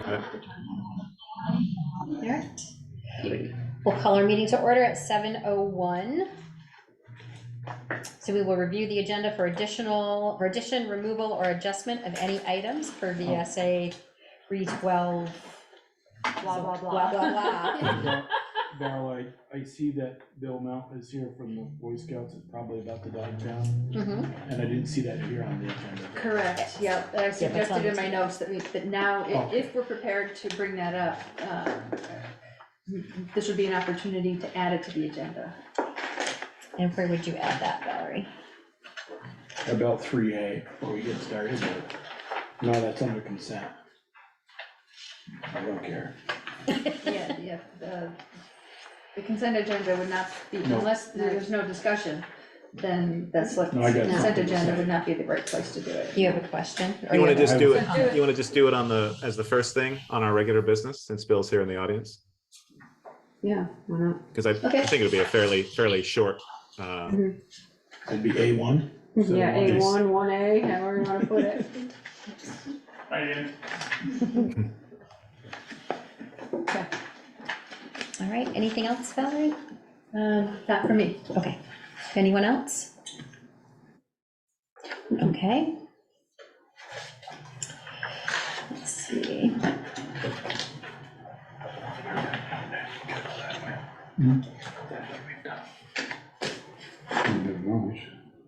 All right. We'll call our meeting to order at 7:01. So we will review the agenda for addition, removal, or adjustment of any items per VSA 312. Blah, blah, blah. Blah, blah, blah. Val, I see that Bill Mount is here from the Boy Scouts, is probably about to die down, and I didn't see that here on the agenda. Correct, yeah, I suggested in my notes that now, Okay. if we're prepared to bring that up, this would be an opportunity to add it to the agenda. And where would you add that, Valerie? About 3A before we get started, but no, that's under consent. I don't care. Yeah, the consent agenda would not be, No. unless there's no discussion, then that's what, No, I got consent something to agenda say. would not be the right place to do it. You have a question? Or You want to have just a- do it, Do it. you want to just do it on as the first thing on our regular business, since Bill's here in the audience? Yeah, why not? Because I Okay. think it'll be a fairly short, It'd be A1. So Yeah, we'll just- A1, 1A, however you wanna put it. Okay, All right, anything else, Valerie? not for me. Okay, anyone else? Okay. Let's see.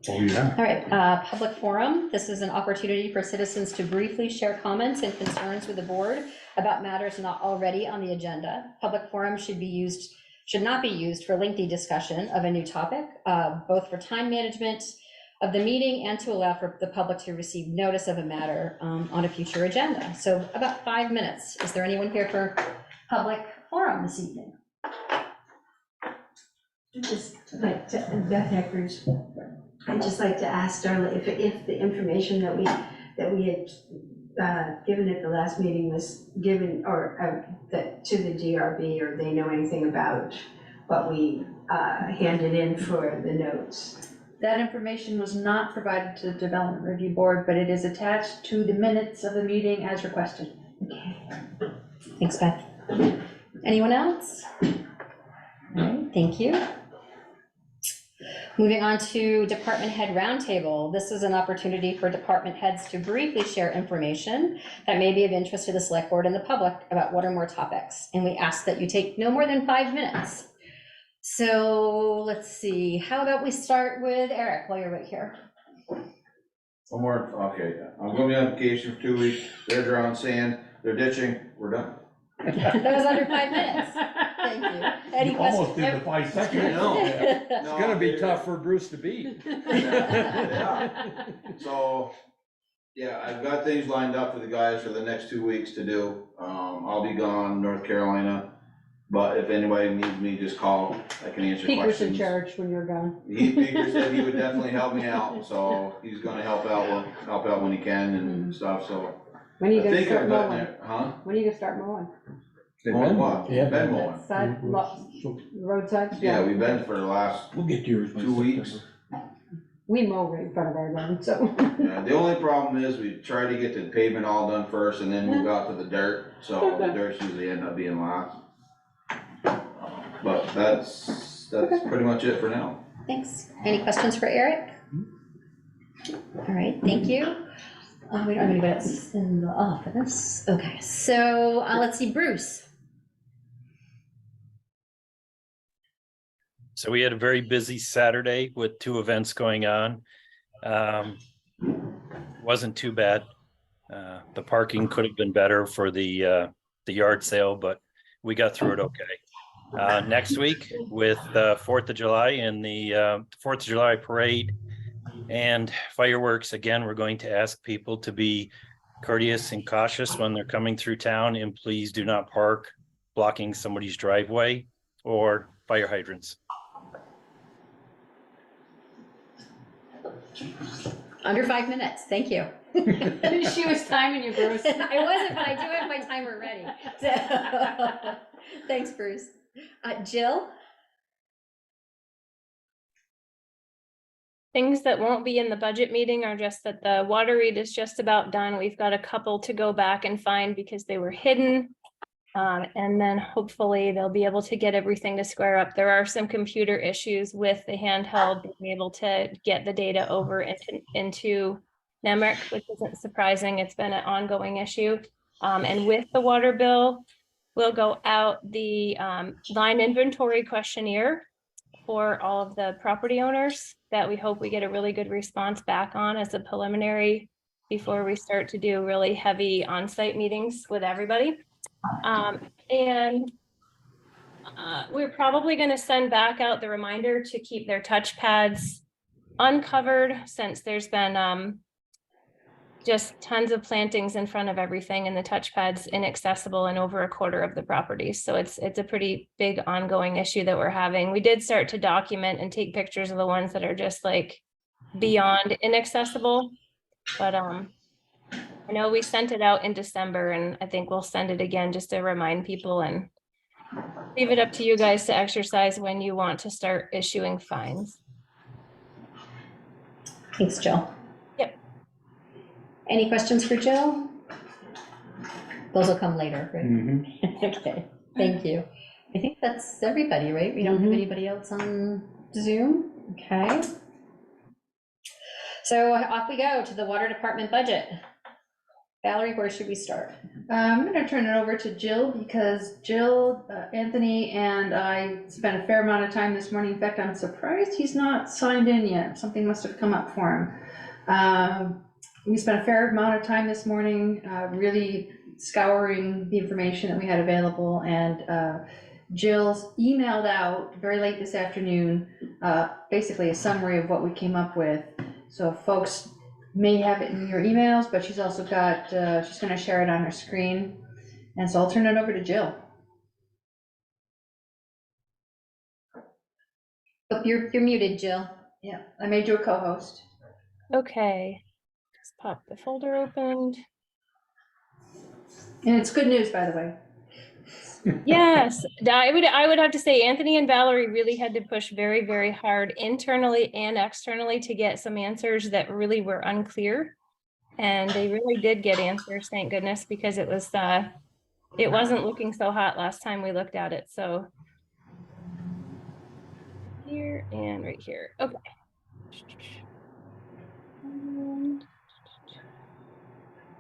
Oh, yeah. All right, public forum. This is an opportunity for citizens to briefly share comments and concerns with the board about matters not already on the agenda. Public forum should not be used for lengthy discussion of a new topic, both for time management of the meeting and to allow for the public to receive notice of a matter on a future agenda. So about 5 minutes. Is there anyone here for public forum this evening? Just like to, Beth Eckers, I'd just like to ask Darla if the information that we had given at the last meeting was given, or that to the DRB, or they know anything about what we handed in for the notes. That information was not provided to the Development Review Board, but it is attached to the minutes of the meeting as requested. Thanks, Beth. Anyone else? All right, thank you. Moving on to department head roundtable. This is an opportunity for department heads to briefly share information that may be of interest to the select board and the public about one or more topics. And we ask that you take no more than 5 minutes. So let's see, how about we start with Eric while you're right here? One more, okay, I'm gonna be on vacation for 2 weeks, they're drawing sand, they're ditching, we're done. That was under 5 minutes. Thank you. Any You almost questions? did the 5 seconds. I know. It's gonna be tough for Bruce to beat. Yeah. So, yeah, I've got things lined up for the guys for the next 2 weeks to do. I'll be gone, North Carolina, but if anybody needs me, just call, I can answer Peter's questions. in charge when you're gone. Peter said he would definitely help me out, so he's gonna help out when he can and stuff, so. When are you I gonna think start I've gotten mowing? there, huh? When are you gonna start mowing? Mowing what? Yeah. Been mowing. That side, roadsides? Yeah, we've been for the last We'll get yours by 2 weeks. September. We mow right in front of our lawn, so. Yeah, the only problem is we tried to get the pavement all done first and then move out to the dirt, so the dirt usually end up being last. But that's pretty much it for now. Thanks. Any questions for Eric? All right, thank you. We don't have anybody else in the office. Okay, so let's see, Bruce. So we had a very busy Saturday with 2 events going on. Wasn't too bad. The parking could have been better for the yard sale, but we got through it okay. Next week with 4th of July and the 4th of July parade and fireworks, again, we're going to ask people to be courteous and cautious when they're coming through town, and please do not park blocking somebody's driveway or fire hydrants. Under 5 minutes, thank you. She was timing you, Bruce. I wasn't, but I do have my timer ready. So, thanks, Bruce. Jill? Things that won't be in the budget meeting are just that the water read is just about done. We've got a couple to go back and find because they were hidden. And then hopefully they'll be able to get everything to square up. There are some computer issues with the handheld being able to get the data over into NEMRIC, which isn't surprising. It's been an ongoing issue. And with the water bill, we'll go out the line inventory questionnaire for all of the property owners that we hope we get a really good response back on as a preliminary before we start to do really heavy on-site meetings with everybody. We're probably going to send back out the reminder to keep their touchpads uncovered, since there's been just tons of plantings in front of everything and the touchpads inaccessible in over a quarter of the properties. So it's a pretty big ongoing issue that we're having. We did start to document and take pictures of the ones that are just like beyond inaccessible, but I know we sent it out in December, and I think we'll send it again just to remind people, and leave it up to you guys to exercise when you want to start issuing fines. Thanks, Jill. Yep. Any questions for Jill? Those will come later, right? Mm-hmm. Okay, thank you. I think that's everybody, right? We don't have anybody else on Zoom. Okay. So off we go to the water department budget. Valerie, where should we start? I'm gonna turn it over to Jill, because Jill, Anthony, and I spent a fair amount of time this morning. In fact, I'm surprised he's not signed in yet. Something must have come up for him. We spent a fair amount of time this morning really scouring the information that we had available, and Jill emailed out very late this afternoon basically a summary of what we came up with. So folks may have it in your emails, but she's also got, she's gonna share it on her screen. And so I'll turn it over to Jill. Oh, you're muted, Jill. Yeah, I made you a co-host. Okay, just pop the folder opened. And it's good news, by the way. Yes, I would have to say Anthony and Valerie really had to push very, very hard internally and externally to get some answers that really were unclear. And they really did get answers, thank goodness, because it wasn't looking so hot last time we looked at it. So here and right here. Okay.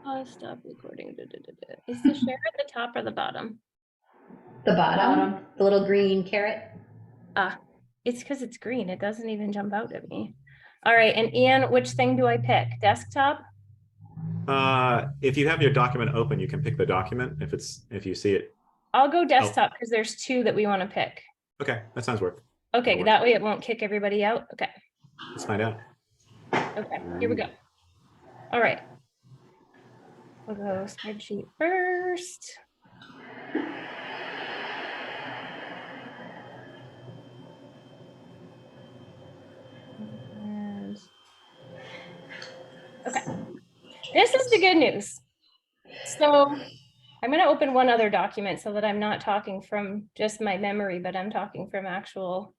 I'll stop recording. Is the share at the top or the bottom? The bottom, the little green carrot. It's because it's green. It doesn't even jump out at me. All right, and Ian, which thing do I pick? Desktop? If you have your document open, you can pick the document if you see it. I'll go desktop because there's two that we want to pick. Okay, that sounds work. Okay, that way it won't kick everybody out. Okay. Let's find out. Okay, here we go. All right. We'll go spreadsheet first. And okay, this is the good news. So I'm going to open one other document so that I'm not talking from just my memory, but I'm talking from actual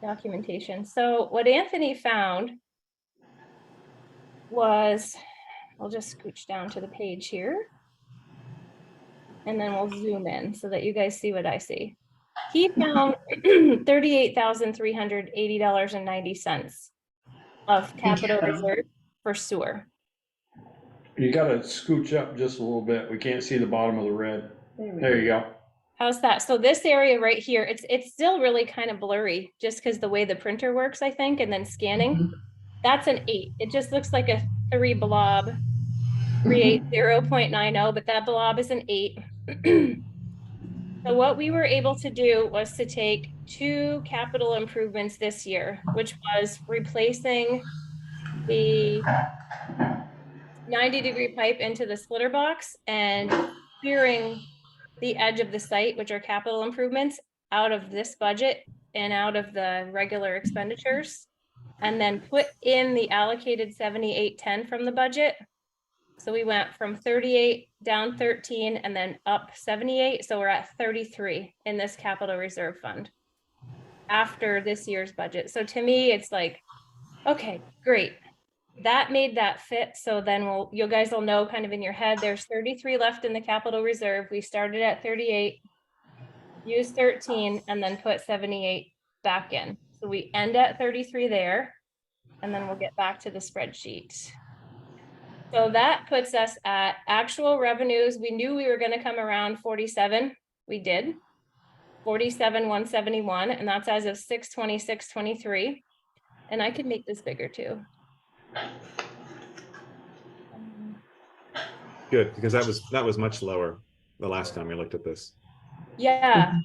documentation. So what Anthony found was, I'll just scooch down to the page here, and then we'll zoom in so that you guys see what I see. He found $38,380.90 of capital reserve for sewer. You gotta scooch up just a little bit. We can't see the bottom of the red. There you go. How's that? So this area right here, it's still really kind of blurry just because the way the printer works, I think, and then scanning. That's an 8. It just looks like a 3 blob, 380.90, but that blob is an 8. So what we were able to do was to take 2 capital improvements this year, which was replacing the 90-degree pipe into the splitter box and clearing the edge of the site, which are capital improvements, out of this budget and out of the regular expenditures, and then put in the allocated 7810 from the budget. So we went from 38 down 13 and then up 78. So we're at 33 in this capital reserve fund after this year's budget. So to me, it's like Okay, great. That made that fit. So then you guys will know kind of in your head, there's 33 left in the capital reserve. We started at 38, used 13, and then put 78 back in. So we end at 33 there, and then we'll get back to the spreadsheet. So that puts us at actual revenues. We knew we were going to come around 47. We did. 47,171, and that's as of 6/26/23. And I could make this bigger too. Good, because that was much lower the last time we looked at this. Yeah.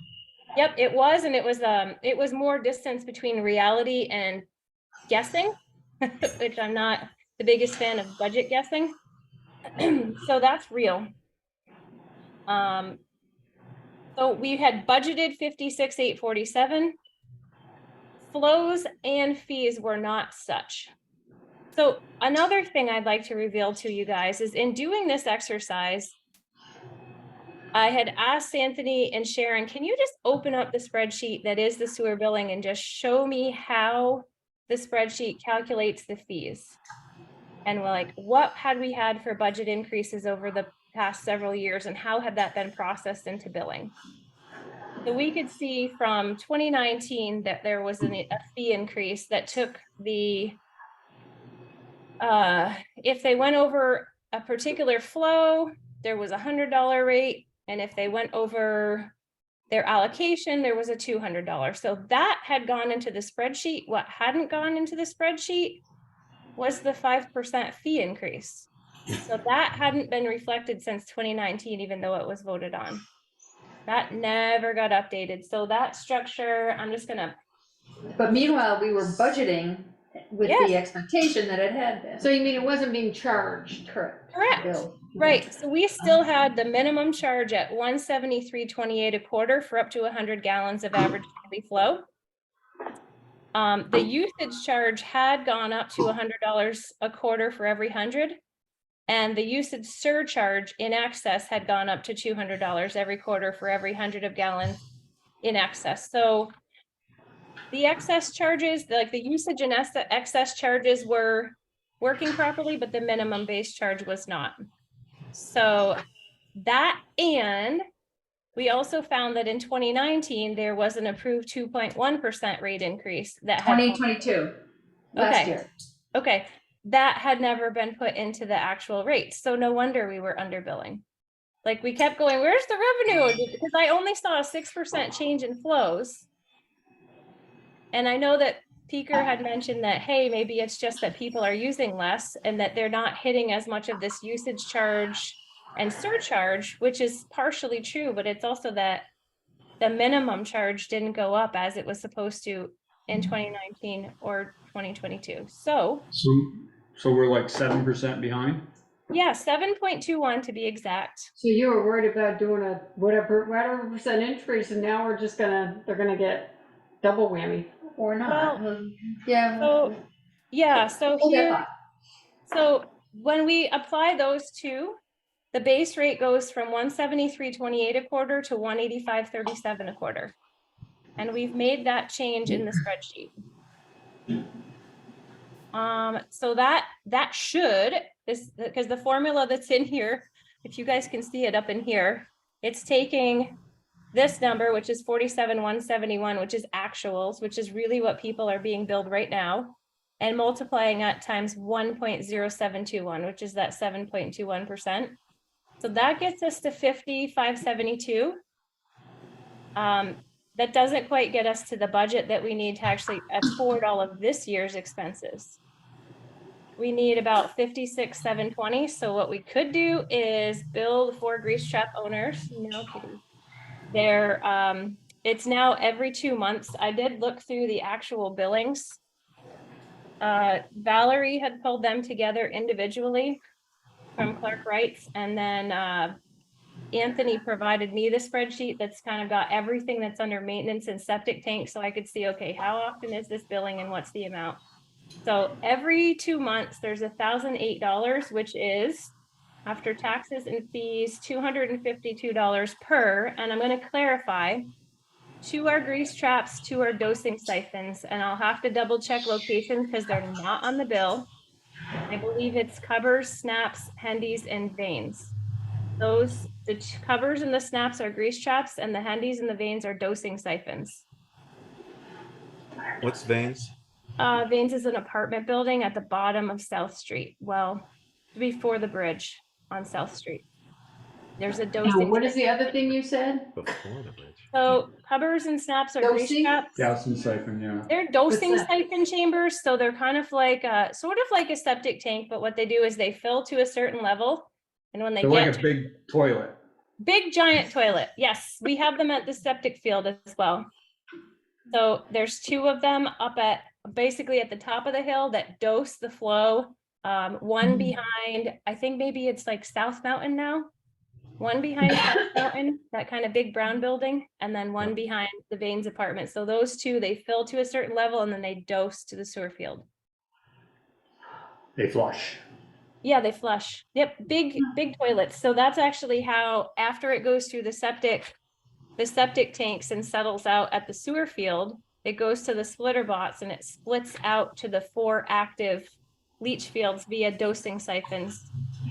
Yep, it was, and it was more distance between reality and guessing, which I'm not the biggest fan of budget guessing. So that's real. So we had budgeted 56,847. Flows and fees were not such. So another thing I'd like to reveal to you guys is in doing this exercise, I had asked Anthony and Sharon, can you just open up the spreadsheet that is the sewer billing and just show me how the spreadsheet calculates the fees? And we're like, what had we had for budget increases over the past several years and how had that been processed into billing? So we could see from 2019 that there was a fee increase that took the, if they went over a particular flow, there was $100 rate. And if they went over their allocation, there was a $200. So that had gone into the spreadsheet. What hadn't gone into the spreadsheet was the 5% fee increase. So that hadn't been reflected since 2019, even though it was voted on. That never got updated. So that structure, I'm just gonna. But meanwhile, we were budgeting with Yes. the expectation that it had been. So you mean it wasn't being charged? Correct. Correct. Bill. Right, so we still had the minimum charge at $173.28 a quarter for up to 100 gallons of average daily flow. The usage charge had gone up to $100 a quarter for every 100. And the usage surcharge in excess had gone up to $200 every quarter for every 100 of gallons in excess. So the excess charges, like the usage and excess charges were working properly, but the minimum base charge was not. So that, and we also found that in 2019, there was an approved 2.1% rate increase that had 2022, last year. Okay, that had never been put into the actual rates. So no wonder we were underbilling. Like we kept going, where's the revenue? Because I only saw a 6% change in flows. And I know that Peaker had mentioned that, hey, maybe it's just that people are using less and that they're not hitting as much of this usage charge and surcharge, which is partially true, but it's also that the minimum charge didn't go up as it was supposed to in 2019 or 2022. So we're like 7% behind? yeah, 7.21 to be exact. So you were worried about doing a whatever percent increase, and now they're gonna get double whammy. Or not. Well, Yeah. So, yeah, so Hold that here, thought. so when we apply those two, the base rate goes from 173.28 a quarter to 185.37 a quarter. And we've made that change in the spreadsheet. So that should, because the formula that's in here, if you guys can see it up in here, it's taking this number, which is 47,171, which is actuals, which is really what people are being billed right now, and multiplying that times 1.0721, which is that 7.21%. So that gets us to 50,572. That doesn't quite get us to the budget that we need to actually afford all of this year's expenses. We need about 56,720. So what we could do is bill the 4 grease trap owners. No kidding. It's now every 2 months. I did look through the actual billings. Valerie had pulled them together individually from Clark Wrights, and then Anthony provided me the spreadsheet that's kind of got everything that's under maintenance and septic tank, so I could see, okay, how often is this billing and what's the amount? So every 2 months, there's $1,008, which is, after taxes and fees, $252 per, and I'm going to clarify, 2 are grease traps, 2 are dosing siphons, and I'll have to double check locations because they're not on the bill. I believe it's covers, snaps, hendies, and veins. The covers and the snaps are grease traps, and the hendies and the veins are dosing siphons. What's veins? Veins is an apartment building at the bottom of South Street. Well, before the bridge on South Street. There's a Now, dosing. what is the other thing you said? Before the bridge. So covers and snaps are grease Dosing? traps. Gas and siphon, yeah. They're dosing What's that? siphon chambers, so they're kind of like a septic tank, but what they do is they fill to a certain level. And when they They're get like a big toilet. big giant toilet, yes, we have them at the septic field as well. So there's 2 of them up at basically at the top of the hill that dose the flow. One behind, I think maybe it's like South Mountain now. One behind South Mountain, that kind of big brown building, and then one behind the Veins apartment. So those 2, they fill to a certain level and then they dose to the sewer field. They flush. Yeah, they flush. Yep, big toilets. So that's actually how, after it goes through the septic tanks and settles out at the sewer field, it goes to the splitter bots and it splits out to the 4 active leach fields via dosing siphons,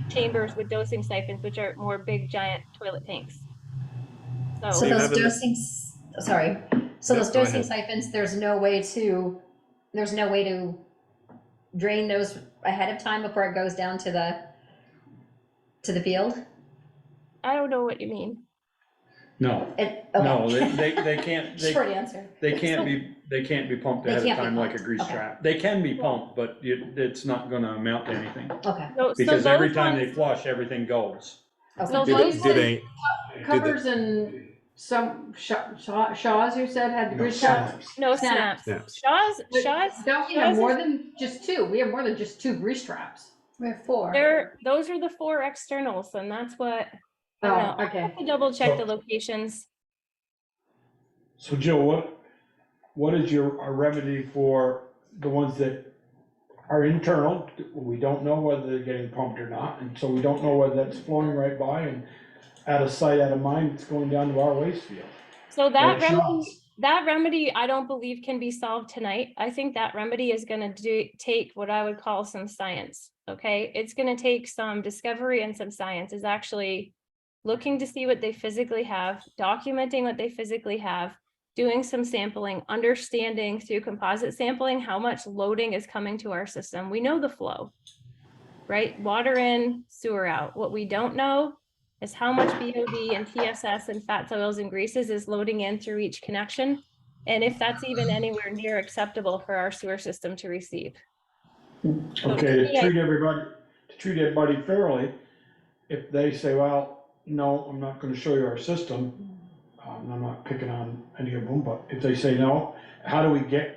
chambers with dosing siphons, which are more big giant toilet tanks. So you those have in the- dosing, sorry, so No, those go dosing ahead. siphons, there's no way to drain those ahead of time before it goes down to the field? I don't know what you mean. No, Okay. no, they can't, Short answer. they can't be pumped They ahead of can't be time like a pumped, grease okay. trap. They can be pumped, but it's not gonna amount to anything. Okay. So Because every those time ones- they flush, everything goes. So Okay. those Do ones- they, Covers and some Shaws you said had the No, grease traps? snaps. No Snaps. snaps. Snaps. Shaw's, Don't we Shaw's have is- more than just 2? We have more than just 2 grease traps. We're 4. those are the 4 externals, and that's what, I don't know. Oh, okay. I have to double check the locations. So Jill, what is our remedy for the ones that are internal? We don't know whether they're getting pumped or not, and so we don't know whether that's flowing right by and out of sight, out of mind, it's going down to our waste field. So Or shots. that remedy, I don't believe can be solved tonight. I think that remedy is gonna take what I would call some science, okay? It's gonna take some discovery and some science, is actually looking to see what they physically have, documenting what they physically have, doing some sampling, understanding through composite sampling, how much loading is coming to our system. We know the flow, right? Water in, sewer out. What we don't know is how much BOD and TSS and fats, oils, and greases is loading in through each connection, and if that's even anywhere near acceptable for our sewer system to receive. Okay, Yeah. to treat everybody fairly, if they say, well, no, I'm not gonna show you our system, I'm not picking on any of them, but if they say no, how do we get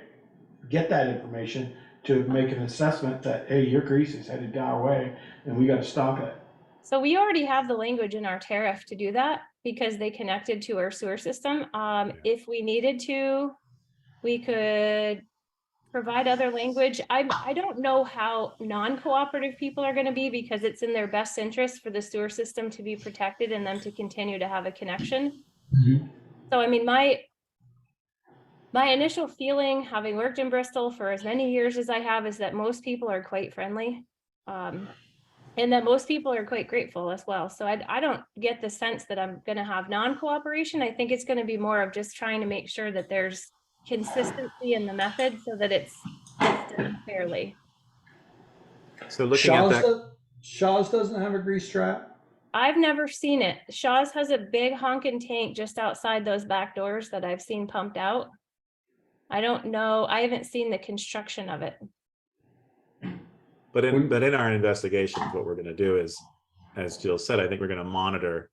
that information to make an assessment that, hey, your grease is headed our way and we gotta stop it? So we already have the language in our tariff to do that because they connected to our sewer system. If we needed to, we could provide other language. I don't know how non-cooperative people are gonna be because it's in their best interest for the sewer system to be protected and them to continue to have a connection. So I mean, my initial feeling, having worked in Bristol for as many years as I have, is that most people are quite friendly. And that most people are quite grateful as well. So I don't get the sense that I'm gonna have non-cooperation. I think it's gonna be more of just trying to make sure that there's consistency in the method so that it's done fairly. so looking at that, Shaw's doesn't have a grease trap? I've never seen it. Shaw's has a big honking tank just outside those back doors that I've seen pumped out. I don't know. I haven't seen the construction of it. but in our investigations, what we're gonna do is, as Jill said, I think we're gonna monitor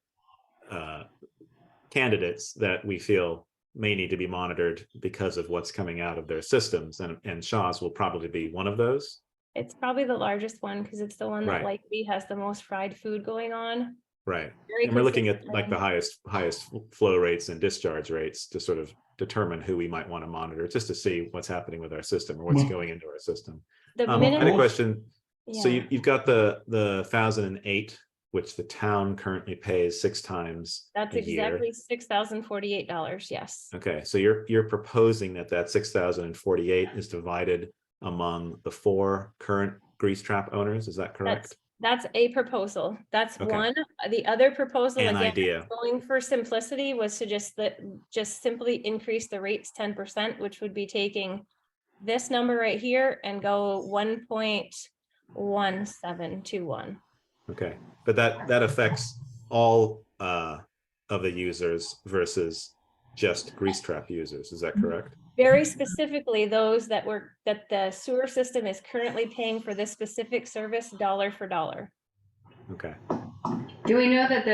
candidates that we feel may need to be monitored because of what's coming out of their systems, and Shaw's will probably be one of those. It's probably the largest one because it's the one that Right. likely has the most fried food going on. Right. Very And we're looking at like consistent. the highest flow rates and discharge rates to sort of determine who we might want to monitor, just to see what's happening with our system or what's going into our system. The I had a minimum, question. So yeah. you've got the 1008 which the town currently pays 6 times That's a year. exactly $6,048, yes. Okay, so you're proposing that that 6,048 is divided among the 4 current grease trap owners, is that correct? That's a proposal. That's Okay. one. The other proposal, An again, idea. going for simplicity, was to just simply increase the rates 10%, which would be taking this number right here and go 1.1721. Okay, but that affects all of the users versus just grease trap users, is that correct? Very specifically, those that the sewer system is currently paying for this specific service dollar for dollar. Okay, Do we know that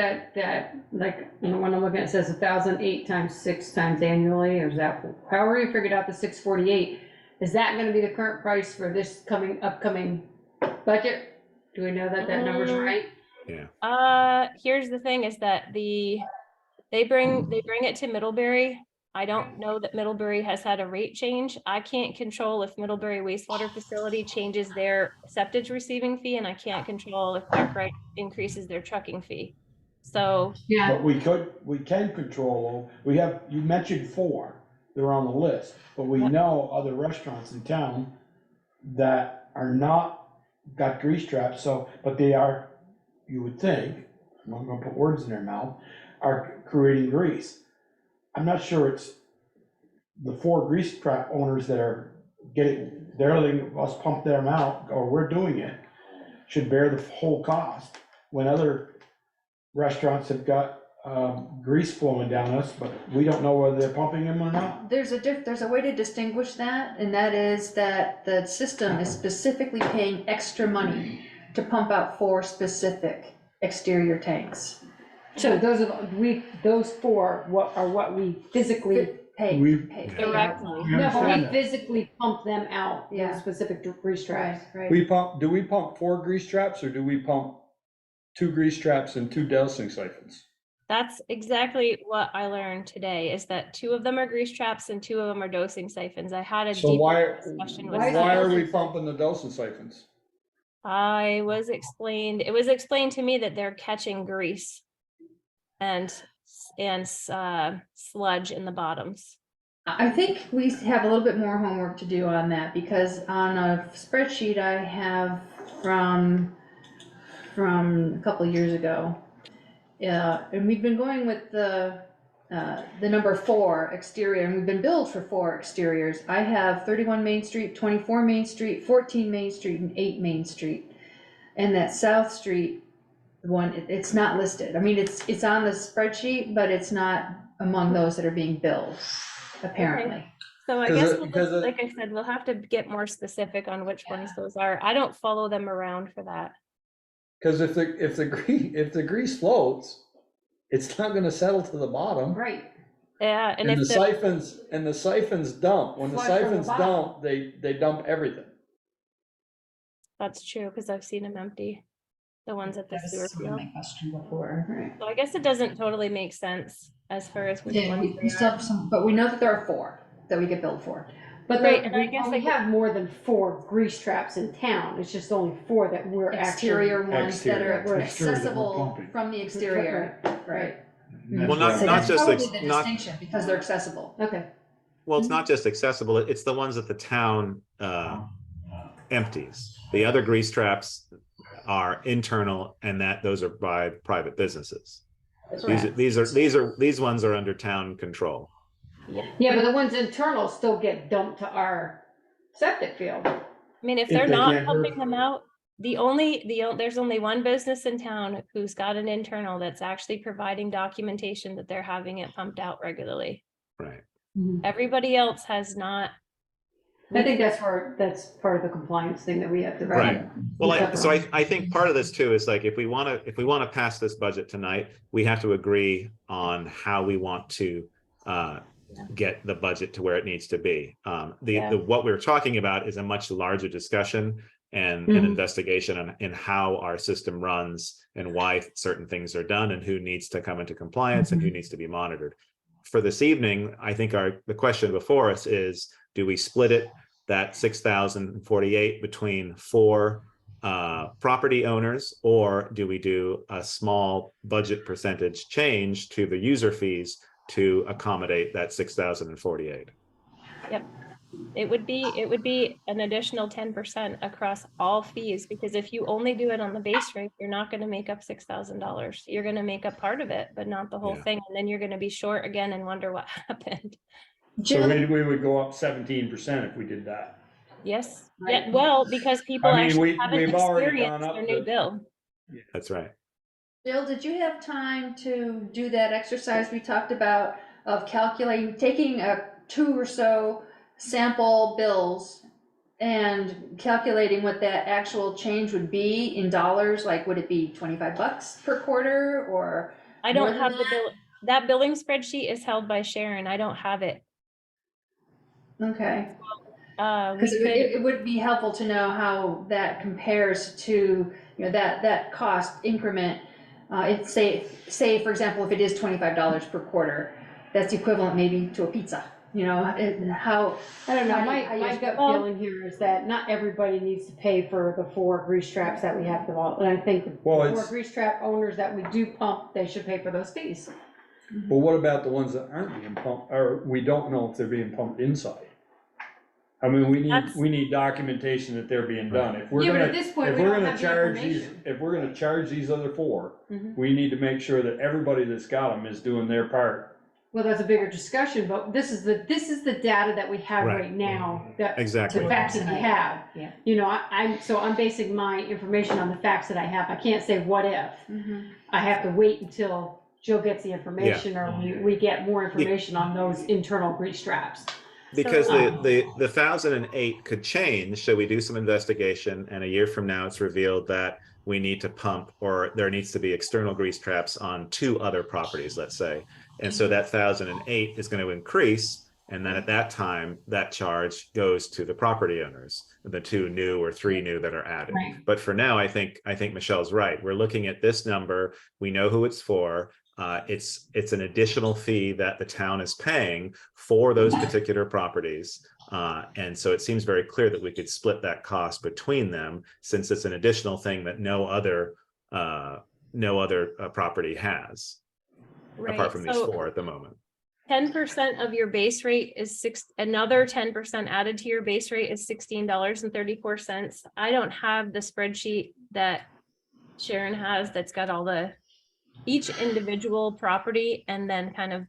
like, you know, when I'm looking at it says 1,008 times 6 times annually, or is that, however you figured out the 648, is that gonna be the current price for this upcoming budget? Do we know that number's right? yeah, Here's the thing is that they bring it to Middlebury. I don't know that Middlebury has had a rate change. I can't control if Middlebury wastewater facility changes their septic receiving fee, and I can't control if Arkwright increases their trucking fee. So, Yeah, But we can control, you mentioned 4, they're on the list, but we Yep. know other restaurants in town that are not, got grease traps, so, but they are, you would think, I'm not gonna put words in their mouth, are creating grease. I'm not sure it's the 4 grease trap owners that are they're letting us pump them out, or we're doing it, should bear the whole cost, when other restaurants have got grease flowing down us, but we don't know whether they're pumping them or not. there's a way to distinguish that, and that is that the system is specifically paying extra money to pump out 4 specific exterior tanks. So those 4, what we physically Pay. We've- directly. no, but we understand that. physically pump them out, Yeah. those specific grease traps. Right. Do we pump 4 grease traps, or do we pump 2 grease traps and 2 dosing siphons? That's exactly what I learned today, is that 2 of them are grease traps and 2 of them are dosing siphons. I had a So deep why discussion with why is are someone. we pumping the dosing siphons? It was explained to me that they're catching grease and sludge in the bottoms. I think we have a little bit more homework to do on that, because on a spreadsheet I have from a couple of years ago, and we've been going with the number 4 exterior, and we've been billed for 4 exteriors. I have 31 Main Street, 24 Main Street, 14 Main Street, and 8 Main Street. And that South Street one, it's not listed. I mean, it's on the spreadsheet, but it's not among those that are being billed, apparently. So I 'Cause guess, it- we'll because just- it- like I said, we'll have to get more specific on which ones those are. I don't follow them around for that. Because if the grease floats, it's not gonna settle to the bottom. Right. Yeah, and And if the siphons dump. When the Flush from the siphons bottom. dump, they dump everything. that's true, because I've seen them empty, the ones at the That sewer was sort of field. my question before. Right. So I guess it doesn't totally make sense as far as which Yeah, ones we they still are. have some, but we know that there are 4 that we get billed for. But Right, there- and I guess we I could- have more than 4 grease traps in town, it's just only 4 that we're Exterior actually. ones that are Exterior that we're accessible pumping. from the exterior, right? Well, not- So that's just probably the not- distinction, because they're accessible. Okay. well, it's not just accessible, it's the ones that the town empties. The other grease traps are internal, and those are by private businesses. These ones are under town control. Yeah, but the ones internal still get dumped to our septic field. I mean, if If they're they not can't pumping them out, there's only one business in town who's got an internal that's actually providing documentation that they're having it pumped out regularly. Right. Everybody else has not. I think that's part of the compliance thing that we have to. Right. Well, Look so up I think part of this too is like, if we want to pass this budget tonight, we have to agree on how we want to get the budget to where it needs to be. What we're talking about is a much larger discussion and an investigation in how our system runs and why certain things are done and who needs to come into compliance and who needs to be monitored. For this evening, I think the question before us is, do we split that 6,048 between 4 property owners, or do we do a small budget percentage change to the user fees to accommodate that 6,048? Yep. It would be an additional 10% across all fees, because if you only do it on the base rate, you're not gonna make up $6,000. You're gonna make up part of it, but not the whole Yeah. thing, and then you're gonna be short again and wonder what happened. So Jill, we would go up 17% if we did that. Yes, yeah, well, because people I mean, actually haven't we've already experienced gone up their new the- bill. That's right. Jill, did you have time to do that exercise we talked about of calculating, taking 2 or so sample bills and calculating what that actual change would be in dollars? Like, would it be $25 per quarter, or? I More don't than have the that? bill, that billing spreadsheet is held by Sharon, I don't have it. Okay. We Because could, it would be helpful to know how that compares to, that cost increment. It's say, for example, if it is $25 per quarter, that's equivalent maybe to a pizza, and how. I don't know, how do my, you- how you- my gut Well- feeling here is that not everybody needs to pay for the 4 grease traps that we have to all, and I think the Well, 4 it's- grease trap owners that we do pump, they should pay for those fees. Well, what about the ones that aren't being pumped, or we don't know if they're being pumped inside? I mean, That's- we need documentation that they're being done. If we're Yeah, but gonna, at this point, if we we're don't gonna have the charge these, information. if we're gonna charge these other 4, Mhm. we need to make sure that everybody that's got them is doing their part. Well, that's a bigger discussion, but this is the data that we have Right. right now, that, Exactly. the facts that we have. Yeah. I'm basing my information on the facts that I have. I can't say what if. Mhm. I have to wait until Jill gets the information, or we get more information on those internal grease traps. Because So, the 1,008 could change, so we do some investigation, and a year from now, it's revealed that we need to pump, or there needs to be external grease traps on 2 other properties, let's say. And so that 1,008 is going to increase, and then at that time, that charge goes to the property owners, the 2 new or 3 new that are added. Right. But for now, I think Michelle's right. We're looking at this number. We know who it's for. It's an additional fee that the town is paying for those particular properties. And so it seems very clear that we could split that cost between them, since it's an additional thing that no other property has, right, apart from these so 4 at the moment. 10% of your base rate is another 10% added to your base rate is $16.34. I don't have the spreadsheet that Sharon has that's got all each individual property, and then kind of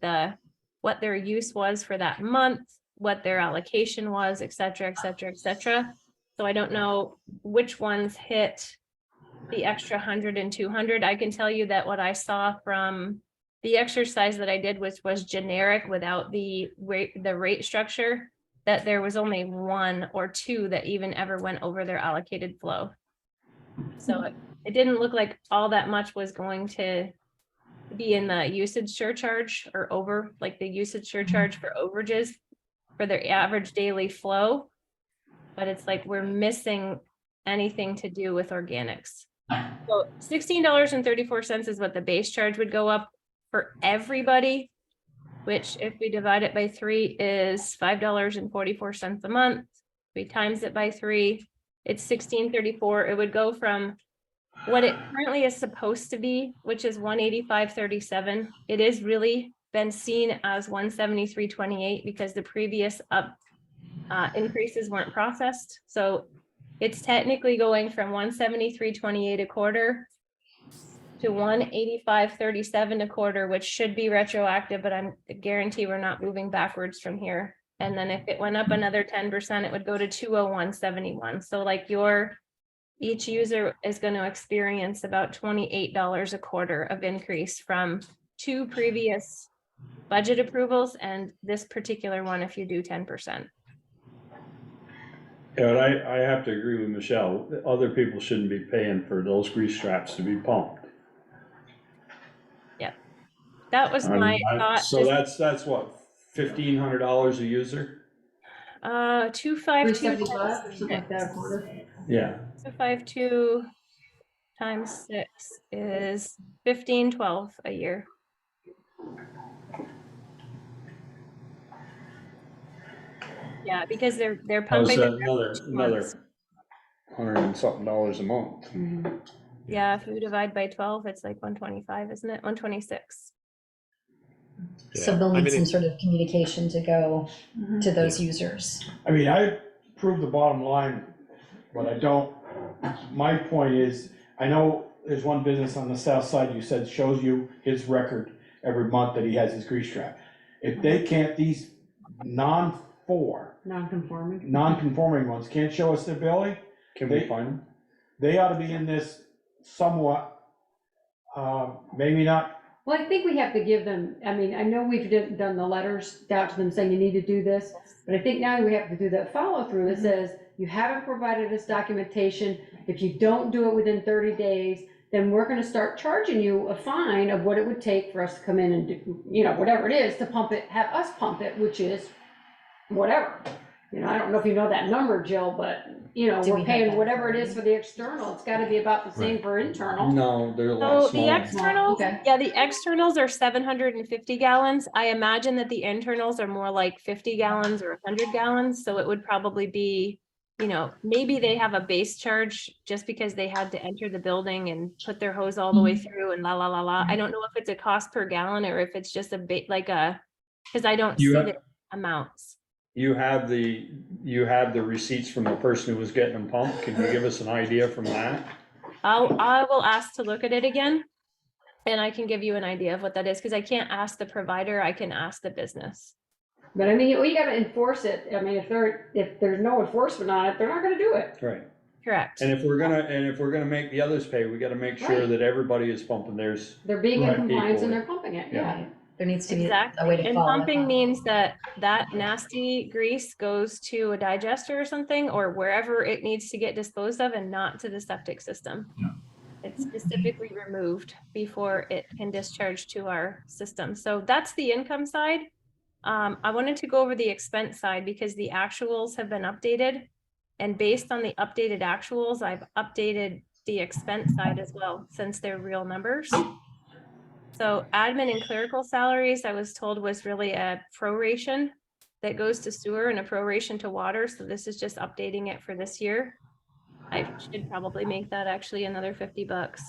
what their use was for that month, what their allocation was, et cetera, et cetera, et cetera. So I don't know which ones hit the extra 100 and 200. I can tell you that what I saw from the exercise that I did, which was generic without the rate structure, that there was only 1 or 2 that even ever went over their allocated flow. So it didn't look like all that much was going to be in the usage surcharge or over, like the usage surcharge for overages for their average daily flow. But it's like we're missing anything to do with organics. So $16.34 is what the base charge would go up for everybody, which if we divide it by 3 is $5.44 a month. We times it by 3, it's $16.34. It would go from what it currently is supposed to be, which is $185.37. It is really been seen as $173.28 because the previous increases weren't processed. So it's technically going from $173.28 a quarter to $185.37 a quarter, which should be retroactive, but I guarantee we're not moving backwards from here. And then if it went up another 10%, it would go to $201.71. So like each user is going to experience about $28 a quarter of increase from 2 previous budget approvals and this particular one if you do 10%. Yeah, and I have to agree with Michelle. Other people shouldn't be paying for those grease traps to be pumped. That was my thought. So that's what, $1,500 a user? 252 $375 or something like that a quarter. Yeah. 252 times 6 is $15.12 a year. Yeah, because they're Oh, pumping. so it every 2 months. $100 and something a month. Yeah, if you divide by 12, it's like 125, isn't it? 126. So Yeah. they'll I need mean, some it- sort of communication to go to those users. I mean, I prove the bottom line, but I don't, my point is, I know there's one business on the south side, you said, shows you his record every month that he has his grease trap. If they can't, these Non-conforming. non-conforming ones can't show us their billing, Can we find them? they ought to be in this somewhat, maybe not, Well, I think we have to give them, I mean, I know we've done the letters out to them saying you need to do this, but I think now we have to do that follow through that says, you haven't provided us documentation. If you don't do it within 30 days, then we're gonna start charging you a fine of what it would take for us to come in and do, you know, whatever it is to pump it, have us pump it, which is whatever. You know, I don't know if you know that number, Jill, but, you know, Do we we're have paying that whatever it is information? for the external. It's gotta be about the same Right. for internal. No, they're a So lot the smaller. externals, Okay. yeah, the externals are 750 gallons. I imagine that the internals are more like 50 gallons or 100 gallons. So it would probably be, you know, maybe they have a base charge just because they had to enter the building and put their hose all the way through and la la la la. I don't know if it's a cost per gallon or if it's just a bit like a, because I don't You see have- the amounts. You have the receipts from the person who was getting them pumped. Can you give us an idea from that? I will ask to look at it again. And I can give you an idea of what that is, because I can't ask the provider, I can ask the business. But I mean, we gotta enforce it. I mean, if there's no enforcement on it, they're not gonna do it. Right. Correct. And if we're gonna make the others pay, we gotta make sure Right. that everybody is pumping theirs. They're being in Right. compliance and Equally. they're pumping it, yeah. Right. There needs to be a Exactly. way to And follow pumping up. means that nasty grease goes to a digester or something, or wherever it needs to get disposed of and not to the septic system. It's specifically removed before it can discharge to our system. So that's the income side. I wanted to go over the expense side because the actuals have been updated. And based on the updated actuals, I've updated the expense side as well, since they're real numbers. So admin and clerical salaries, I was told was really a proration that goes to sewer and a proration to water. So this is just updating it for this year. I should probably make that actually another $50.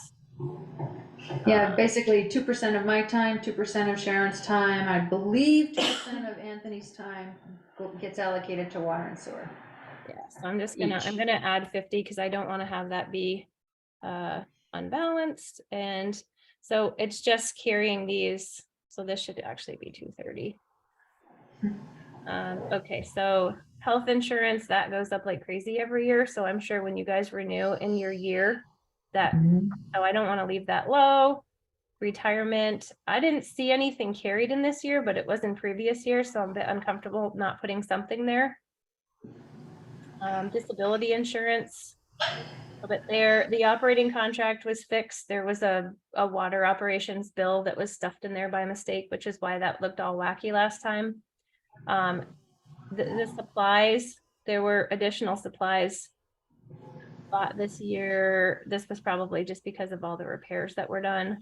Yeah, basically 2% of my time, 2% of Sharon's time, I believe 2% of Anthony's time gets allocated to water and sewer. Yeah, so I'm gonna add 50 because I don't want to have that be unbalanced. And so it's just carrying these. So this should actually be 230. Okay, so health insurance, that goes up like crazy every year. So I'm sure when you guys renew in your year that, oh, I don't want to leave that low. Retirement, I didn't see anything carried in this year, but it was in previous years. So I'm a bit uncomfortable not putting something there. Disability insurance, a bit there. The operating contract was fixed. There was a water operations bill that was stuffed in there by mistake, which is why that looked all wacky last time. The supplies, there were additional supplies bought this year. This was probably just because of all the repairs that were done.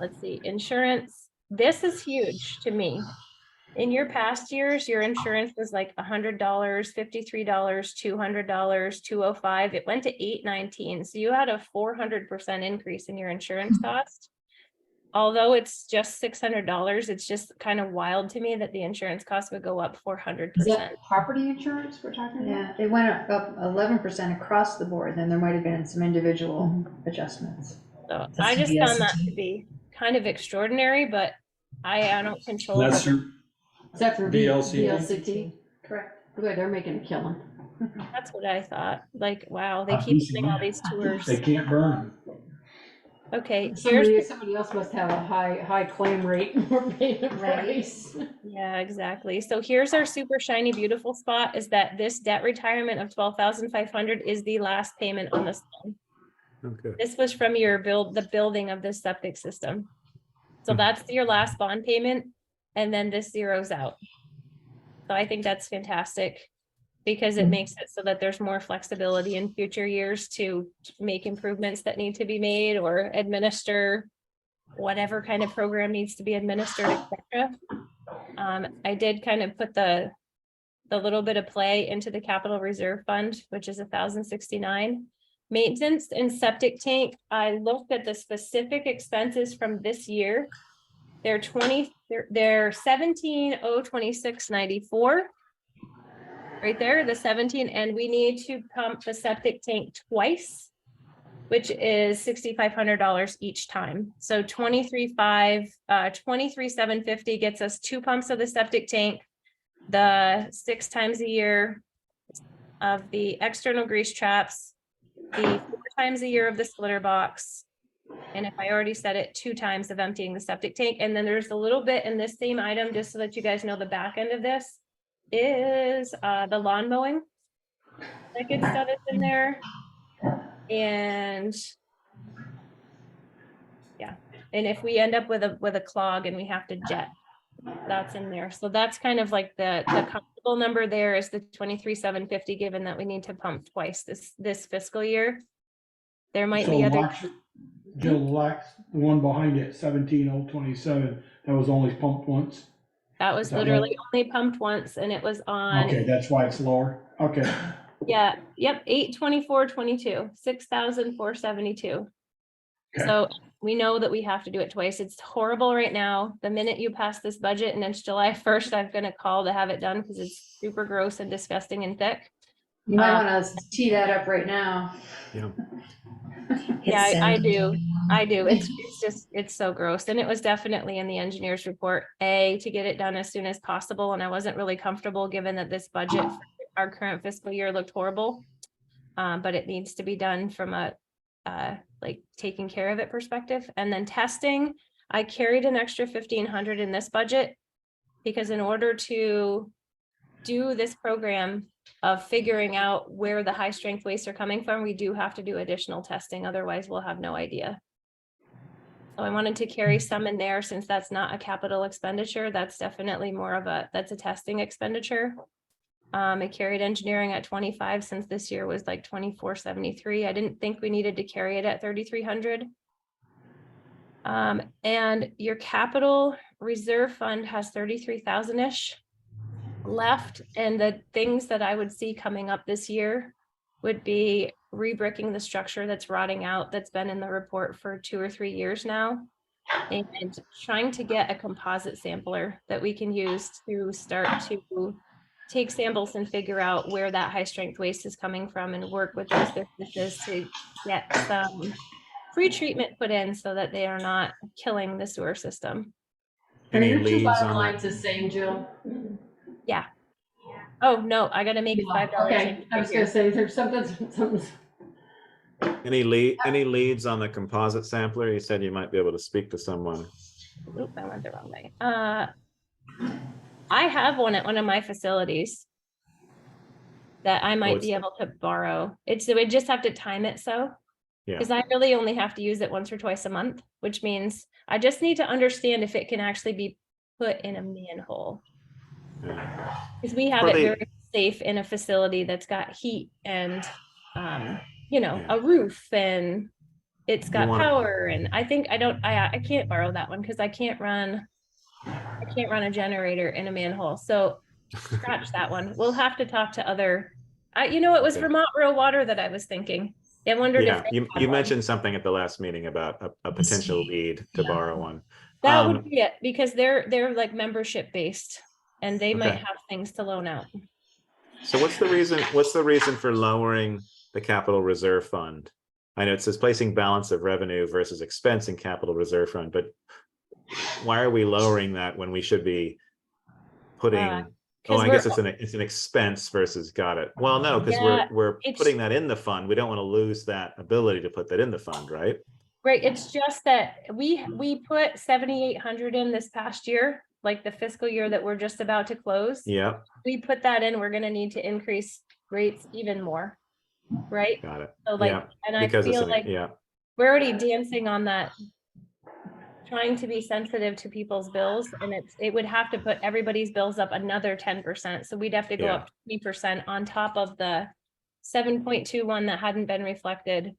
Let's see, insurance. This is huge to me. In your past years, your insurance was like $100, $53, $200, $205. It went to $819. So you had a 400% increase in your insurance cost. Although it's just $600, it's just kind of wild to me that the insurance cost would go up 400%. Is that property insurance we're talking about? Yeah, it went up 11% across the board, then there might have been some individual adjustments. So That's I the just found that VLCT. to be kind of extraordinary, but I don't control. That's the- your, Is that for VLCT? VLCT? Correct. Boy, they're making a killing. That's what I thought. Like, wow, they keep doing all these tours. they can't burn. Okay, here's, Somebody else must have a high claim rate. We're paying a Right. price. yeah, exactly. So here's our super shiny, beautiful spot is that this debt retirement of 12,500 is the last payment on this loan. Okay. This was from your the building of this septic system. So that's your last bond payment, and then this zeroes out. So I think that's fantastic because it makes it so that there's more flexibility in future years to make improvements that need to be made or administer whatever kind of program needs to be administered, etc. I did kind of put the the little bit of play into the capital reserve fund, which is 1,069. Maintenance and septic tank, I looked at the specific expenses from this year. They're 17,026.94. Right there, the 17, and we need to pump the septic tank twice, which is $6,500 each time. So 23,750 gets us 2 pumps of the septic tank, the 6 times a year of the external grease traps, the 4 times a year of the splitter box. And if I already said it, 2 times of emptying the septic tank. And then there's a little bit in this same item, just so that you guys know the back end of this is the lawn mowing. That good stuff is in there. And yeah, and if we end up with a clog and we have to jet, that's in there. So that's kind of like the comfortable number there is the 23,750, given that we need to pump twice this fiscal year. There might So be other. Jill, the one behind it, 17,027, that was only pumped once? That was Is that literally right? only pumped once, and it was on. Okay, that's why it's lower, okay. Yeah, yep, 824.22, 6,472. Okay. So we know that we have to do it twice. It's horrible right now. The minute you pass this budget and it's July 1st, I'm gonna call to have it done because it's super gross and disgusting and thick. You might wanna tee that up right now. Yeah. Yeah, I do. It's so gross. And it was definitely in the engineer's report, to get it done as soon as possible. And I wasn't really comfortable given that this budget for our current fiscal year looked horrible. But it needs to be done from a like taking care of it perspective. And then testing, I carried an extra 1,500 in this budget because in order to do this program of figuring out where the high strength wastes are coming from, we do have to do additional testing. Otherwise, we'll have no idea. So I wanted to carry some in there since that's not a capital expenditure. That's definitely more of that's a testing expenditure. I carried engineering at 25 since this year was like 2473. I didn't think we needed to carry it at 3,300. And your capital reserve fund has 33,000-ish left. And the things that I would see coming up this year would be rebricking the structure that's rotting out, that's been in the report for 2 or 3 years now, and trying to get a composite sampler that we can use to start to take samples and figure out where that high strength waste is coming from and work with those businesses to get some free treatment put in so that they are not killing the sewer system. Any Your two leads bottom on lines that? the same, Jill? Yeah. Oh, no, I gotta make it $5. Okay, I was gonna say, there's something. Any leads on the composite sampler? You said you might be able to speak to someone. Oop, I went the wrong way. I have one at one of my facilities that I might be able to borrow. We just have to time it so. Yeah. Because I really only have to use it once or twice a month, which means I just need to understand if it can actually be put in a manhole. Because we have it very safe in a facility that's got heat and, a roof and it's got power. And I think I can't borrow that one because I can't run a generator in a manhole. So scratch that one. We'll have to talk to other, it was Vermont Rural Water that I was thinking. I wondered if you mentioned something at the last meeting about a potential lead to borrow one. That would be it, because they're like membership based and they might have things to loan out. So what's the reason for lowering the capital reserve fund? I know it says placing balance of revenue versus expense in capital reserve fund, but why are we lowering that when we should be putting I guess it's an expense versus got it. Well, no, because we're putting that in the fund. We don't want to lose that ability to put that in the fund, right? Right. It's just that we put 7,800 in this past year, like the fiscal year that we're just about to close. Yeah. We put that in, we're gonna need to increase rates even more. Right. Got it. So and I feel like we're already dancing on that, trying to be sensitive to people's bills, and it would have to put everybody's bills up another 10%. So we'd have to go up 20% on top of the 7.21 that hadn't been reflected.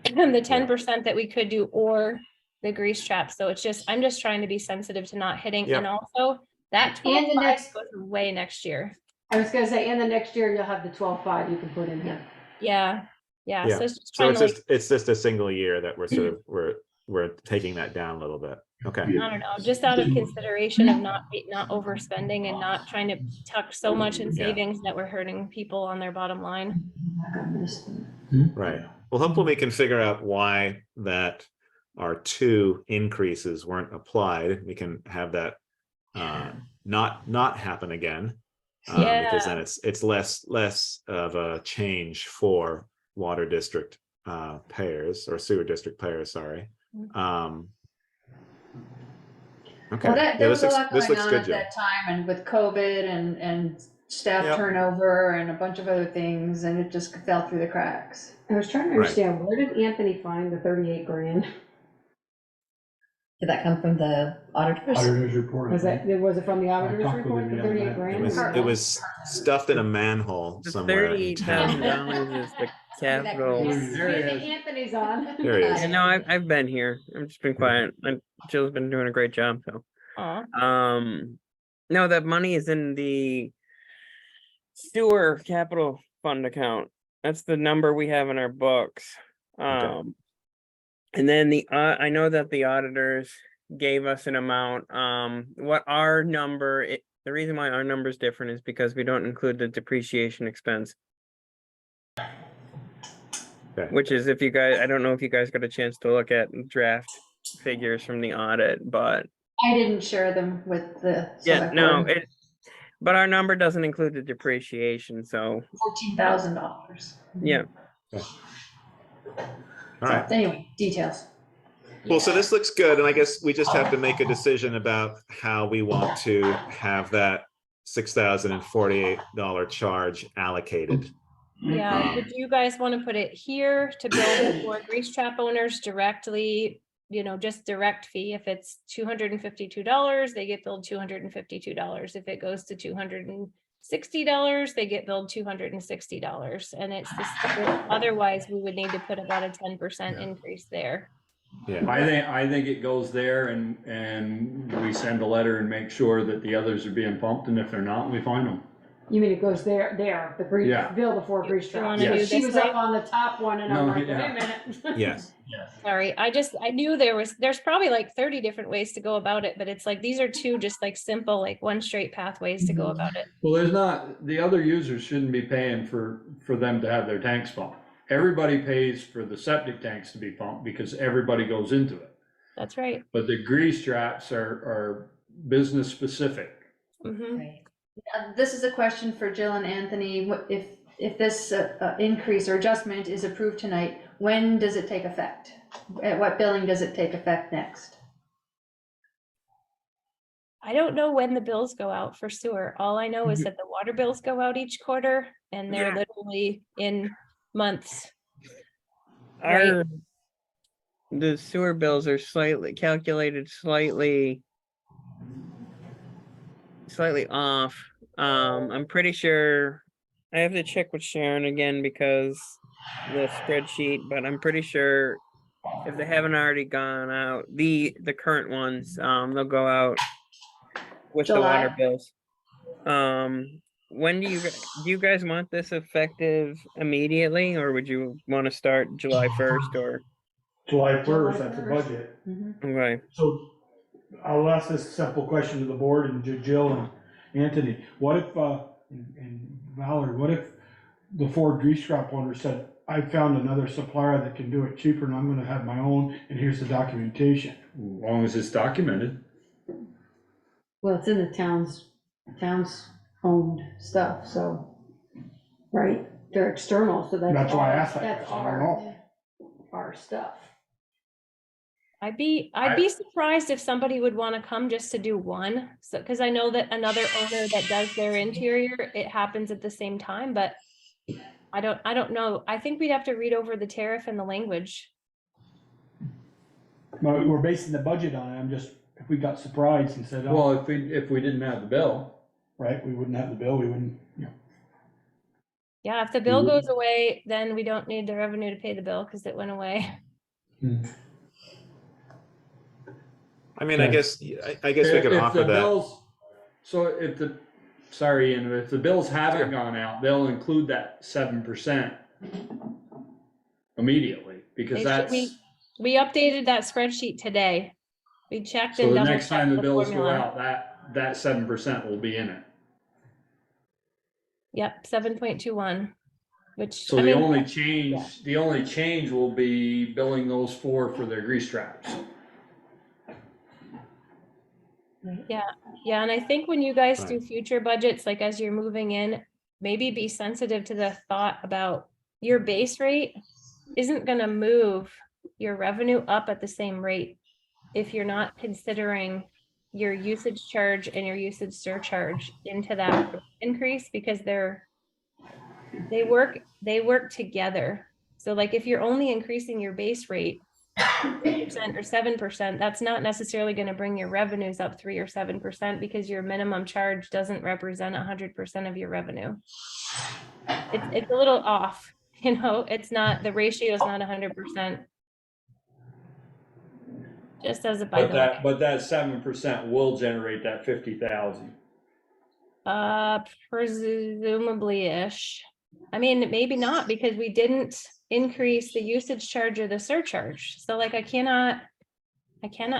And the 10% that we could do, or the grease trap. So I'm just trying to be sensitive to not hitting. And also That And the 12.5 next- goes away next year. I was gonna say, in the next year, you'll have the 12.5 you can put in here. Yeah, yeah, Yeah. so it's just So trying it's to like, just a single year that we're sort of, we're taking that down a little bit. Okay. I don't know, just out of consideration of not overspending and not trying to tuck so much in Yeah. savings that we're hurting people on their bottom line. Right. Well, hopefully we can figure out why that our 2 increases weren't applied. We can have that not happen again. Because then it's less of a change for water district payers or sewer district payers, sorry. Okay. Well, there Yeah, was a lot this going looks on good, at Jill. that time, and with COVID and staff Yep. turnover and a bunch of other things, and it just fell through the cracks. I was trying to Right. understand, where did Anthony find the 38 grand? Did that come from the auditors? Auditor's report. Was it from the auditor's talked with report, him the the other 38 night. grand? It was stuffed in a manhole The somewhere in $38,000 town. is the capital. There he is. Anthony's on. There he is. Yeah, no, I've been here. I've just been quiet. And Jill's been doing a great job, so. Aw. No, that money is in the sewer capital fund account. That's the number we have in our books. And then I know that the auditors gave us an amount. What our number, the reason why our number is different is because we don't include the depreciation expense. Okay. Which is, if you guys, I don't know if you guys got a chance to look at draft figures from the audit, but I didn't share them with the yeah, select no, board. but our number doesn't include the depreciation, so $14,000. yeah. All right. Anyway, details. Well, so this looks good, and I guess we just have to make a decision about how we want to have that $6,048 charge allocated. Yeah, would you guys want to put it here to bill for grease trap owners directly, just direct fee? If it's $252, they get billed $252. If it goes to $260, they get billed $260. And it's this, otherwise we would need to put about a 10% increase there. Yeah. I think it goes there and we send a letter and make sure that the others are being pumped, and if they're not, we find them. You mean it goes there, the grease, Yeah. bill before grease You trap. wanna do She this was way? up on the top one and I'm No, like, wait yeah. a minute. Yes. Sorry, I knew there's probably like 30 different ways to go about it, but it's like, these are 2 just like simple, like one straight pathways to go about it. Well, the other users shouldn't be paying for them to have their tanks pumped. Everybody pays for the septic tanks to be pumped because everybody goes into it. That's right. But the grease traps are business specific. Mhm. This is a question for Jill and Anthony. If this increase or adjustment is approved tonight, when does it take effect? At what billing does it take effect next? I don't know when the bills go out for sewer. All I know is that the water bills go out each quarter and they're literally in months. Our, the sewer bills are calculated slightly off. I'm pretty sure, I have to check with Sharon again because the spreadsheet, but I'm pretty sure if they haven't already gone out, the current ones, they'll go out with the water bills. When do you guys want this effective immediately, or would you want to start July 1st or? July 1st, that's the budget. Okay. So I'll ask this simple question to the board and to Jill and Anthony. What if, and Valerie, what if the 4 grease trap owners said, I found another supplier that can do it cheaper and I'm gonna have my own, and here's the documentation. As long as it's documented. Well, it's in the town's owned stuff, so, right? They're external, so That's why I asked that that's question, I don't know. our stuff. I'd be surprised if somebody would want to come just to do one. So, because I know that another owner that does their interior, it happens at the same time, but I don't know. I think we'd have to read over the tariff and the language. Well, we're basing the budget on it, I'm just, if we got surprised and said, oh, Well, if we didn't have the bill, right, we wouldn't have the bill, we wouldn't, Yeah, if the bill goes away, then we don't need the revenue to pay the bill because it went away. I mean, I guess we could if offer the that. bill's So if the, sorry, and if the bills haven't gone out, they'll include that 7% immediately, because that's, We updated that spreadsheet today. We checked so and the double next time checked the the bills go formula. out, that 7% will be in it. Yep, 7.21, which, So I the mean, only change will be billing those four for their grease traps. yeah, and I think when you guys do Right. future budgets, like as you're moving in, maybe be sensitive to the thought about your base rate isn't gonna move your revenue up at the same rate if you're not considering your usage charge and your usage surcharge into that increase, because they work together. So like if you're only increasing your base rate 3% or 7%, that's not necessarily going to bring your revenues up 3 or 7%, because your minimum charge doesn't represent 100% of your revenue. It's a little off, it's not, the ratio is not 100%. Just as a by the way. But that 7% will generate that 50,000. Presumably-ish. I mean, maybe not, because we didn't increase the usage charge or the surcharge. So like, I cannot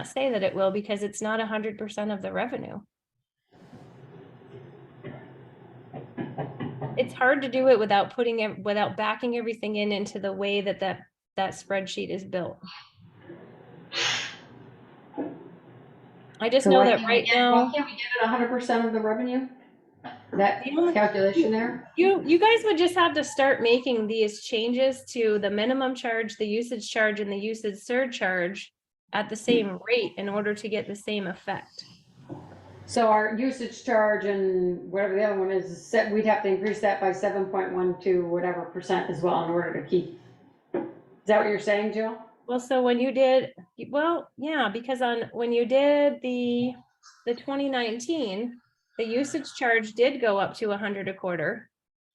say that it will, because it's not 100% of the revenue. It's hard to do it without without backing everything into the way that spreadsheet is built. I just So know why that can't we right get- now. Why can't we get it 100% of the revenue? That calculation there? You guys would just have to start making these changes to the minimum charge, the usage charge, and the usage surcharge at the same rate in order to get the same effect. So our usage charge and whatever the other one is set, we'd have to increase that by 7.12 whatever percent as well in order to keep. Is that what you're saying, Jill? Well, so when you did, well, yeah, because when you did the 2019, the usage charge did go up to 100 a quarter,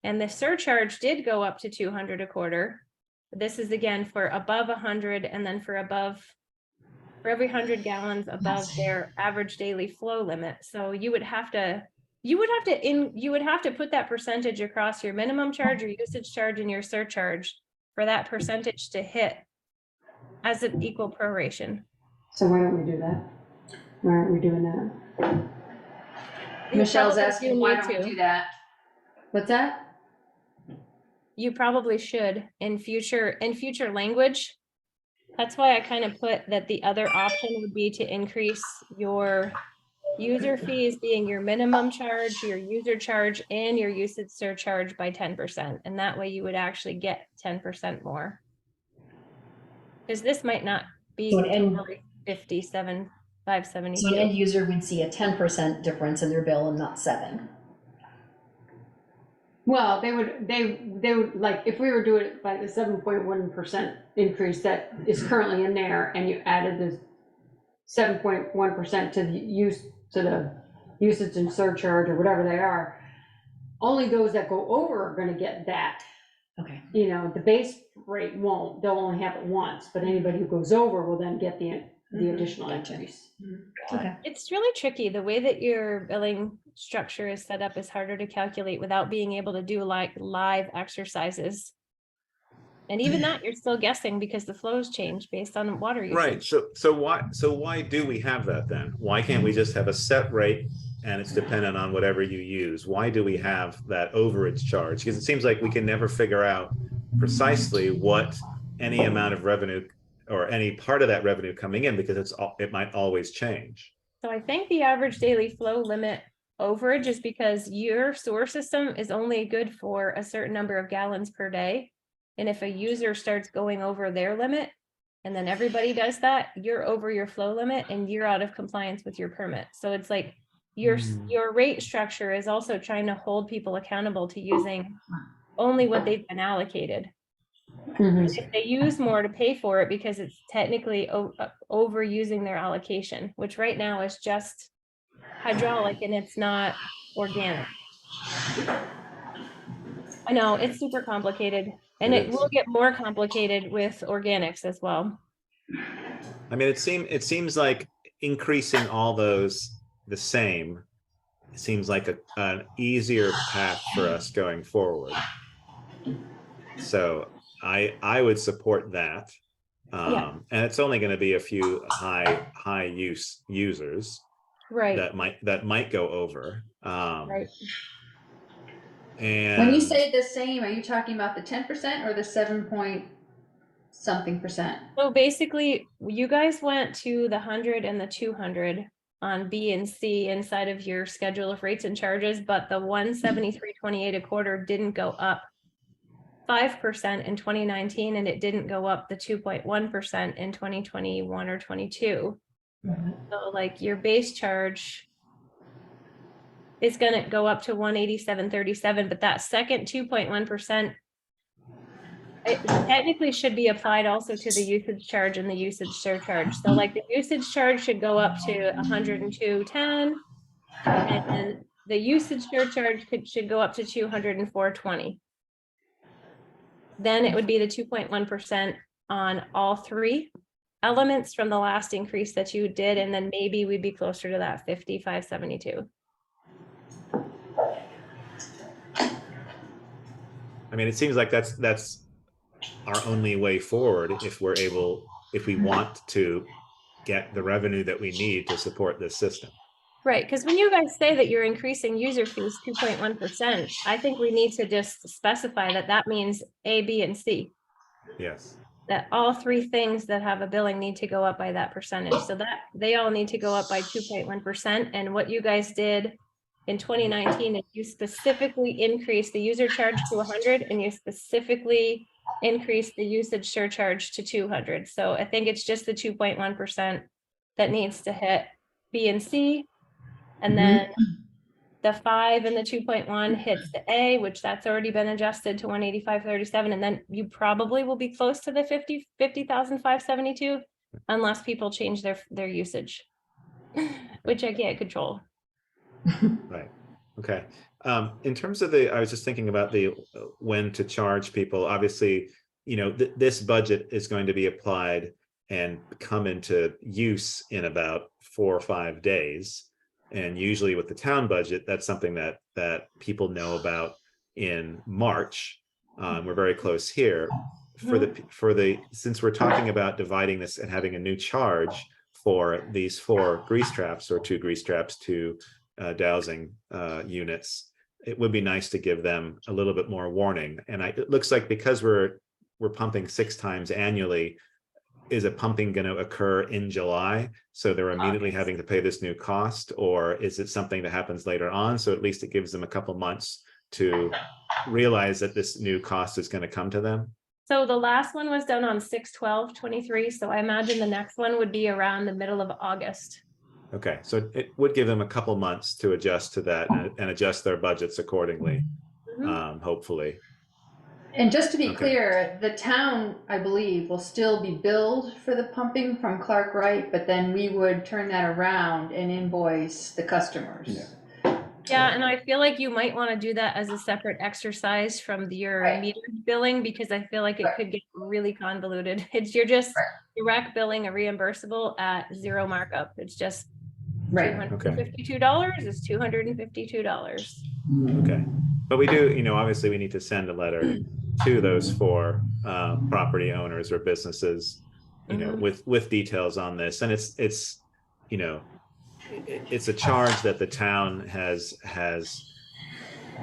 and the surcharge did go up to 200 a quarter. This is again for above 100, and then for every 100 gallons above their average daily flow limit. So you would have to put that percentage across your minimum charge, your usage charge, and your surcharge for that percentage to hit as an equal proration. So why don't we do that? Why aren't we doing that? Michelle's probably asking, do why need don't we to. do that? What's that? You probably should in future language. That's why I kind of put that the other option would be to increase your user fees being your minimum charge, your user charge, and your usage surcharge by 10%. And that way you would actually get 10% more. Because this might not be So an end- totally 57,572. So an end user would see a 10% difference in their bill and not 7. Well, they would, like, if we were doing it by the 7.1% increase that is currently in there, and you added the 7.1% to the usage and surcharge or whatever they are, only those that go over are gonna get that. Okay. You know, the base rate won't, they'll only have it once, but anybody who goes over will then get the additional Gotcha. increase. Okay. It's really tricky. The way that your billing structure is set up is harder to calculate without being able to do like live exercises. And even that, you're still guessing because the flows change based on water usage. Right, so why do we have that then? Why can't we just have a set rate and it's dependent on whatever you use? Why do we have that overage charge? Because it seems like we can never figure out precisely what any amount of revenue or any part of that revenue coming in, because it might always change. So I think the average daily flow limit overage is because your sewer system is only good for a certain number of gallons per day. And if a user starts going over their limit, and then everybody does that, you're over your flow limit and you're out of compliance with your permit. So it's like your rate structure is also trying to hold people accountable to using only what they've been allocated. If they use more to pay for it because it's technically overusing their allocation, which right now is just hydraulic and it's not organic. I know it's super complicated, and it will get more complicated with organics as well. I mean, it seems like increasing all those the same seems like an easier path for us going forward. So I would support that. Yeah. And it's only going to be a few high use users Right, that might go over. right. And When you say the same, are you talking about the 10% or the 7 point something percent? So basically, you guys went to the 100 and the 200 on B and C inside of your schedule of rates and charges, but the 173.28 a quarter didn't go up 5% in 2019, and it didn't go up the 2.1% in 2021 or 22. So like your base charge is gonna go up to 187.37, but that second 2.1%, it technically should be applied also to the usage charge and the usage surcharge. So like the usage charge should go up to 102.10, and then the usage surcharge should go up to 204.20. Then it would be the 2.1% on all three elements from the last increase that you did, and then maybe we'd be closer to that 55.72. I mean, it seems like that's our only way forward if we want to get the revenue that we need to support this system. Right, because when you guys say that you're increasing user fees 2.1%, I think we need to just specify that that means A, B, and C. Yes. That all three things that have a billing need to go up by that percentage. So that they all need to go up by 2.1%. And what you guys did in 2019 is you specifically increased the user charge to 100, and you specifically increased the usage surcharge to 200. So I think it's just the 2.1% that needs to hit B and C. And then the 5 and the 2.1 hits the A, which that's already been adjusted to 185.37. And then you probably will be close to the 50,572 unless people change their usage, which I can't control. Right. Okay. In terms of I was just thinking about the when to charge people. Obviously, this budget is going to be applied and come into use in about 4 or 5 days. And usually with the town budget, that's something that people know about in March. We're very close here. Since we're talking about dividing this and having a new charge for these 4 grease traps or 2 grease traps, 2 dowsing units, it would be nice to give them a little bit more warning. And it looks like because we're pumping 6 times annually, is a pumping going to occur in July? So they're immediately having to pay this new cost, or is it something that happens later on? So at least it gives them a couple months to realize that this new cost is going to come to them. So the last one was done on 6/12/23. So I imagine the next one would be around the middle of August. Okay, so it would give them a couple months to adjust to that and adjust their budgets accordingly, hopefully. And just to be Okay. clear, the town, I believe, will still be billed for the pumping from Clark Wright, but then we would turn that around and invoice the customers. Yeah, and I feel like you might want to do that as a separate exercise from your meter billing, because I feel like it could get really convoluted. You're just direct billing a reimbursable at 0 markup. It's just $252 is $252. Okay, but we do, obviously we need to send a letter to those 4 property owners or businesses, with details on this. And it's a charge that the town has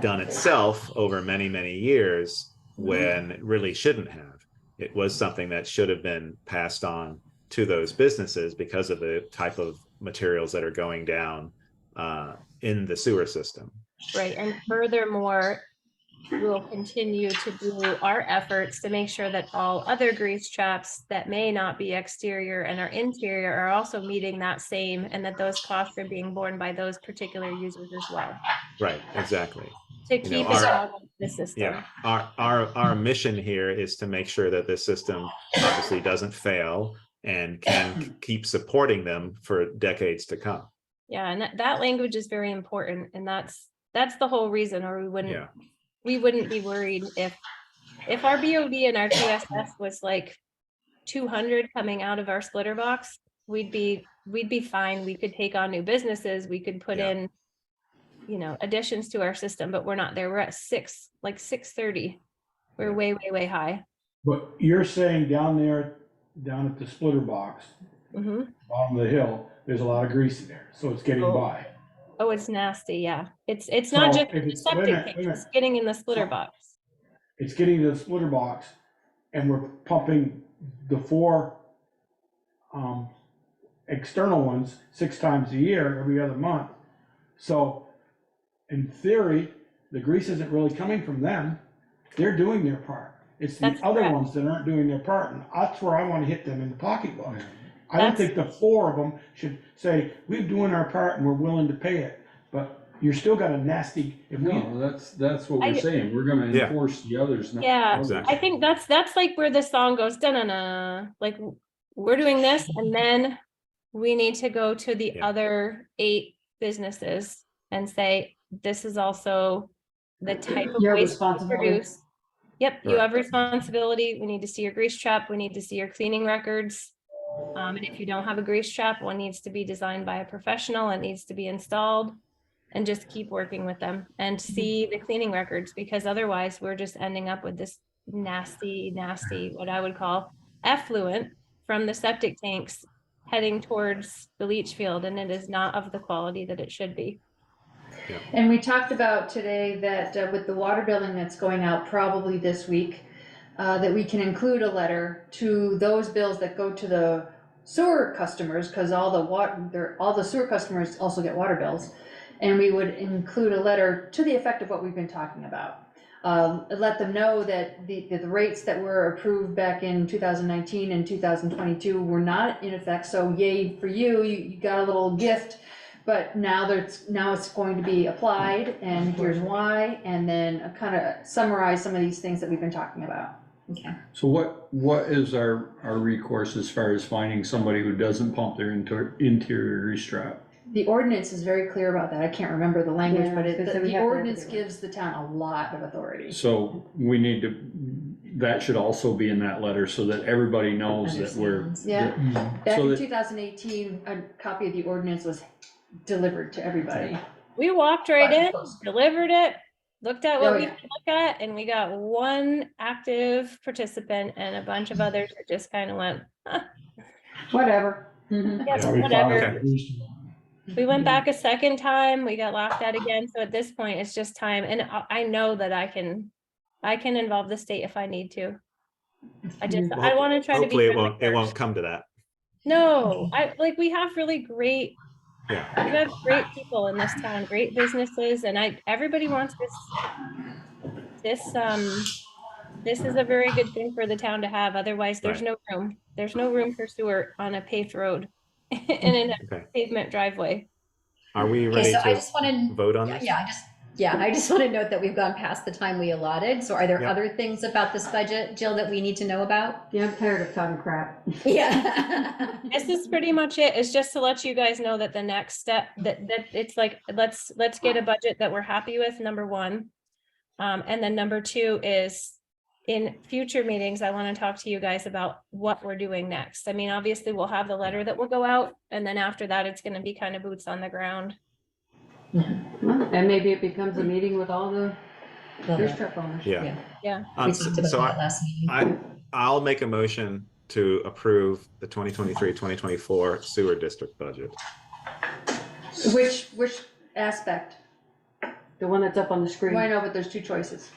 done itself over many, many years when it really shouldn't have. It was something that should have been passed on to those businesses because of the type of materials that are going down in the sewer system. Right, and furthermore, we'll continue to do our efforts to make sure that all other grease traps that may not be exterior and are interior are also meeting that same, and that those costs are being borne by those particular users as well. Right, exactly. To keep it out of the system. Yeah, our mission here is to make sure that this system obviously doesn't fail and can keep supporting them for decades to come. Yeah, and that language is very important, and that's the whole reason, or we wouldn't be worried if our BOD and our QSS was like 200 coming out of our splitter box. We'd be fine. We could take on new businesses. We could put in additions to our system, but we're not there. We're at 6:30. We're way, way, way high. But you're saying down there, down at the splitter box, Hmm. bottom of the hill, there's a lot of grease in there, so it's getting by. Oh, it's nasty. Yeah. It's not So just if the it's- wait a septic minute, tank, wait a it's minute. getting in the splitter So- box. It's getting to the splitter box, and we're pumping the 4 external ones 6 times a year, every other month. So in theory, the grease isn't really coming from them. They're doing their part. It's the That's other correct. ones that aren't doing their part, and that's where I want to hit them in the pocketbook. I don't That's- think the 4 of them should say, we're doing our part and we're willing to pay it, but you're still got a nasty, if we, No, that's what I- we're saying. We're gonna Yeah. enforce the others. not Yeah, others. Exactly. I think that's like where the song goes, da-na-na, like we're doing this and then we need to go to the Yeah. other 8 businesses and say, this is also the type of Your waste you responsibility. produce. Yep, you Right. have responsibility. We need to see your grease trap. We need to see your cleaning records. And if you don't have a grease trap, one needs to be designed by a professional. It needs to be installed. And just keep working with them and see the cleaning records, because otherwise we're just ending up with this nasty, what I would call effluent from the septic tanks heading towards the leach field, and it is not of the quality that it should be. And we talked about today that with the water billing that's going out probably this week, that we can include a letter to those bills that go to the sewer customers, because all the sewer customers also get water bills. And we would include a letter to the effect of what we've been talking about. Let them know that the rates that were approved back in 2019 and 2022 were not in effect, so yay for you, you got a little gift. But now it's going to be applied, and here's why, and then kind of summarize some of these things that we've been talking about. Okay. So what is our recourse as far as finding somebody who doesn't pump their interior grease trap? The ordinance is very clear about that. I can't remember the language, Yeah, but I was gonna say we the have to look ordinance at it. gives the town a lot of authority. So we need to, that should also be in that letter so that everybody knows that we're. Understands. Yeah. Back So in that- 2018, a copy of the ordinance was delivered to everybody. We walked right in, Close. delivered it, looked at what Oh, we yeah. could look at, and we got one active participant and a bunch of others that just kind of went, Whatever. Mhm. yes, Yeah, we whatever. followed the grease. We went back a second time, we got laughed at again, so at this point, it's just time, and I know that I can involve the state if I need to. I wanna try to be. Hopefully it friendly won't first. come to that. No, we have really great, Yeah. we have great people in this town, great businesses, and everybody wants this is a very good thing for the town to have, otherwise there's Right. no room for sewer on a paved road and in a Okay. pavement driveway. Are we Okay, ready so I to just want to, vote on this? I just want to note that we've gone past the time we allotted. So are there Yep. other things about this budget, Jill, that we need to know about? Yeah, I'm tired of talking crap. Yeah. This is pretty much it. It's just to let you guys know that the next step, that it's like, let's get a budget that we're happy with, number one. And then number two is, in future meetings, I want to talk to you guys about what we're doing next. I mean, obviously, we'll have the letter that will go out, and then after that, it's going to be kind of boots on the ground. And maybe it becomes a meeting with all the grease trap owners. Yeah. Yeah. We talked about So that last meeting. I'll make a motion to approve the 2023-2024 sewer district budget. Which aspect? The one that's up on the screen. Well, I know, but there's two choices.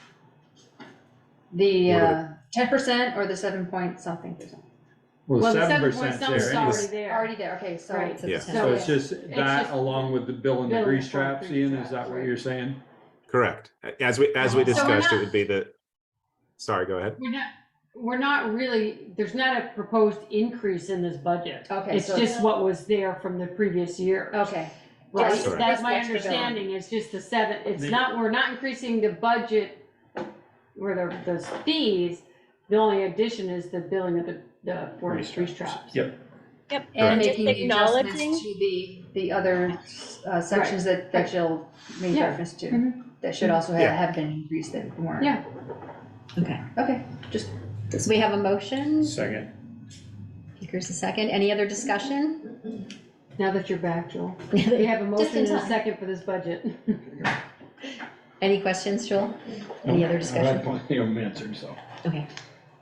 The What are 10% or the 7 point something percent. Well, Well, the 7% 7% there is already anyway. there. Already there, okay, so. Right. So Yeah. the So 10. it's just that just along with the bill and the billing grease for traps, grease Ian, is that traps, what right. you're saying? Correct. As we So we're discussed, it not- would be sorry, go ahead. We're not really, there's not a proposed increase in this budget. Okay, It's so- just what was there from the previous year. Okay. Right, Just- Correct. that's my just the billing. understanding, it's just the 7, it's The- not, we're not increasing the budget or the fees, the only addition is the billing of the Grease grease traps. Yep. Yep. And just making the adjustments acknowledging. to the other sections that Jill made Yeah. reference to. Mhm. That should also Yeah. have been increased that weren't. Yeah. Okay, Okay, just, so we have a motion. Second. Here's a second. Any other discussion? Now that you're back, Joel. We have a Just motion in and a time. second for this budget. Any questions, Joel? Any other I've had discussion? plenty of them answered, so. Okay.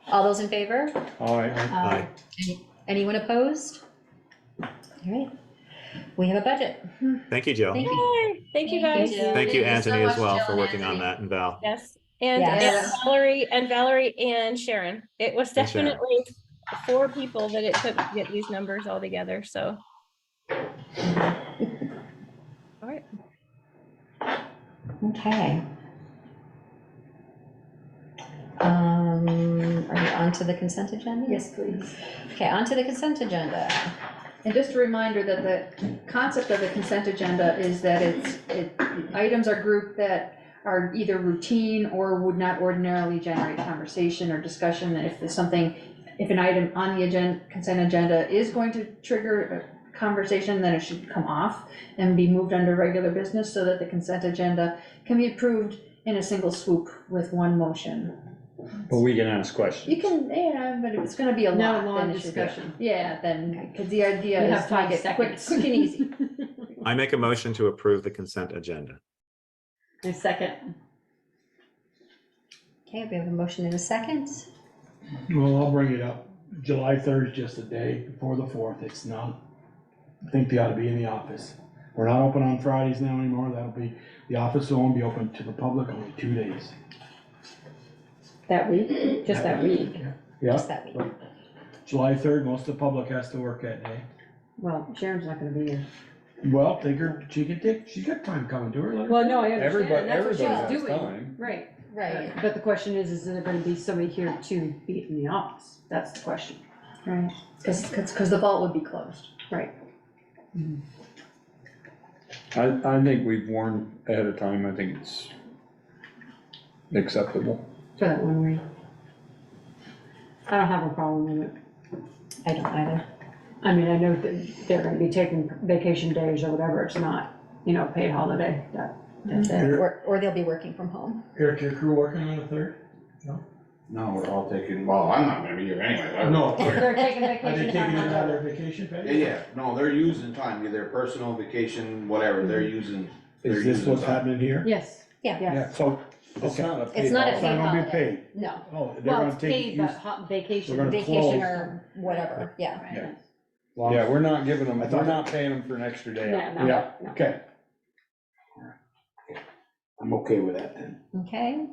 All those in favor? All right, Aye. Anyone opposed? All right. We have a budget. Thank you, Jill. Thank you. Yay, thank you guys. Jill. Thank you, Thank you so Anthony, as much, well, Jill for and working on Anthony. that, and Val. Yes, and Yes. Valerie and Sharon. It was And Sharon. definitely 4 people that it took to get these numbers all together, so. All right. Okay. Are we on to the consent agenda? Yes, please. Okay, on to the consent agenda. And just a reminder that the concept of the consent agenda is that items are grouped that are either routine or would not ordinarily generate conversation or discussion. If an item on the consent agenda is going to trigger a conversation, then it should come off and be moved under regular business so that the consent agenda can be approved in a single swoop with one motion. but we can ask questions. You can, yeah, but if it's gonna be a No lot, long then it should be. discussion. Yeah, then, because the idea You is have to make 5 it quick seconds. and easy. I make a motion to approve the consent agenda. A second. Okay, we have a motion in a second. Well, I'll bring it up. July 3rd is just a day before the 4th. It's not, I think they ought to be in the office. We're not open on Fridays now anymore. That'll be, the office will only be open to the public only 2 days. That week, just that week. Yeah, Just that week. July 3rd, most of the public has to work that day. Well, Sharon's not gonna be here. Well, she's got time coming to her. let her- Well, no, I Everybody, understand, that's what everybody she's has doing. time. Right. Right. But the question is there gonna be somebody here to be in the office? That's the question. Right, because the vault would be closed. Right. I think we've warned ahead of time. I think it's acceptable. For that one week. I don't have a problem with it. I don't either. I mean, I know that they're gonna be taking vacation days or whatever, it's not, paid holiday, that's it. Or they'll be working from home. Eric, your crew working on the 3rd? No, we're all taking, well, I'm not gonna be here anyway. No. They're taking Are they vacation taking time it on out of the. their vacation Yeah, pay? yeah, no, they're using time, either personal, vacation, whatever, they're using. they're Is this using what's time. happening here? Yes, Yeah. yes. So, It's okay. not a It's paid not a It's holiday. not gonna be holiday. paid. No, Oh, they're Well, gonna it's take, paid, use, but vacation. We're gonna vacation close. or whatever, yeah. Right. long- Yeah, we're not giving them, I thought- we're not paying them for an extra day off. No, Yeah, no. okay. I'm okay with that then. Okay.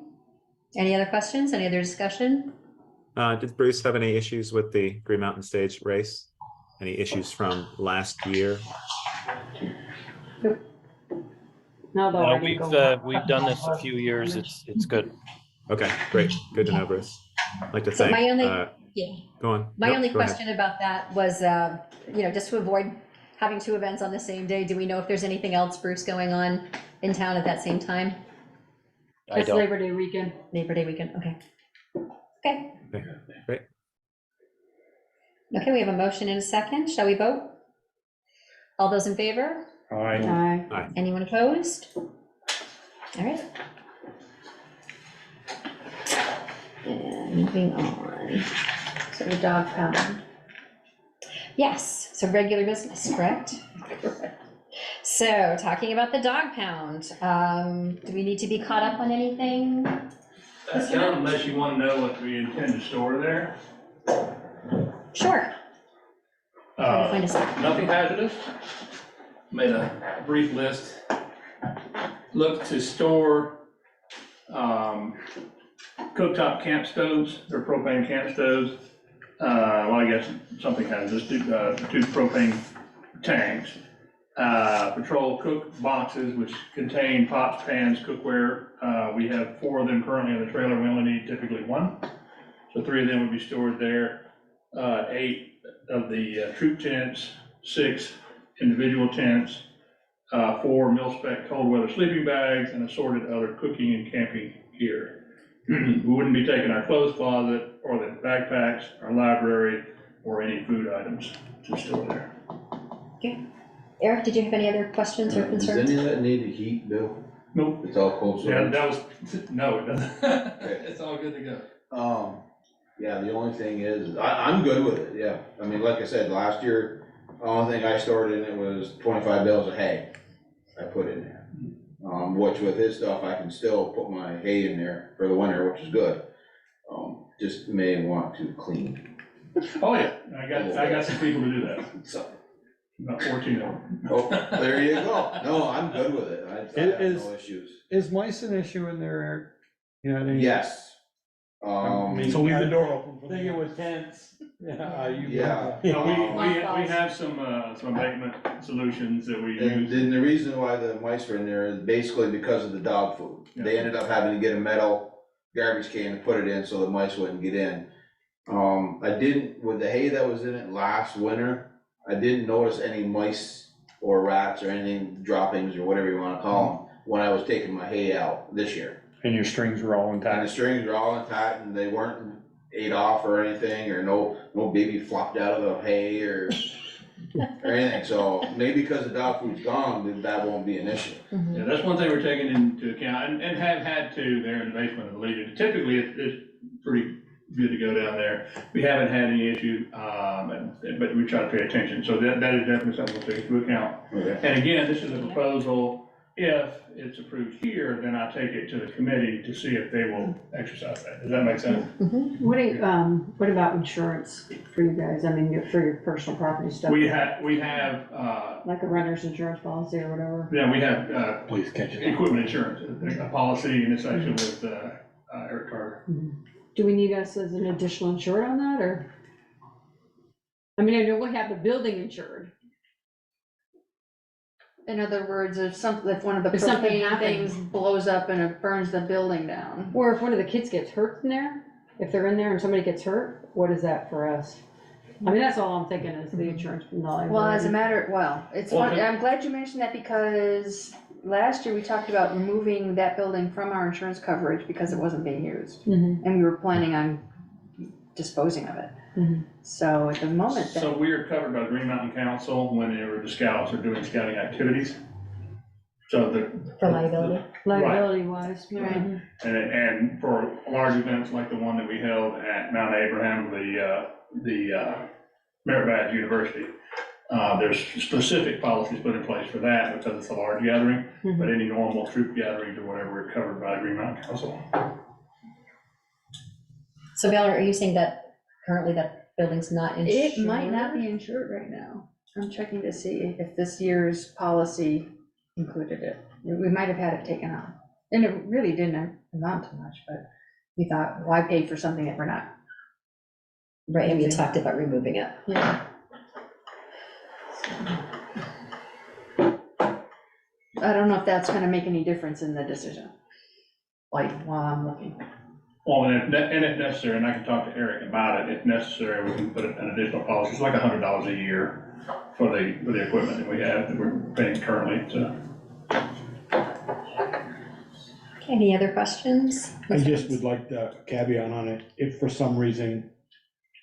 Any other questions? Any other discussion? Did Bruce have any issues with the Green Mountain Stage race? Any issues from last year? No, though, No, I didn't go. we've done this a few years. It's good. Okay, great. Good to know, Bruce. I'd like to So thank, my only, yeah, go on. my Nope, only go ahead. question about that was, just to avoid having 2 events on the same day, do we know if there's anything else, Bruce, going on in town at that same time? I It's don't. Labor Day weekend. Labor Day weekend, okay. Okay. Okay, great. Okay, we have a motion and a second. Shall we vote? All those in favor? All right, Aye. Anyone opposed? All right. And moving on. So the dog pound. Yes, so regular business, correct? So, talking about the dog pound, do we need to be caught up on anything? That's done unless you want to know what we intend to store there. Sure. Trying to find a second. Nothing hazardous. Made a brief list. Look to store cooktop camp stoves, or propane camp stoves. Well, I guess something hazardous, 2 propane tanks. Patrol cook boxes, which contain pots, pans, cookware. We have 4 of them currently in the trailer. We only need typically 1. So 3 of them would be stored there. 8 of the troop tents, 6 individual tents, 4 mil-spec cold weather sleeping bags, and assorted other cooking and camping gear. We wouldn't be taking our clothes closet or the backpacks, our library, or any food items to store there. Eric, did you have any other questions or Does concerns? any of that need to heat, Bill? Nope. It's all cold Yeah, storage? that was, no, it doesn't. It's all good to go. Yeah, the only thing is, I'm good with it, yeah. I mean, like I said, last year, The only thing I stored in it was 25 bales of hay I put in there. Which with his stuff, I can still put my hay in there for the winter, which is good. Just may want to clean. Oh, yeah, I got some people to do that, So, about 14 of them. oh, there you go. No, I'm good with it. I have no issues. Is mice an issue in there, Eric? You know, Yes. So leave the door open for I think it them. was tense. Yeah. No, we have some abatement solutions that we And use. then the reason why the mice were in there is basically because of the dog food. They Yeah. ended up having to get a metal garbage can to put it in so the mice wouldn't get in. I didn't, with the hay that was in it last winter, I didn't notice any mice or rats or anything, droppings or whatever you wanna call them, when I was taking my hay out this year. And your strings were all And the intact. strings were all intact and they weren't ate off or anything, or no baby flopped out of the hay or anything. So maybe because the dog food's gone, then that won't be an issue. Yeah, that's one thing we're taking into account and have had to there in the basement of the Legion. Typically, it's pretty good to go down there. We haven't had any issue, but we try to pay attention. So that is definitely something we'll take into account. Okay. And again, this is a proposal. If it's approved here, then I take it to the committee to see if they will exercise that. Does that make sense? What about insurance for you guys? I mean, for your personal property stuff? We have, Like a renter's insurance policy or whatever? yeah, we have, Please catch it. equipment insurance, a policy in this section with, Eric Carter. Do we need us as an additional insured on that, or? I mean, I know we have the building insured. In other words, if one of the If something propane happens. things blows up and it burns the building down. Or if one of the kids gets hurt in there, if they're in there and somebody gets hurt, what is that for us? I mean, that's all I'm thinking is the insurance and the liability. Well, as a matter, it's Well, funny, I'm glad you mentioned that because last year we talked about removing that building from our insurance coverage because it wasn't being used. Mhm. And we were planning on disposing of it. Mhm. So at the moment, So we are covered by the Green Mountain Council whenever the scouts are doing scouting activities. So For liability. Liability wise, Right. right. and for large events like the one that we held at Mount Abraham, the Merit Badge University, there's specific policies put in place for that because it's a large gathering, but any normal troop gatherings or whatever, we're covered by the Green Mountain Council. So Bill, are you saying that currently that building's not insured? it might not be insured right now. I'm checking to see if this year's policy included it. We might have had it taken out. And it really didn't amount to much, but we thought, why pay for something that we're not? Right, and we talked about removing it. Yeah. I don't know if that's gonna make any difference in the decision, like, while I'm looking. Well, and if necessary, and I can talk to Eric about it, if necessary, we can put an additional policy. It's like $100 a year for the equipment that we have, that we're paying currently, so. Okay, any other questions? I just would like the caveat on it, if for some reason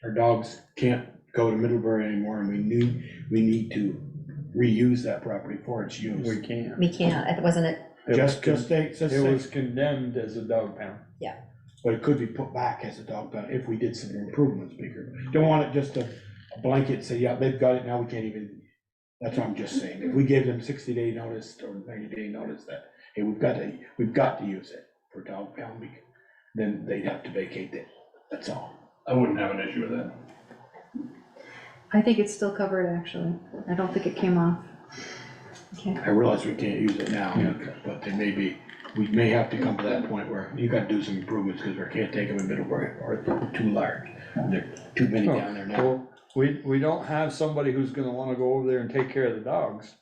our dogs can't go to Middlebury anymore and we need to reuse that property for its use. We can't. We can't, wasn't it? Just It was condemned as a dog pound. but it could be put back as a dog pound if we did some improvements bigger. Don't want it just a blanket, say, yeah, they've got it, now we can't even, that's what I'm just saying. If we gave them 60-day notice or 90-day notice that, hey, we've got to use it for dog pound, then they'd have to vacate it, that's all. I wouldn't have an issue with that. I think it's still covered, actually. I don't think it came off. I realize we can't use it now, but we may have to come to that point where you gotta do some improvements, because we can't take them in Middlebury, or they're too large. There are too many down there now. Well, we don't have somebody who's gonna wanna go over there and take care of the dogs,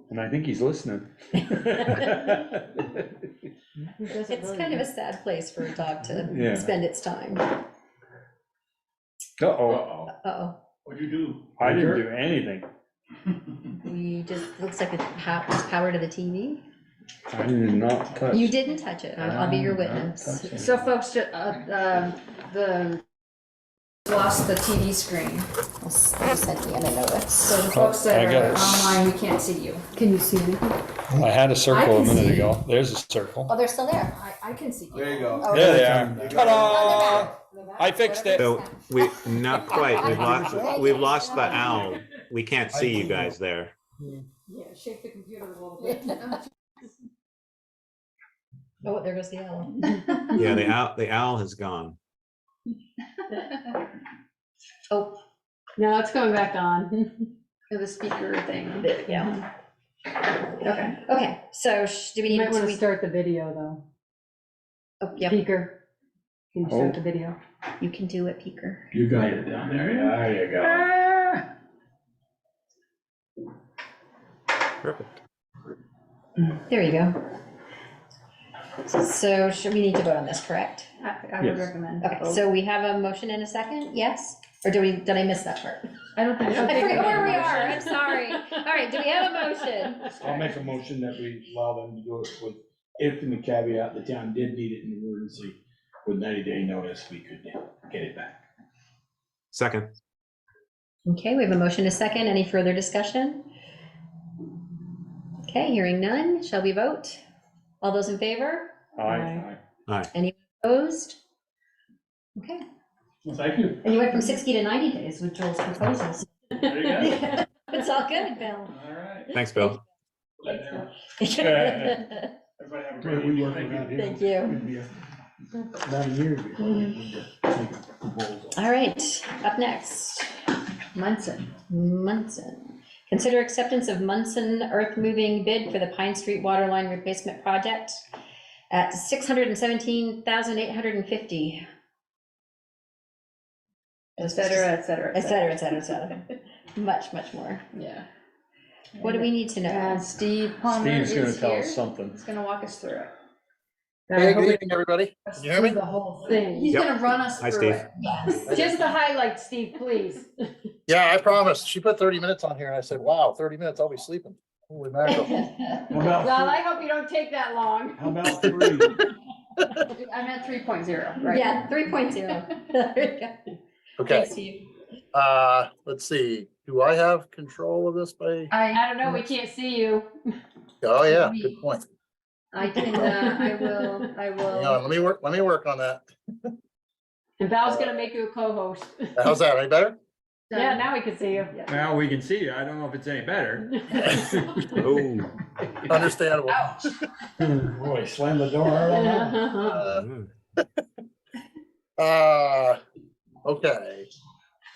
and I think he's listening. It's kind of a sad place for a dog Yeah. to spend its time. Uh-oh, Uh-oh. Uh-oh, What'd you do? I didn't do anything. we just, looks like it's power to the TV. I did not touch. You didn't touch it, I'll be your witness. So folks, the lost the TV screen. You sent me a notice. So the folks that I got are it. online, we can't see you. Can you see me? I had a circle a can minute see. ago. There's a circle. Oh, they're still there. I can see you. There you go. Oh, There they really? are. Ta-da! I fixed it. So not quite, we've lost the owl. we can't see you guys there. Yeah, shake the computer a little bit. Oh, there goes the owl. Yeah, the owl has gone. Oh, No, it's coming back on. The speaker thing. there we go. Okay. Okay, so do we You need might want to to, start the video, though. oh, yeah, Speaker. Can you start the video? you can do it, Peeker. You got it down there, yeah, there you go. Perfect. There you go. So should we need to vote on this, correct? I would Yes. recommend. Okay, both. so we have a motion and a second, yes? Or did I miss that part? I don't think. I forget where we are, I'm sorry. All right, do we have a motion? I'll make a motion that we allow them to do it with, if in the caveat, the town did need it in emergency, with 90-day notice, we could get it back. Second. Okay, we have a motion and a second. Any further discussion? Okay, hearing none, shall we vote? All those in favor? Aye. Any opposed? Okay, Well, thank you. and you went from 60 to 90 days with Joel's proposals. There you go. It's all good, Bill. All right. Thanks, Bill. Everybody have a great We evening. work Thank around you. here. Thank you. It'd be 9 years before we need to make a proposal. All right, up next, Munson. Consider acceptance of Munson earth moving bid for the Pine Street water line replacement project at $617,850. Et cetera, et cetera. Et cetera, et cetera, et cetera. Much, much more. Yeah. What do we need to know? And Steve Palmer Steve's gonna is tell here. us something. He's gonna walk us through it. Hey, good evening, everybody. Let's Can you hear me? do the whole thing. He's Yep. gonna run us Hi, through Steve. it. Yes. Just the highlights, Steve, please. Yeah, I promised. She put 30 minutes on here and I said, wow, 30 minutes, I'll be sleeping. Holy mackerel. Well, I hope you don't take that long. How about 3? I'm at 3.0, right? Yeah, 3.0. There you go. Okay, Thanks, Steve. let's see. Do I have control of this by? I don't know, we can't see you. Oh, yeah, good point. I can, I will. Hang on, let me work on that. And Val's gonna make you a co-host. How's that? Any better? Yeah, now we can see you. Well, we can see you. I don't know if it's any better. Oh. Understandable. Boy, slam the door. right on. Okay.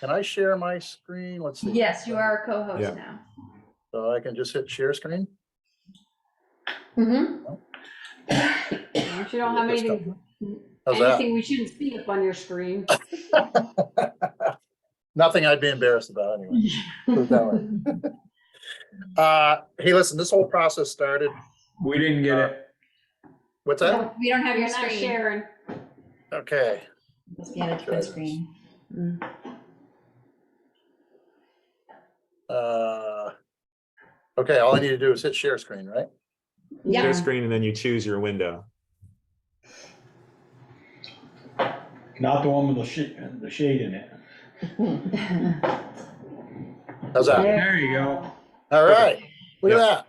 Can I share my screen? Let's see. Yes, you are a co-host Yeah. now. So I can just hit share screen? Mm-hmm. You don't have anything, How's that? anything we shouldn't see up on your screen. Nothing I'd be embarrassed about anyway. Put it that way. Hey, listen, this whole process started, We didn't get it. what's that? We don't have your You're not screen. sharing. Okay, Must be on a different screen. okay, all I need to do is hit share screen, right? Yeah. Share screen and then you choose your window. Not the one with the shade in it. How's that? There you go. All right, look at that.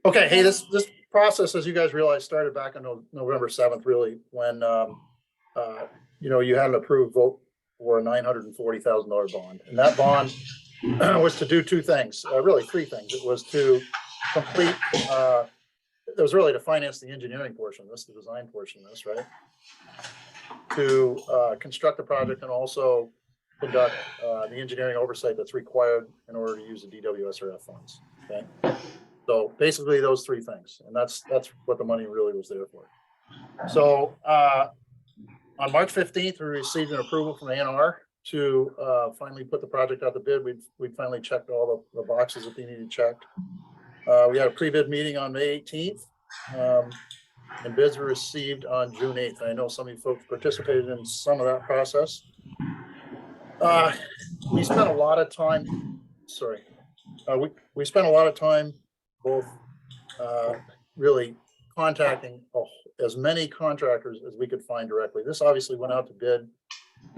Okay, hey, this process, as you guys realize, started back on November 7th, really, when, you had an approved vote for a $940,000 bond. And that bond was to do two things, really three things. It was to complete, it was really to finance the engineering portion of this, the design portion of this, right? To construct the project and also conduct the engineering oversight that's required in order to use the DWSRF funds, okay? So basically those three things, and that's what the money really was there for. So on March 15th, we received an approval from A&R to finally put the project out to bid. We'd finally checked all the boxes that they needed checked. We had a pre-bid meeting on May 18th, and bids were received on June 8th. I know some of you folks participated in some of that process. We spent a lot of time, we spent a lot of time both really contacting as many contractors as we could find directly. This obviously went out to bid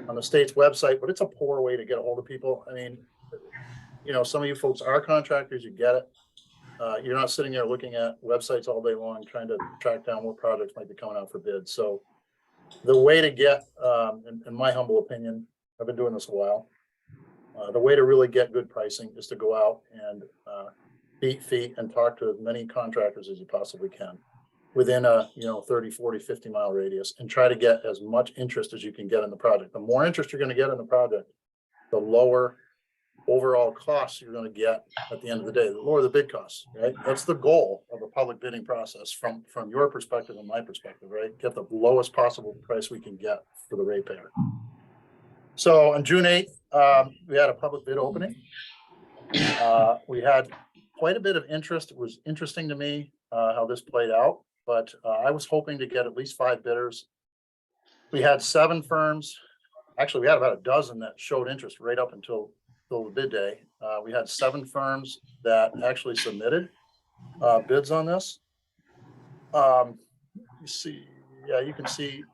on the state's website, but it's a poor way to get a hold of people. I mean, some of you folks are contractors, you get it. You're not sitting there looking at websites all day long trying to track down what projects might be coming out for bid. So the way to get, in my humble opinion, I've been doing this a while, The way to really get good pricing is to go out and beat feet and talk to as many contractors as you possibly can within a 30, 40, 50 mile radius, and try to get as much interest as you can get in the project. The more interest you're going to get in the project, the lower overall costs you're going to get at the end of the day, the lower the bid costs, right? That's the goal of a public bidding process from your perspective and my perspective, right? Get the lowest possible price we can get for the ratepayer. So on June 8th, we had a public bid opening. We had quite a bit of interest. It was interesting to me how this played out, but I was hoping to get at least 5 bidders. We had 7 firms. Actually, we had about a dozen that showed interest right up until the bid day. We had 7 firms that actually submitted bids on this. You see, yeah, you can see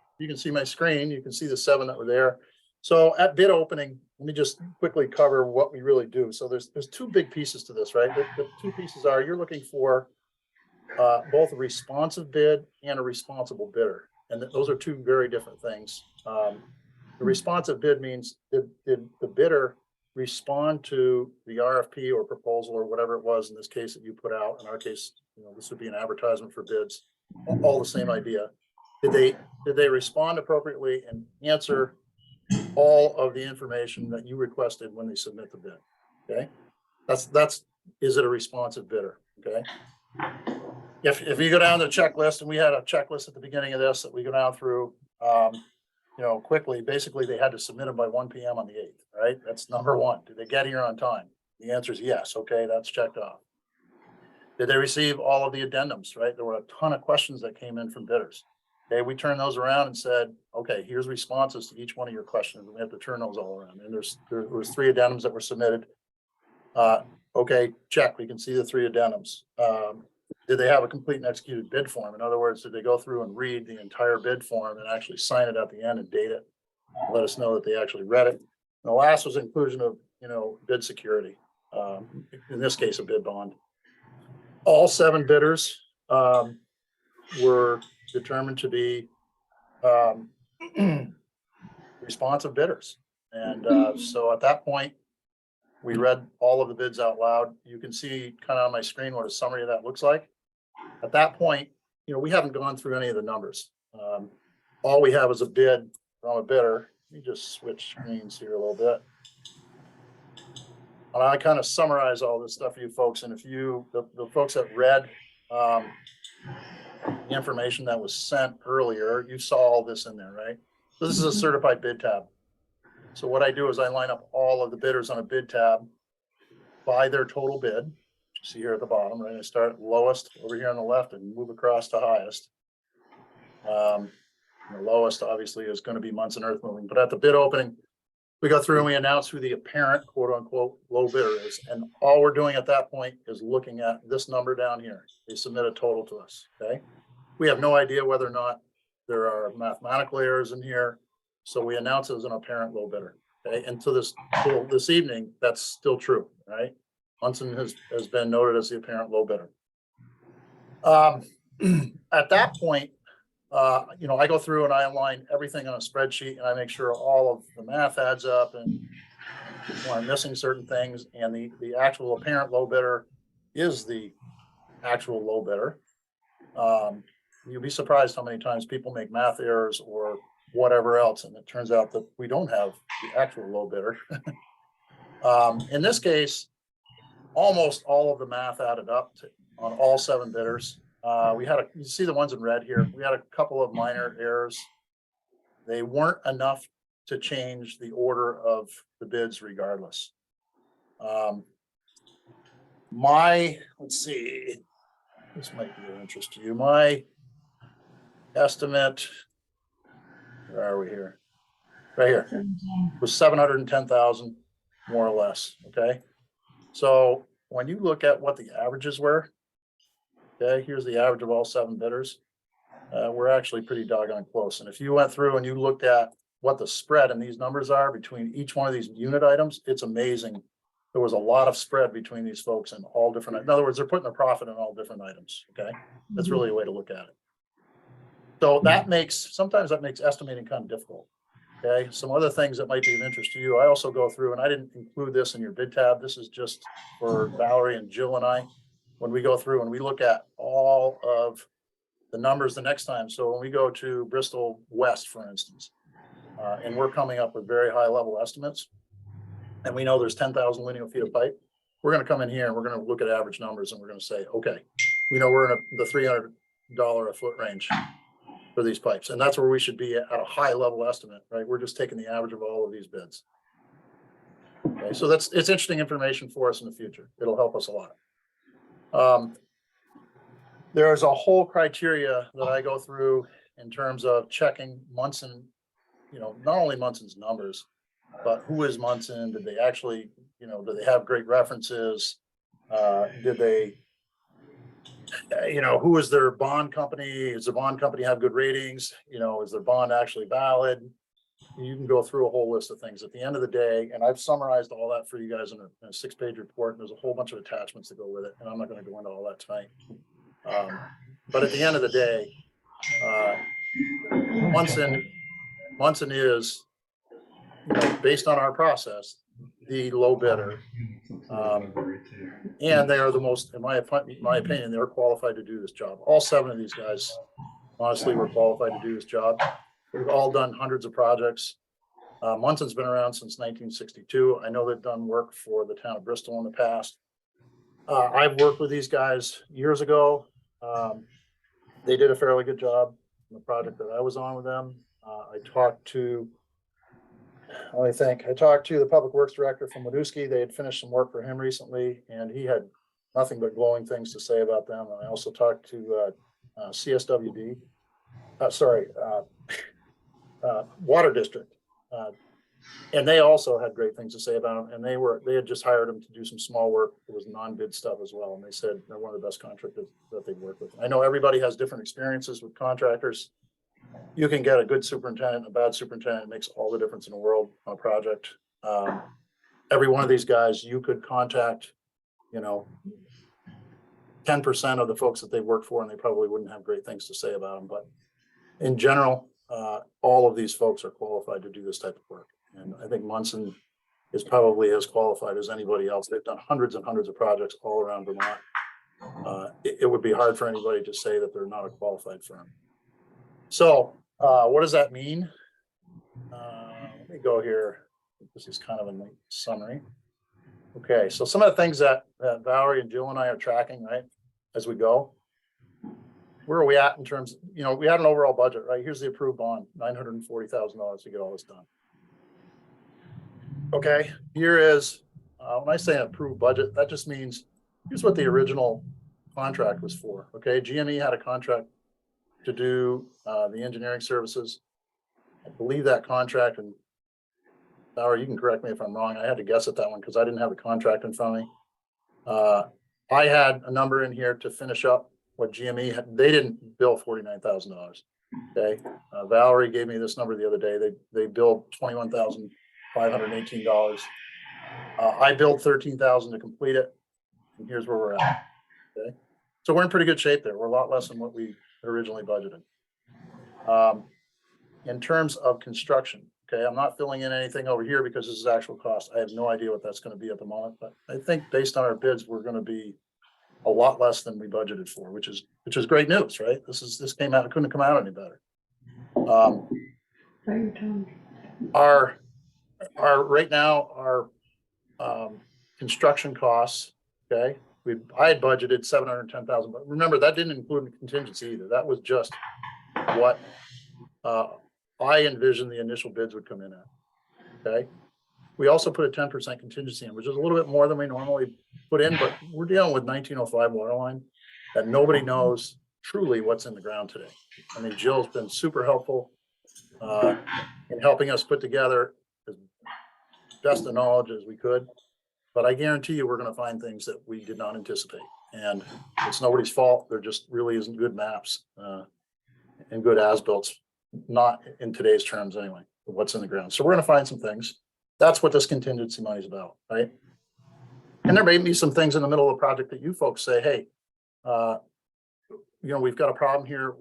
my screen. You can see the 7 that were there. So at bid opening, let me just quickly cover what we really do. So there's 2 big pieces to this, right? The 2 pieces are you're looking for both a responsive bid and a responsible bidder. And those are 2 very different things. The responsive bid means did the bidder respond to the RFP or proposal or whatever it was in this case that you put out. In our case, this would be an advertisement for bids, all the same idea. Did they respond appropriately and answer all of the information that you requested when they submit the bid? Okay, that's is it a responsive bidder? Okay, if you go down the checklist, and we had a checklist at the beginning of this that we go down through quickly. Basically, they had to submit them by 1 p.m. on the 8th, right? That's number 1. Did they get here on time? The answer is yes. Okay, that's checked off. Did they receive all of the addendums, right? There were a ton of questions that came in from bidders. Okay, we turned those around and said, okay, here's responses to each one of your questions. We have to turn those all around. And there was 3 addendums that were submitted. Okay, check, we can see the 3 addendums. Did they have a complete and executed bid form? In other words, did they go through and read the entire bid form and actually sign it at the end and date it? Let us know that they actually read it. And the last was inclusion of, bid security. In this case, a bid bond. All 7 bidders were determined to be responsive bidders. And so at that point, we read all of the bids out loud. You can see kind of on my screen what a summary of that looks like. At that point, we haven't gone through any of the numbers. All we have is a bid from a bidder. Let me just switch screens here a little bit. And I kind of summarize all this stuff for you folks. And if the folks that read the information that was sent earlier, you saw all this in there, right? So this is a certified bid tab. So what I do is I line up all of the bidders on a bid tab by their total bid. You see here at the bottom, right? I start lowest over here on the left and move across to highest. The lowest obviously is going to be Munson Earth Moving, but at the bid opening, we go through and we announce who the apparent quote unquote low bidder is. And all we're doing at that point is looking at this number down here. They submit a total to us, okay? We have no idea whether or not there are mathematical errors in here. So we announce it as an apparent low bidder, okay? And till this evening, that's still true, right? Munson has been noted as the apparent low bidder. At that point, I go through and I align everything on a spreadsheet and I make sure all of the math adds up and I'm missing certain things. And the actual apparent low bidder is the actual low bidder. You'll be surprised how many times people make math errors or whatever else, and it turns out that we don't have the actual low bidder. In this case, almost all of the math added up on all 7 bidders. You see the ones in red here. We had a couple of minor errors. They weren't enough to change the order of the bids regardless. Let's see, this might be of interest to you. My estimate, where are we here? Right here, was 710,000, more or less, okay? So when you look at what the averages were, okay, here's the average of all 7 bidders. We're actually pretty doggone close. And if you went through and you looked at what the spread in these numbers are between each one of these unit items, it's amazing. There was a lot of spread between these folks and all different, in other words, they're putting a profit in all different items, okay? That's really a way to look at it. So sometimes that makes estimating kind of difficult, Okay, some other things that might be of interest to you. I also go through, and I didn't include this in your bid tab. This is just for Valerie and Jill and I. When we go through and we look at all of the numbers the next time. So when we go to Bristol West, for instance, and we're coming up with very high level estimates, and we know there's 10,000 linear feet of pipe, we're gonna come in here and we're gonna look at average numbers and we're gonna say, okay, we know we're in the $300 a foot range for these pipes. And that's where we should be at a high level estimate, right? We're just taking the average of all of these bids. Okay, so it's interesting information for us in the future. It'll help us a lot. There's a whole criteria that I go through in terms of checking Munson, not only Munson's numbers, but who is Munson? Did they actually, do they have great references? Did they, who is their bond company? Does the bond company have good ratings? Is their bond actually valid? You can go through a whole list of things at the end of the day. And I've summarized all that for you guys in a 6-page report. And there's a whole bunch of attachments that go with it. And I'm not going to go into all that tonight. But at the end of the day, Munson is, based on our process, the low bidder. And they are the most, in my opinion, they're qualified to do this job. All 7 of these guys, honestly, were qualified to do this job. We've all done hundreds of projects. Munson's been around since 1962. I know they've done work for the town of Bristol in the past. I've worked with these guys years ago. They did a fairly good job in the project that I was on with them. I talked to the public works director from Wadusky. They had finished some work for him recently, and he had nothing but glowing things to say about them. And I also talked to CSWD, Water District, and they also had great things to say about them. And they had just hired them to do some small work. It was non-bid stuff as well. And they said they're one of the best contractors that they've worked with. I know everybody has different experiences with contractors. You can get a good superintendent, a bad superintendent. It makes all the difference in the world on a project. Every one of these guys, you could contact, 10% of the folks that they work for, and they probably wouldn't have great things to say about them. But in general, all of these folks are qualified to do this type of work. And I think Munson is probably as qualified as anybody else. They've done hundreds and hundreds of projects all around Vermont. It would be hard for anybody to say that they're not a qualified firm. So what does that mean? Let me go here. This is kind of a neat summary. Okay, so some of the things that Valerie and Jill and I are tracking, right, as we go. Where are we at in terms, we had an overall budget, right? Here's the approved bond, $940,000 to get all this done. Okay, here is, when I say an approved budget, that just means, here's what the original contract was for, okay? GME had a contract to do the engineering services. I believe that contract, and Valerie, you can correct me if I'm wrong, I had to guess at that one because I didn't have the contract in front of me. I had a number in here to finish up what GME had. They didn't bill $49,000. Okay, Valerie gave me this number the other day. They billed $21,518. I billed $13,000 to complete it, and here's where we're at. Okay, so we're in pretty good shape there. We're a lot less than what we originally budgeted. In terms of construction, okay, I'm not filling in anything over here because this is actual cost. I have no idea what that's going to be at the moment, but I think based on our bids, we're going to be a lot less than we budgeted for, which is great news, right? This came out, it couldn't come out any better. Our right now, our construction costs, okay, I had budgeted $710,000, but remember that didn't include contingency either. That was just what I envisioned the initial bids would come in at. Okay, we also put a 10% contingency in, which is a little bit more than we normally put in, but we're dealing with 1905 water line that nobody knows truly what's in the ground today. I mean, Jill's been super helpful in helping us put together as best of knowledge as we could. But I guarantee you we're going to find things that we did not anticipate. And it's nobody's fault. There just really isn't good maps and good as-built, not in today's terms anyway, of what's in the ground. So we're going to find some things. That's what this contingency money is about, right? And there may be some things in the middle of the project that you folks say, hey, we've got a problem here.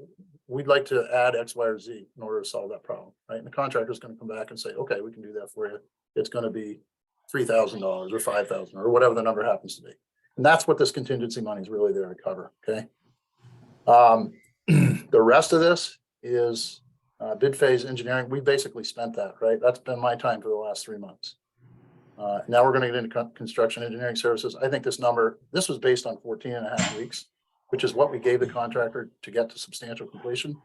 we'd like to add X, Y, or Z in order to solve that problem, right? And the contractor's gonna come back and say, okay, we can do that for you. It's gonna be $3,000 or $5,000 or whatever the number happens to be. And that's what this contingency money is really there to cover, okay? The rest of this is bid phase engineering. We basically spent that, right? That's been my time for the last 3 months. Now we're gonna get into construction engineering services. I think this was based on 14 and a half weeks, which is what we gave the contractor to get to substantial completion.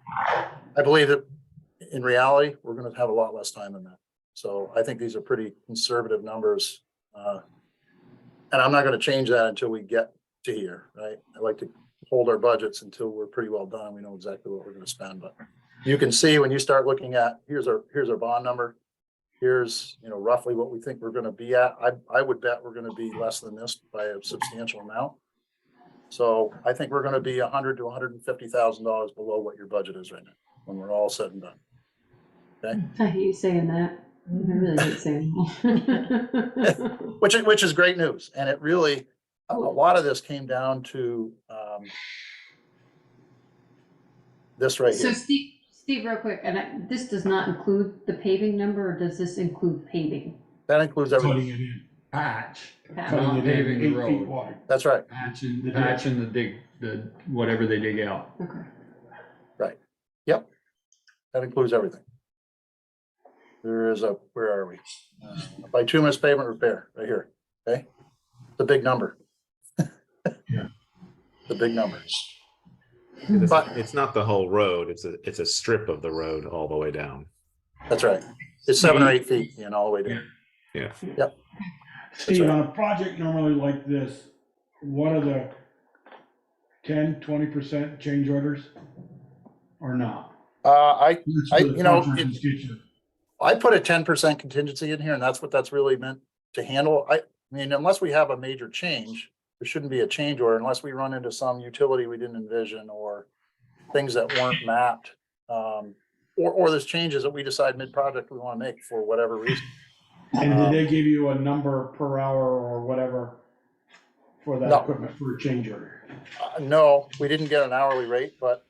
I believe that in reality, we're gonna have a lot less time than that. So I think these are pretty conservative numbers. And I'm not gonna change that until we get to here, right? I like to hold our budgets until we're pretty well done. We know exactly what we're gonna spend, but you can see when you start looking at, here's our bond number. Here's, roughly what we think we're gonna be at. I would bet we're gonna be less than this by a substantial amount. So I think we're gonna be $100,000 to $150,000 below what your budget is right now, when we're all said and done. Okay? I hate saying that. I really hate saying that. Which is great news. And it really, a lot of this came down to this right So here. Steve, real quick, and this does not include the paving number, or does this include paving? That includes Cutting everything. it in, Patch, cutting not it paving in the 8 feet road, wide. That's right. patching the whatever they dig out. Okay. Right. Yep. That includes everything. There is where are we? Bituminous pavement repair, right here, okay? The big number. Yeah. The big number. It's not the whole road, it's a strip of the road all the way down. That's right. It's 7 or 8 feet, all the way down. Yeah. Yep. Steve, right. on a project normally like this, what are the 10-20% change orders? Or not? I That's where the you know, contractors get you. I put a 10% contingency in here, and that's what that's really meant to handle. I mean, unless we have a major change, there shouldn't be a change order unless we run into some utility we didn't envision or things that weren't mapped. Or there's changes that we decide mid-project we want to make for whatever reason. And did they give you a number per hour or whatever for that No. equipment for a change order? No, we didn't get an hourly rate, but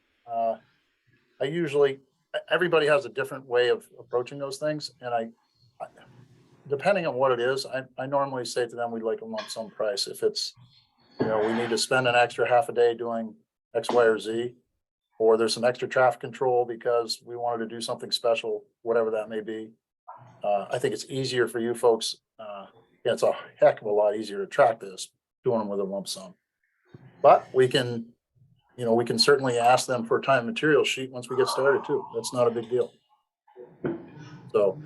everybody has a different way of approaching those things. And I depending on what it is, I normally say to them, we'd like a lump sum price. If it's, we need to spend an extra half a day doing X, Y, or Z, or there's some extra traffic control because we wanted to do something special, whatever that may be. I think it's easier for you folks. It's a heck of a lot easier to track this doing them with a lump sum. But we can certainly ask them for a time and material sheet once we get started too. That's not a big deal. So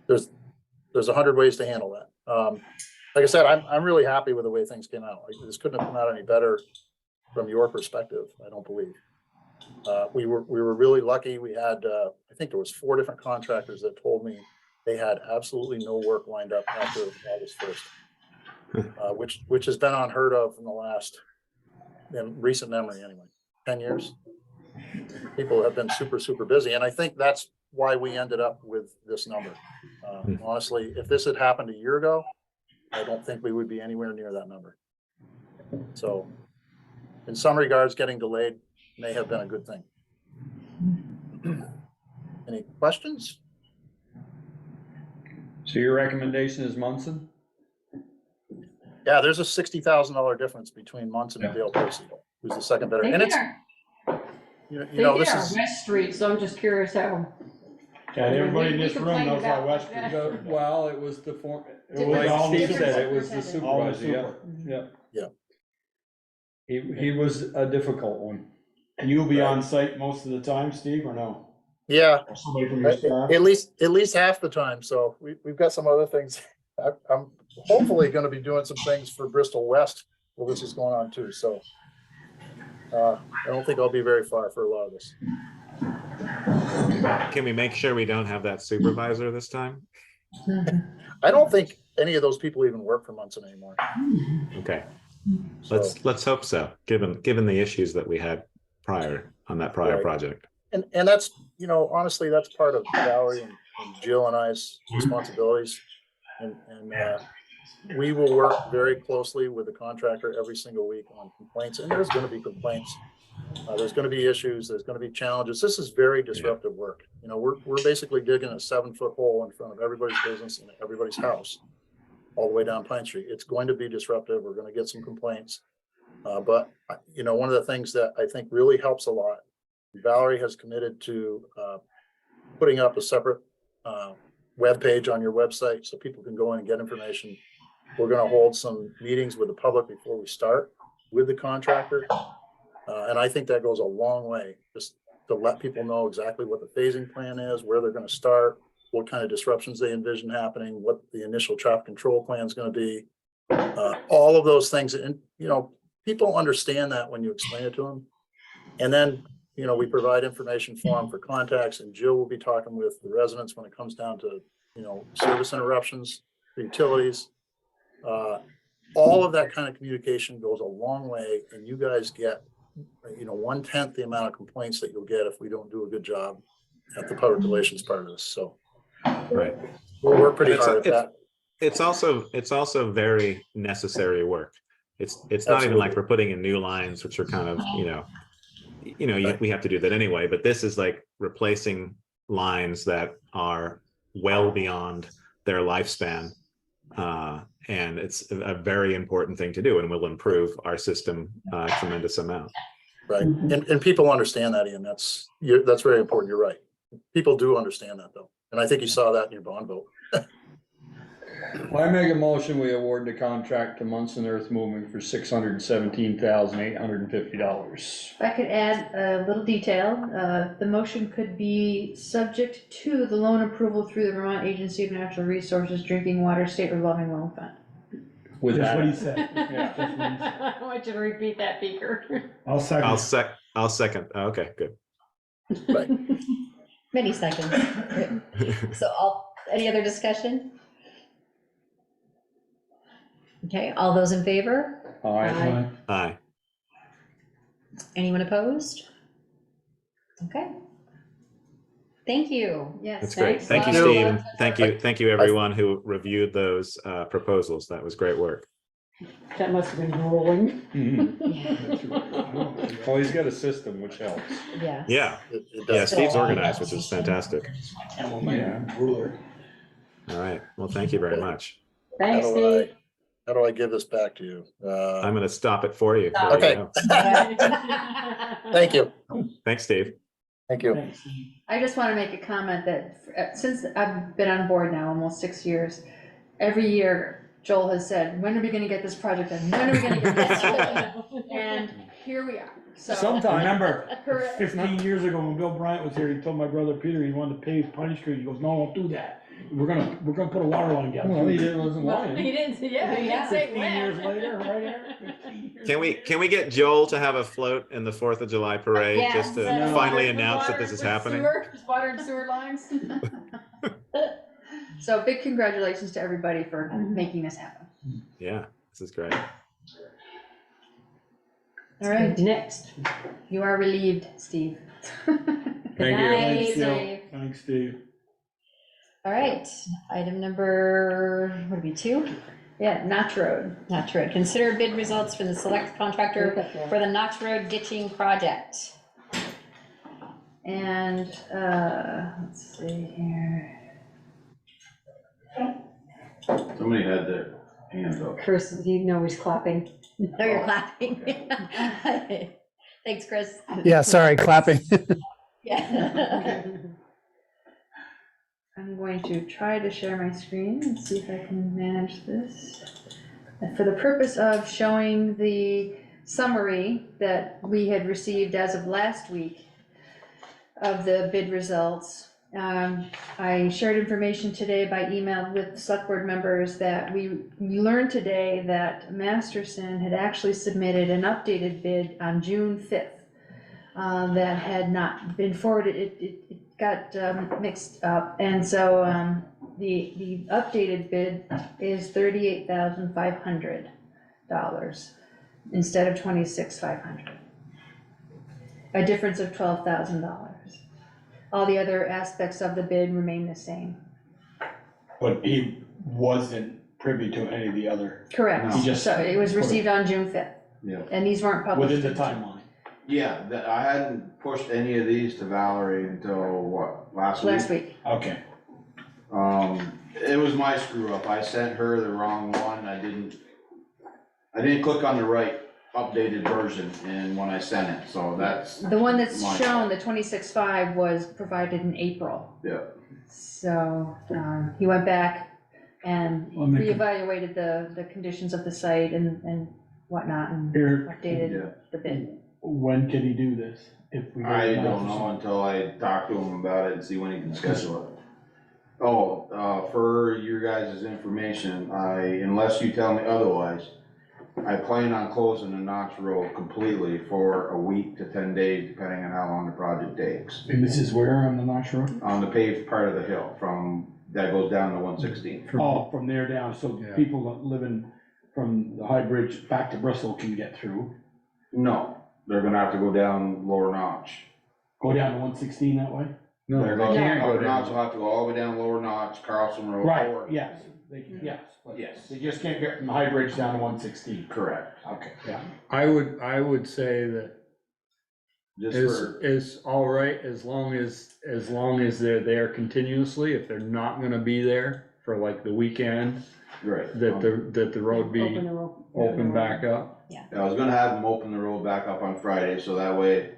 there's 100 ways to handle that. Like I said, I'm really happy with the way things came out. Like, this couldn't have come out any better from your perspective, I don't believe. We were really lucky. We had, I think there was 4 different contractors that told me they had absolutely no work lined up after August 1st, which has been unheard of in the last, in recent memory anyway, 10 years. People have been super, super busy. And I think that's why we ended up with this number. Honestly, if this had happened a year ago, I don't think we would be anywhere near that number. So in some regards, getting delayed may have been a good thing. Any questions? So your recommendation is Munson? Yeah, there's a $60,000 difference between Munson and Dale Percy, who's the second bidder. And it's, this is West Street, so I'm just curious how. Yeah, everybody in We this room complained knows how about West that. Street. Well, it was the form, It was all like the Steve said, it super- was the supervisor, yeah. Yeah. He was a difficult one. And you'll be on site most of the time, Steve, or no? Yeah, Or somebody from your staff? at least half the time. So we've got some other things. I'm hopefully going to be doing some things for Bristol West while this is going on too. So I don't think I'll be very far for a lot of this. Can we make sure we don't have that supervisor this time? I don't think any of those people even work for Munson anymore. Okay, So, let's hope so, given the issues that we had on that prior Right. project. and that's, honestly, that's part of Valerie and Jill and I's responsibilities. And we will work very closely with the contractor every single week on complaints, and there's going to be complaints. There's gonna be issues, there's gonna be challenges. This is very disruptive work. You know, we're basically digging a 7-foot hole in front of everybody's business and everybody's house, all the way down Pine Street. It's going to be disruptive. We're gonna get some complaints. But, you know, one of the things that I think really helps a lot, Valerie has committed to putting up a separate web page on your website so people can go in and get information. We're gonna hold some meetings with the public before we start with the contractor. And I think that goes a long way, just to let people know exactly what the phasing plan is, where they're gonna start, what kind of disruptions they envision happening, what the initial traffic control plan is gonna be. All of those things, and, you know, people understand that when you explain it to them. And then, you know, we provide information for them for contacts, and Jill will be talking with the residents when it comes down to, you know, service interruptions, utilities. All of that kind of communication goes a long way, and you guys get, you know, 1/10 the amount of complaints that you'll get if we don't do a good job at the public relations part of this. So Right. we'll work pretty hard at that. It's also very necessary work. It's not even Absolutely. like we're putting in new lines, which are kind of, we have to do that anyway, but this is like replacing lines that are well beyond their lifespan. And it's a very important thing to do, and will improve our system a tremendous amount. Right. And people understand that, Ian. That's very important. You're right. People do understand that, though. And I think you saw that in your bond vote. Well, I make a motion, we award the contract to Munson Earth Moving for $617,850. If I could add a little detail, the motion could be subject to the loan approval through the Vermont Agency of Natural Resources Drinking Water State Revolving Loan Fund. With Just that. what he said. Yeah. Just what he said. I want you to repeat that, Beaker. I'll second. I'll second. Okay, good. Right. Many seconds. So any other discussion? Okay, all those in favor? All right. Aye. Aye. Anyone opposed? Okay. Thank you. Yes. That's great. Thanks. Thank you, Well, Steve. And thank you everyone who reviewed those proposals. That was great work. That must have been grueling. Well, he's got a system, which helps. Yeah. Yeah. It Yeah, does. Steve's organized, which is fantastic. Yeah. All right. Well, thank you very much. Thanks, How Steve. do I give this back to you? I'm going to stop it for you. There you Okay. go. Thank you. Thanks, Steve. Thank you. I just want to make a comment that since I've been on board now almost 6 years, every year Joel has said, when are we gonna get this project done? When are we gonna get this done? And here we are, so. Sometime. Remember, Correct. 15 years ago when Bill Bryant was here, he told my brother Peter he wanted to pave Pine Street. He goes, no, don't do that. We're gonna put a water line down. Well, he wasn't Well, lying. he didn't, yeah, he didn't say 15 when. years later, right there. 15 years Can we get Joel to have a float in the 4th of July parade Yes. just to No. finally With announce that water- this is with happening? Water and sewer lines. So big congratulations to everybody for making this happen. Yeah, this is great. All right, Next. you are relieved, Steve. Thank you. Thanks, Steve. Joe. Thanks, Steve. All right, item number, what would it be, 2? Yeah, Notch Road. Notch Road. Consider bid results from the select contractor for the Notch Road ditching project. And, let's see here. Somebody had their hand up. Chris, you know he's clapping. No, you're clapping. Thanks, Chris. Yeah, sorry, clapping. Yeah. I'm going to try to share my screen and see if I can manage this. And for the purpose of showing the summary that we had received as of last week of the bid results, I shared information today by email with select board members that we learned today that Masterson had actually submitted an updated bid on June 5th that had not been forwarded. It got mixed up, and so the updated bid is $38,500 instead of $26,500, a difference of $12,000. All the other aspects of the bid remain the same. But he wasn't privy to any of the other, Correct. He just- So it was received on June 5th, Yeah. and these weren't published. within the timeline. Yeah, I hadn't pushed any of these to Valerie until what, last week? Last week. Okay. It was my screw up. I sent her the wrong one. I didn't click on the right updated version and when I sent it, so that's. The one that's my shown, fault. the 26.5 was provided in April. Yeah. So, he went back and I'll make a- reevaluated the conditions of the site and whatnot and Here, updated Yeah. the bid. when can he do this? If we go I to don't Masterson? know until I talk to him about it and see when he can schedule it. Oh, for your guys' information, unless you tell me otherwise, I plan on closing the Knox Road completely for a week to 10 days, depending on how long the project takes. And this is where on the Knox Road? On the paved part of the hill that goes down to 116. Oh, from there down, so Yeah. people that living from the High Bridge back to Bristol can get through. No, they're gonna have to go down Lower Notch. Go down to 116 that way? No, They're they going, can't go Lower Notch down. will have to go all the way down Lower Notch, Carlson Road. Right, or- yes, yes. but Yes. They just can't get from the High Bridge down to 116. Correct. Okay, yeah. I would say that Just for, is all right as long as they're there continuously. If they're not gonna be there for like the weekend, right. that the road be Open the road. open back up. I was gonna have them open the road back up on Friday, so that way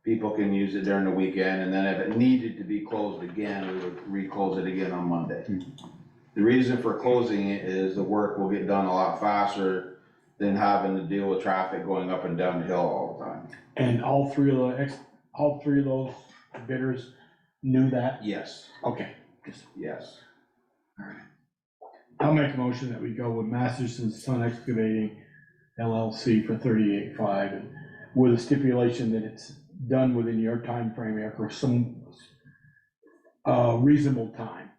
people can use it during the weekend, and then if it needed to be closed again, we would re-close it again on Monday. The reason for closing it is the work will get done a lot faster than having to deal with traffic going up and down the hill all the time. And all three of those bidders knew that? Yes, Okay. yes. I'll make a motion that we go with Masterson Sun Excavating LLC for 38.5 and with a stipulation that it's done within your time frame or some reasonable time.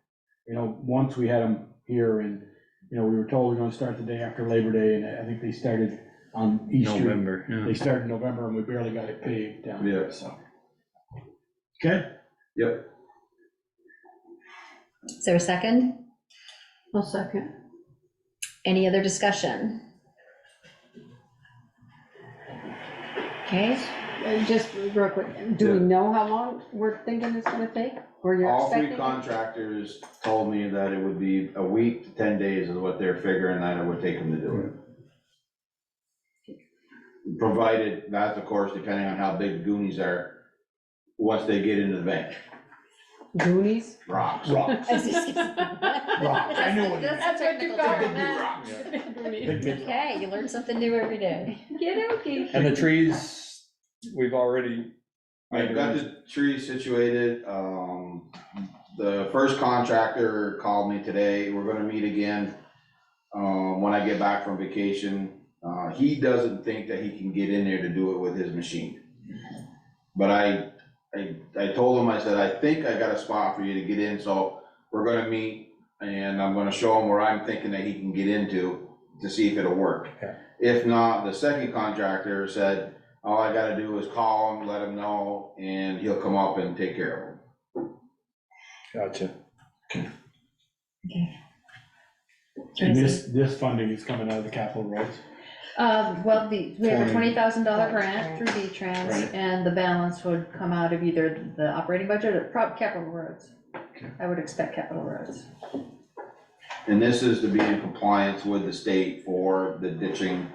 You know, once we had them here and, you know, we were told we're gonna start the day after Labor Day, and I think they started on Easter. November, They yeah. started in November and we barely got it paved down Yeah. there, so. Okay, Yep. Is there a second? I'll second. Any other discussion? Okay, Just real quick, do we know how long we're thinking it's gonna take? Or you're All three expecting? contractors told me that it would be a week to 10 days is what they're figuring that it would take them to do it. Provided, that's of course, depending on how big the Goonies are, once they get into the bank, Goonies? rocks. rocks. I was just- Rocks, I knew what it is. That's what you call Big, them, big huh? rocks. Goonies. Big, big. Okay, you learn something new every day. Get okay. And the trees, we've already. I've got the tree situated, the first contractor called me today, we're gonna meet again, when I get back from vacation. He doesn't think that he can get in there to do it with his machine. But I told him, I said, I think I got a spot for you to get in, so we're gonna meet, and I'm gonna show him where I'm thinking that he can get into to see if it'll work. Okay. If not, the second contractor said, all I gotta do is call him, let him know, and he'll come up and take care of him. Gotcha. And this funding is coming out of the capital roads. Well, we have a $20,000 grant through V-Trans, Right. and the balance would come out of either the operating budget or capital roads. I would expect capital roads. And this is to be in compliance with the state for the ditching,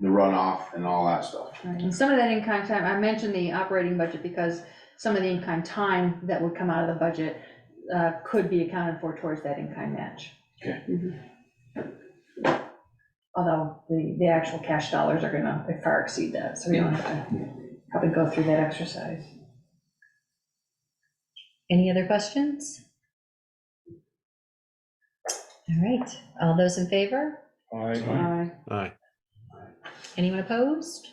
the runoff and all that stuff. Right, and some of that in-kind time, I mentioned the operating budget because some of the in-kind time that would come out of the budget could be accounted for towards that in-kind match. Okay. Although the actual cash dollars are gonna far exceed that, so we don't have to probably go through that exercise. Any other questions? All right, all those in favor? Aye. Aye. Anyone opposed?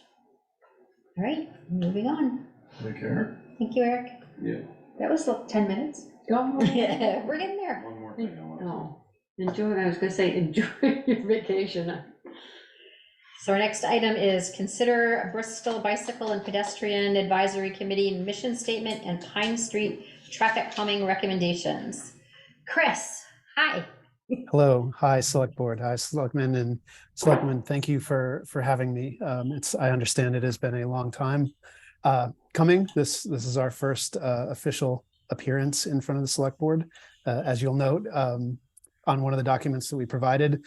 All right, moving on. Take care. Thank you, Eric. Yeah. That was like 10 minutes. Go. Yeah, we're getting there. One more thing I want to say. Oh, enjoy, I was gonna say, enjoy your vacation. So our next item is consider Bristol Bicycle and Pedestrian Advisory Committee mission statement and Pine Street traffic calming recommendations. Chris, hi. Hello, hi, Select Board, hi, Selectmen and Selectmen. Thank you for having me. I understand it has been a long time coming. This is our first official appearance in front of the Select Board. As you'll note, on one of the documents that we provided,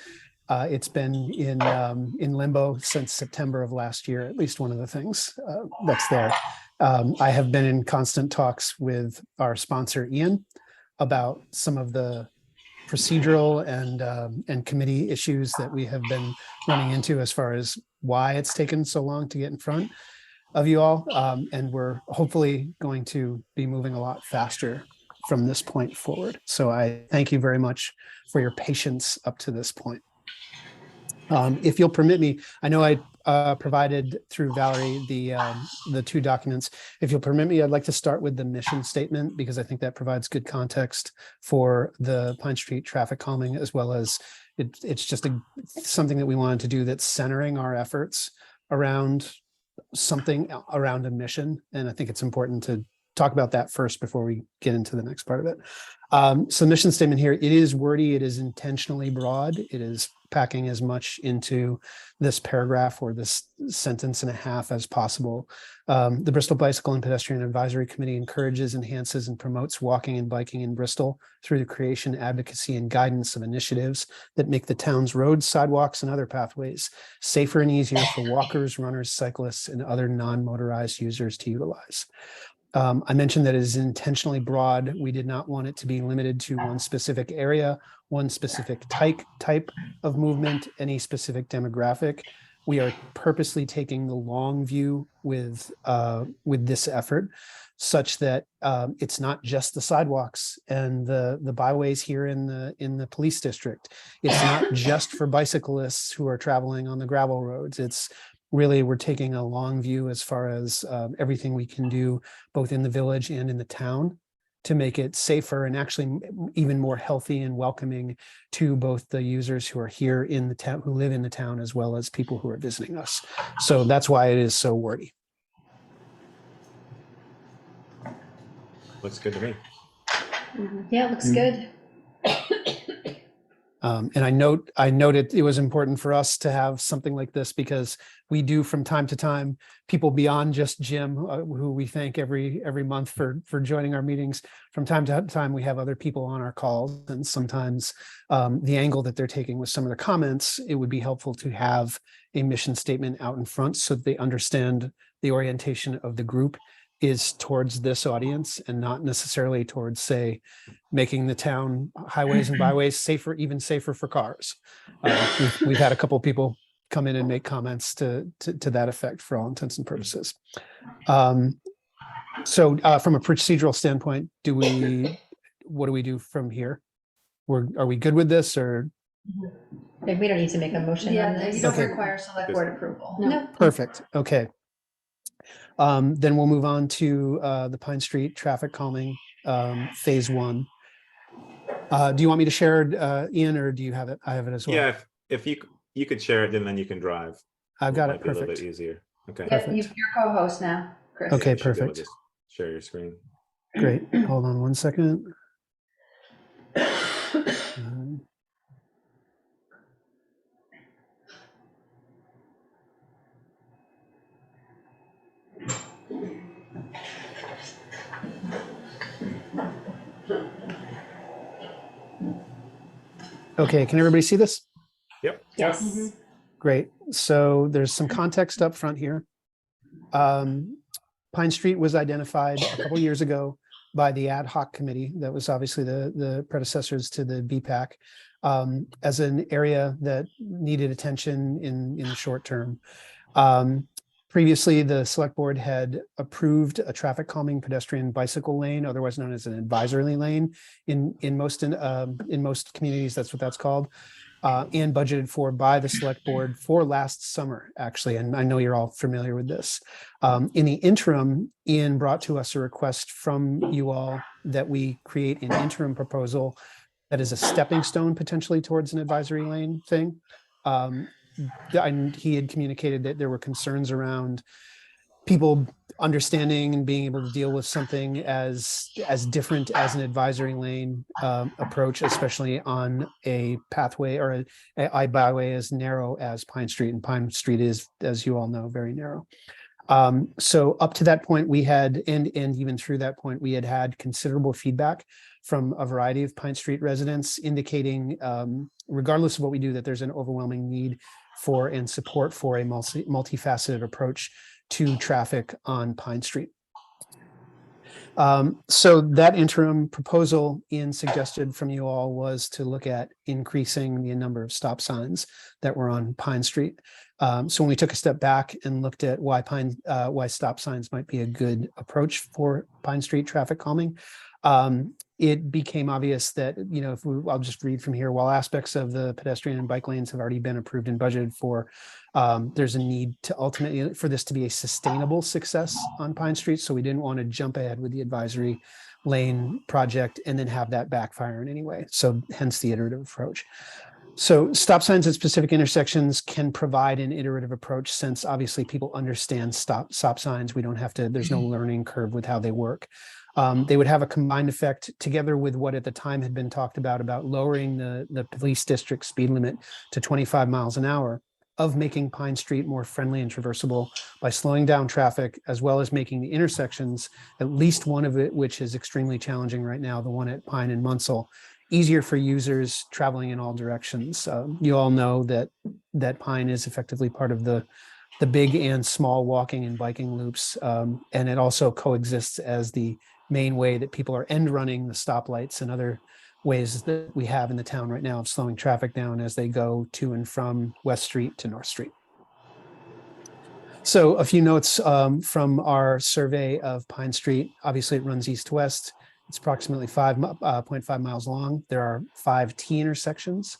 it's been in limbo since September of last year, at least one of the things that's there. I have been in constant talks with our sponsor, Ian, about some of the procedural and committee issues that we have been running into as far as why it's taken so long to get in front of you all. And we're hopefully going to be moving a lot faster from this point forward. So I thank you very much for your patience up to this point. If you'll permit me, I know I provided through Valerie the two documents. If you'll permit me, I'd like to start with the mission statement because I think that provides good context for the Pine Street traffic calming, as well as it's just something that we wanted to do that's centering our efforts around something around a mission. And I think it's important to talk about that first before we get into the next part of it. So mission statement here, it is wordy, it is intentionally broad, it is packing as much into this paragraph or this sentence and a half as possible. The Bristol Bicycle and Pedestrian Advisory Committee encourages, enhances, and promotes walking and biking in Bristol through the creation, advocacy, and guidance of initiatives that make the town's roads, sidewalks, and other pathways safer and easier for walkers, runners, cyclists, and other non-motorized users to utilize. I mentioned that it is intentionally broad. We did not want it to be limited to one specific area, one specific type of movement, any specific demographic. We are purposely taking the long view with this effort, such that it's not just the sidewalks and the byways here in the police district. It's not just for bicyclists who are traveling on the gravel roads. It's really, we're taking a long view as far as everything we can do, both in the village and in the town, to make it safer and actually even more healthy and welcoming to both the users who are here in the town, who live in the town, as well as people who are visiting us. So that's why it is so wordy. Looks good to me. Yeah, it looks good. And I noted it was important for us to have something like this because we do from time to time people beyond just Jim, who we thank every month for joining our meetings. From time to time, we have other people on our calls, and sometimes the angle that they're taking with some of the comments, it would be helpful to have a mission statement out in front so that they understand the orientation of the group is towards this audience and not necessarily towards, say, making the town highways and byways safer, even safer for cars. We've had a couple of people come in and make comments to that effect for all intents and purposes. So from a procedural standpoint, what do we do from here? Are we good with this, or? We don't need to make a motion on Yeah, this. you don't Okay. require select board approval. No. Perfect. Okay. Then we'll move on to the Pine Street traffic calming phase 1. Do you want me to share it, Ian, or do you have it? I have it as well. Yeah, if you could share it, and then you can drive. I've got it. Might be a little Perfect. bit easier. Okay. Yeah, Perfect. you're co-host now, Chris. Okay, You should be able to perfect. just share your screen. Great. Hold on one second. Okay, can everybody see this? Yep. Yes. Great. So there's some context up front here. Pine Street was identified a couple years ago by the ad hoc committee that was obviously the predecessors to the BPAC as an area that needed attention in the short term. Previously, the select board had approved a traffic calming pedestrian bicycle lane, otherwise known as an advisory lane. In most communities, that's what that's called, and budgeted for by the select board for last summer, actually. And I know you're all familiar with this. In the interim, Ian brought to us a request from you all that we create an interim proposal that is a stepping stone potentially towards an advisory lane thing. And he had communicated that there were concerns around people understanding and being able to deal with something as different as an advisory lane approach, especially on a pathway or a byway as narrow as Pine Street, and Pine Street is, as you all know, very narrow. So up to that point, we had, and even through that point, we had considerable feedback from a variety of Pine Street residents indicating, regardless of what we do, that there's an overwhelming need for and support for a multifaceted approach to traffic on Pine Street. So that interim proposal suggested from you all was to look at increasing the number of stop signs that were on Pine Street. So when we took a step back and looked at why stop signs might be a good approach for Pine Street traffic calming, it became obvious that, you know, I'll just read from here, while aspects of the pedestrian and bike lanes have already been approved and budgeted for, there's a need to ultimately for this to be a sustainable success on Pine Street. So we didn't want to jump ahead with the advisory lane project and then have that backfire in any way. So hence the iterative approach. So stop signs at specific intersections can provide an iterative approach, since obviously people understand stop signs. We don't have to, there's no learning curve with how they work. They would have a combined effect together with what at the time had been talked about lowering the police district speed limit to 25 miles an hour, of making Pine Street more friendly and traversable by slowing down traffic, as well as making the intersections, at least one of it, which is extremely challenging right now, the one at Pine and Munsell, easier for users traveling in all directions. You all know that Pine is effectively part of the big and small walking and biking loops, and it also coexists as the main way that people are end running the stoplights and other ways that we have in the town right now of slowing traffic down as they go to and from West Street to North Street. So a few notes from our survey of Pine Street. Obviously it runs east to west. It's approximately 5.5 miles long. There are 5 T intersections.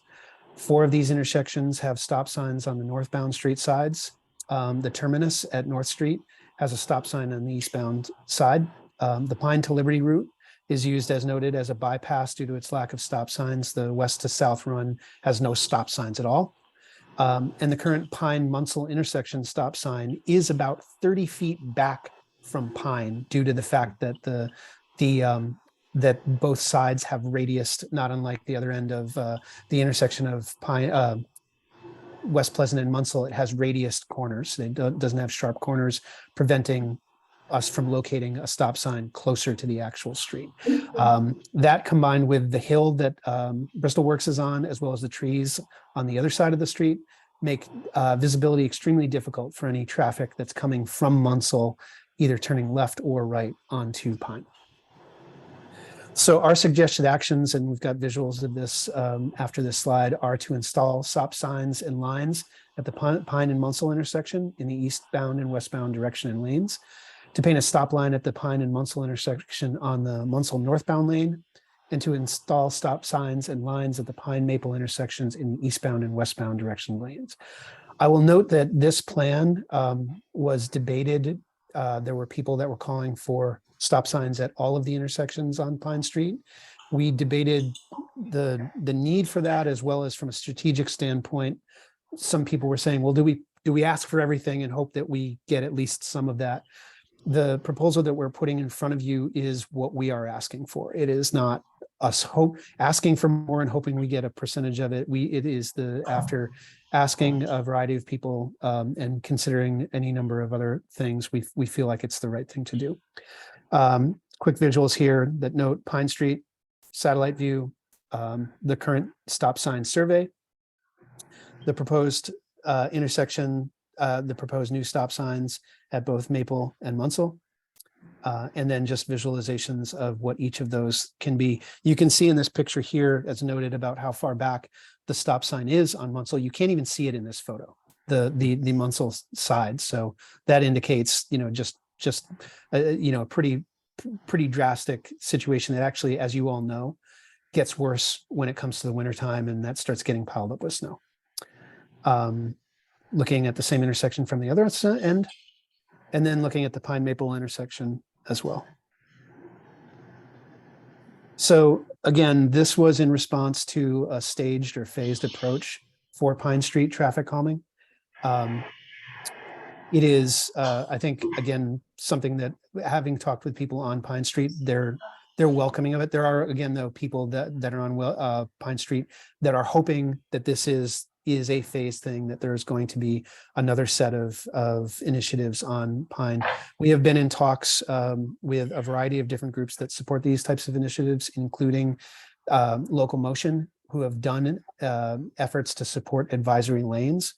4 of these intersections have stop signs on the northbound street sides. The terminus at North Street has a stop sign on the eastbound side. The Pine to Liberty route is used, as noted, as a bypass due to its lack of stop signs. The west to south run has no stop signs at all. And the current Pine Munsell intersection stop sign is about 30 feet back from Pine, due to the fact that that both sides have radius, not unlike the other end of the intersection of Pine, West Pleasant and Munsell. It has radiused corners. It doesn't have sharp corners, preventing us from locating a stop sign closer to the actual street. That combined with the hill that Bristol Works is on, as well as the trees on the other side of the street, make visibility extremely difficult for any traffic that's coming from Munsell, either turning left or right onto Pine. So our suggested actions, and we've got visuals of this after this slide, are to install stop signs and lines at the Pine and Munsell intersection in the eastbound and westbound direction and lanes, to paint a stop line at the Pine and Munsell intersection on the Munsell northbound lane, and to install stop signs and lines at the Pine Maple intersections in the eastbound and westbound direction lanes. I will note that this plan was debated. There were people that were calling for stop signs at all of the intersections on Pine Street. We debated the need for that, as well as from a strategic standpoint. Some people were saying, well, do we ask for everything and hope that we get at least some of that? The proposal that we're putting in front of you is what we are asking for. It is not us asking for more and hoping we get a percentage of it. It is after asking a variety of people and considering any number of other things, we feel like it's the right thing to do. Quick visuals here that note Pine Street, satellite view, the current stop sign survey, the proposed intersection, the proposed new stop signs at both Maple and Munsell, and then just visualizations of what each of those can be. You can see in this picture here, as noted, about how far back the stop sign is on Munsell. You can't even see it in this photo, the Munsell side. So that indicates, just a pretty drastic situation that actually, as you all know, gets worse when it comes to the wintertime, and that starts getting piled up with snow. Looking at the same intersection from the other end, and then looking at the Pine Maple intersection as well. So again, this was in response to a staged or phased approach for Pine Street traffic calming. it is, I think, again, something that, having talked with people on Pine Street, they're welcoming of it. There are, again, though, people that are on Pine Street that are hoping that this is a phase thing, that there's going to be another set of initiatives on Pine. We have been in talks with a variety of different groups that support these types of initiatives, including Local Motion, who have done efforts to support advisory lanes.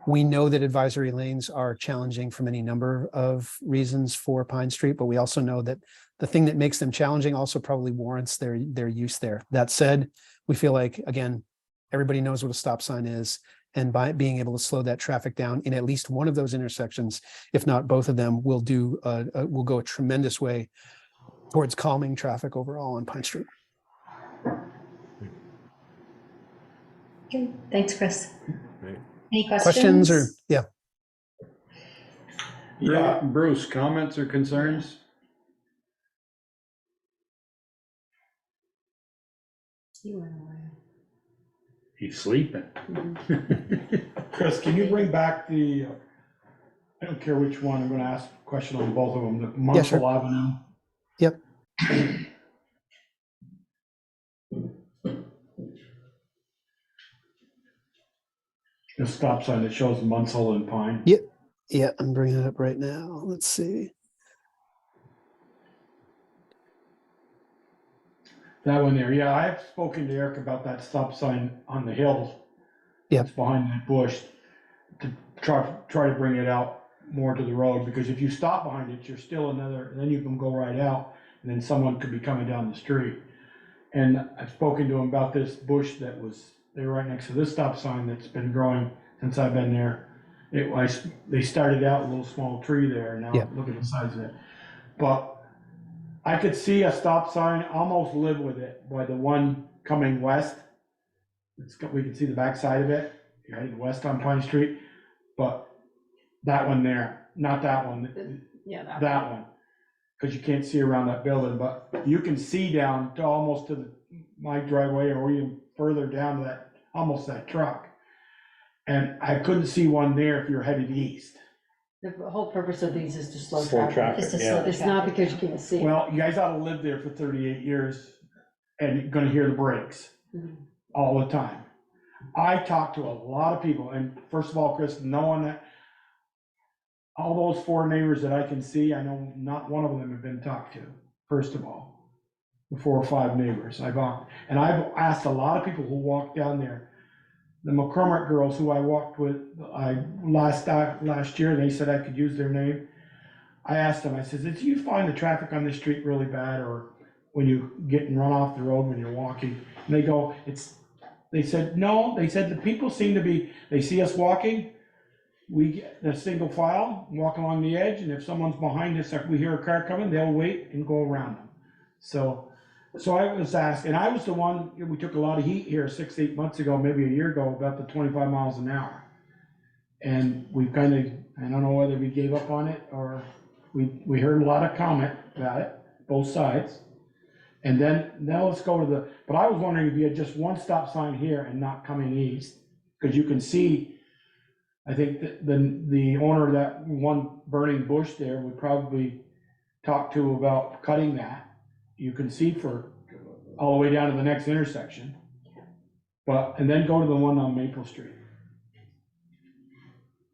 We know that advisory lanes are challenging from any number of reasons for Pine Street, but we also know that the thing that makes them challenging also probably warrants their use there. That said, we feel like, again, everybody knows what a stop sign is, and by being able to slow that traffic down in at least one of those intersections, if not both of them, will go a tremendous way towards calming traffic overall on Pine Street. Okay, thanks, Chris. Right. Any questions? Or, yeah. Yeah, Bruce, comments or concerns? You went away. He's sleeping. Chris, can you bring back the, I don't care which one, I'm gonna ask a question on both of them, the Munsell sure. Avenue. Yep. The stop sign that shows Munsell and Pine. Yep. Yeah, I'm bringing it up right now. Let's see. That one there, yeah, I've spoken to Eric about that stop sign on the hill. Yep. It's behind that bush, to try to bring it out more to the road, because if you stop behind it, you're still then you can go right out, and then someone could be coming down the street. And I've spoken to him about this bush that was there right next to this stop sign that's been growing since I've been there. They started out a little small tree there, and now Yep. look at the size of it. But I could see a stop sign, almost live with it, by the one coming west. We can see the backside of it, you're heading west on Pine Street, but that one there, not that one, Yeah, that one. Because you can't see around that building, but you can see down to almost to my driveway, or even further down to that, almost that truck. And I couldn't see one there if you're headed east. The whole purpose of these is to slow Slow traffic. traffic, Is to yeah. slow the It's not because you can't see. Well, you guys ought to live there for 38 years and you're gonna hear the brakes Mhm. all the time. I talked to a lot of people, and first of all, Chris, knowing that all those 4 neighbors that I can see, I know not one of them have been talked to, first of all. The 4 or 5 neighbors I've asked a lot of people who walk down there. The McCormick girls who I walked with last year, they said I could use their name. I asked them, I said, do you find the traffic on this street really bad, or when you get and run off the road when you're walking? And they go, they said, no, they said the people seem to be, they see us walking, we get the single file, walk along the edge, and if someone's behind us, if we hear a car coming, they'll wait and go around them. So I was asked, and I was the one, we took a lot of heat here 6, 8 months ago, maybe a year ago, about the 25 miles an hour. And we kind of, I don't know whether we gave up on it, or we heard a lot of comment about it, both sides. And then, now let's go to but I was wondering if you had just one stop sign here and not coming east, because you can see, I think that the owner of that one burning bush there would probably talk to about cutting that. You can see for all the way down to the next intersection. And then go to the one on Maple Street,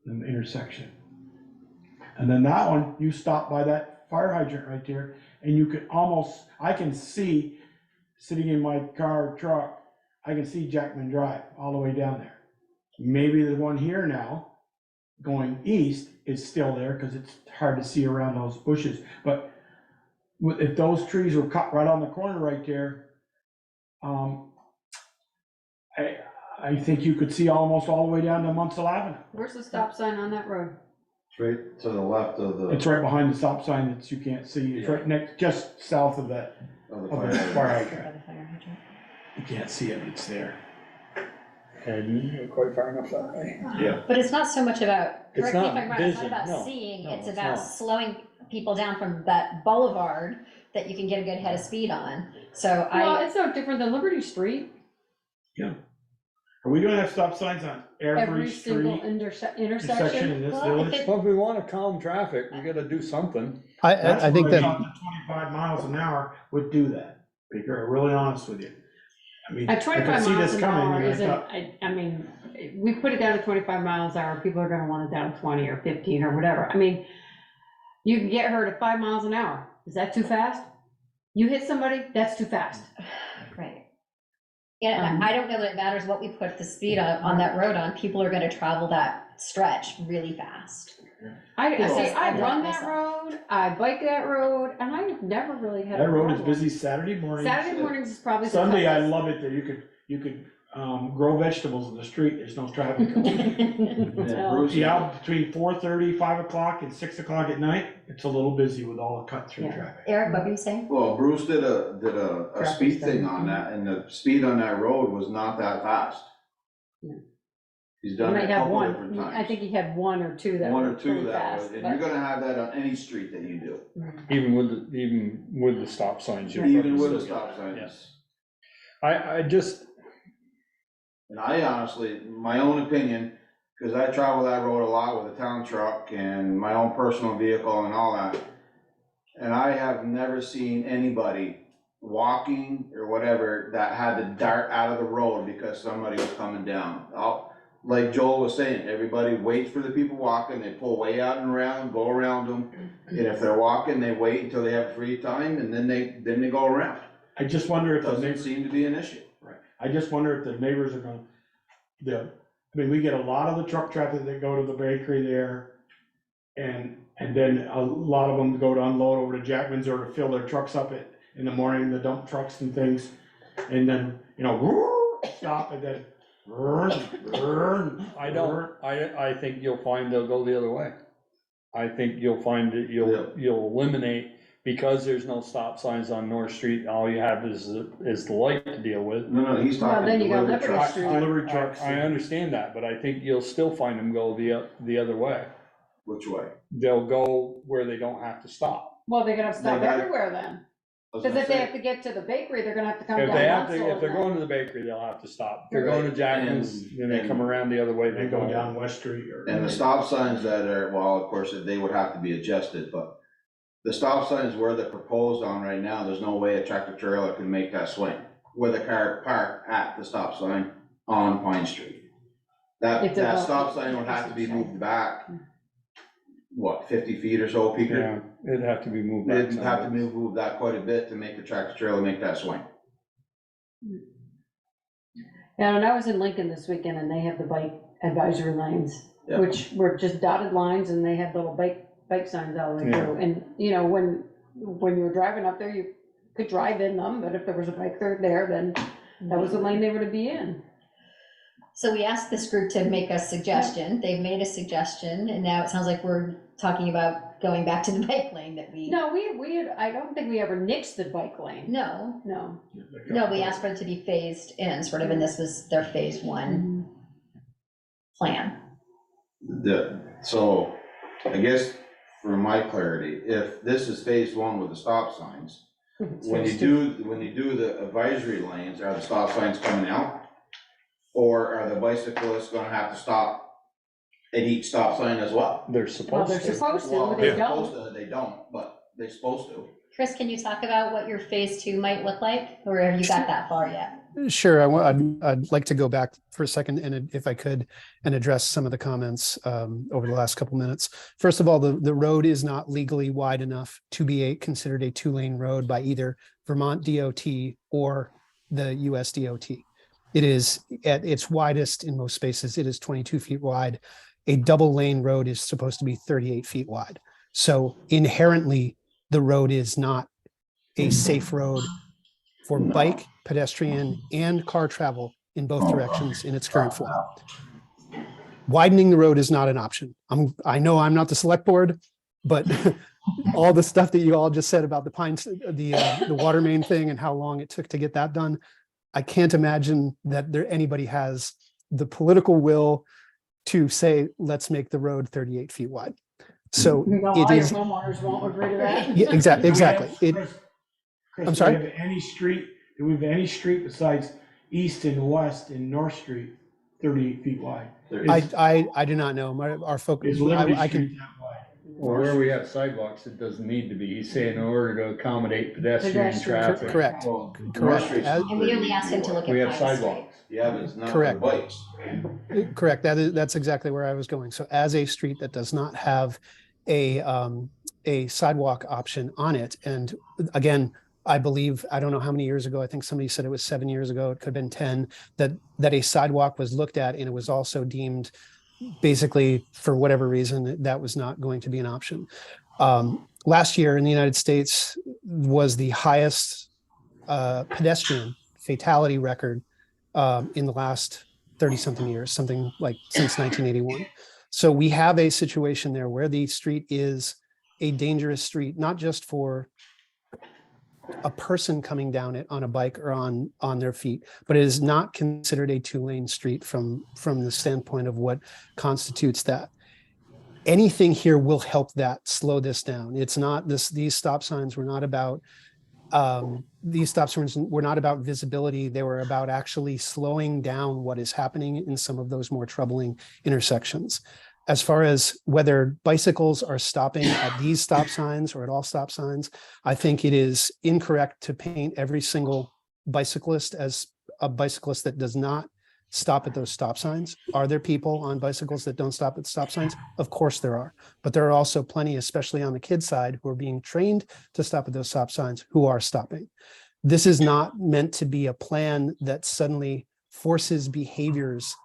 the intersection. And then that one, you stop by that fire hydrant right there, and you could almost, I can see, sitting in my car or truck, I can see Jackman Drive all the way down there. Maybe the one here now, going east, is still there, because it's hard to see around those bushes. But if those trees were cut right on the corner right there, I think you could see almost all the way down to Munsell Avenue. Where's the stop sign on that road? Straight to the left of the. It's right behind the stop sign that you can't see. It's right next, just south of that, of the of the fire hydrant. Fire hydrant. You can't see it, it's there. And quite far enough that way. Yeah. But it's not so much about, It's correct me if not I'm wrong, it's not vision, about no. seeing, No, it's it's about not. slowing people down from that boulevard that you can get a good head of speed on. So Well, it's no different than Liberty Street. Yeah. Are we gonna have stop signs on every single street intersection. intersection in this Well, if village? it- Well, if we wanna calm traffic, we gotta do something. That's I think where I that, thought the 25 miles an hour would do that, Baker, I'm really honest with you. I mean, I At could 25 see miles this an coming, hour and I isn't, thought, I mean, we put it down to 25 miles an hour, people are gonna want it down to 20 or 15 or whatever. I mean, you can get hurt at 5 miles an hour. Is that too fast? You hit somebody, that's too fast. Right. Yeah, and I don't know that it matters what we put the speed on that road on, people are gonna travel that stretch really fast. I Because see, I I run like that myself. road, I bike that road, and I've never really had a that road is problem. busy Saturday morning. Saturday mornings is probably the Sunday, I toughest. love it that you could grow vegetables in the street, there's no traffic. Yeah, Bruce, Yeah, between 4:30, 5 o'clock and 6 o'clock at night, it's a little busy with all the cut-through Yeah. traffic. Eric, what were you saying? well, Bruce did a Traffic speed study. thing on that, and the speed on that road was not that fast. Yeah. He's You done it might a have couple different one, I times. think he had one or two that One were or two pretty that fast. was, and you're gonna have that on any street that you do, Even with the stop signs. you're even with probably the still stop gonna- yeah. signs. I just, And I honestly, my own opinion, because I travel that road a lot with a town truck and my own personal vehicle and all that. And I have never seen anybody walking or whatever that had to dart out of the road because somebody was coming down. Like Joel was saying, everybody waits for the people walking, they pull way out and around, go around them. And if they're walking, they wait until they have free time and then they go around. I just wonder if the Doesn't neighbors, seem to be an issue. I just wonder if the neighbors are gonna, I mean, we get a lot of the truck traffic that go to the bakery there. And then a lot of them go to unload over to Jackman's or to fill their trucks up in the morning, the dump trucks and things. And then, stop and then. I think you'll find they'll go the other way. I think you'll find that you'll eliminate, because there's no stop signs on North Street, all you have is the light to deal with. No, he's Well, talking then you got delivery Liberty trucks. Street. Delivery trucks. I understand that, but I think you'll still find them go the other way. Which way? They'll go where they don't have to stop. Well, they're gonna have to stop They got it. everywhere then, I was because gonna if they say, have to get to the bakery, they're gonna have to come If down. they have to, Russell if they're and then- going to the bakery, they'll have to stop. If they're going to Jackman's, then they And- come around the other way, They they go go down West Street or. And the stop signs that are, well, of course, they would have to be adjusted, but the stop signs where they're proposed on right now, there's no way a tractor trailer can make that swing with a car parked at the stop sign on Pine Street. That It's about- stop sign would have to be moved back, what, 50 feet or so, Peter? Yeah, it'd have to be moved back. It'd have to some. be moved that quite a bit to make the tractor trailer make that swing. Yeah, and I was in Lincoln this weekend and they have the bike advisory lanes, Yeah. which were just dotted lines and they had little bike signs all the way Yeah. through. And, when you were driving up there, you could drive in them, but if there was a bike there, then that was the lane they were to be in. So we asked this group to make a suggestion, they've made a suggestion, and now it sounds like we're talking about going back to the bike lane that we. No, I don't think we ever nixed the bike lane. No, No. we asked for it to be phased in, sort of, and this was their phase one plan. So, I guess for my clarity, if this is phase one with the stop signs, when you do the advisory lanes, are the stop signs coming out? Or are the bicyclists gonna have to stop at each stop sign as well? They're Well, supposed they're to. supposed to, Well, but they're they supposed don't. to, they don't, but they're supposed to. Chris, can you talk about what your phase two might look like, or have you got that far yet? Sure, I'd like to go back for a second, and if I could, and address some of the comments over the last couple minutes. First of all, the road is not legally wide enough to be considered a two-lane road by either Vermont DOT or the US DOT. It is at its widest in most spaces, it is 22 feet wide. A double lane road is supposed to be 38 feet wide. So inherently, the road is not a safe road for bike, pedestrian, and car travel in both directions in its current form. Widening the road is not an option. I know I'm not the select board, but all the stuff that you all just said about the water main thing and how long it took to get that done, I can't imagine that anybody has the political will to say, let's make the road 38 feet wide. So You know, it all your is, homeowners won't agree to that. yeah, exactly. Chris, I'm sorry? Do we have any street besides east and west in North Street 38 feet wide. I do not know. Our focus, Is Liberty I Street can, that wide? Or where we have sidewalks, it doesn't need to be. He's saying in order to accommodate pedestrian traffic. correct. Well, Correct. North Street's As- And we only asked him to look We at have Pine Street. sidewalks. Yeah, but it's not for Correct. bikes. Correct. That's exactly where I was going. So as a street that does not have a sidewalk option on it, and again, I believe, I don't know how many years ago, I think somebody said it was 7 years ago, it could have been 10, that a sidewalk was looked at and it was also deemed basically for whatever reason, that was not going to be an option. Last year in the United States was the highest pedestrian fatality record in the last 30-something years, something like since 1981. So we have a situation there where the street is a dangerous street, not just for a person coming down it on a bike or on their feet, but it is not considered a 2-lane street from the standpoint of what constitutes that. Anything here will help that slow this down. It's not these stop signs were not about visibility. They were about actually slowing down what is happening in some of those more troubling intersections. As far as whether bicycles are stopping at these stop signs or at all stop signs, I think it is incorrect to paint every single bicyclist as a bicyclist that does not stop at those stop signs. Are there people on bicycles that don't stop at stop signs? Of course there are, but there are also plenty, especially on the kid side, who are being trained to stop at those stop signs who are stopping. This is not meant to be a plan that suddenly forces behaviors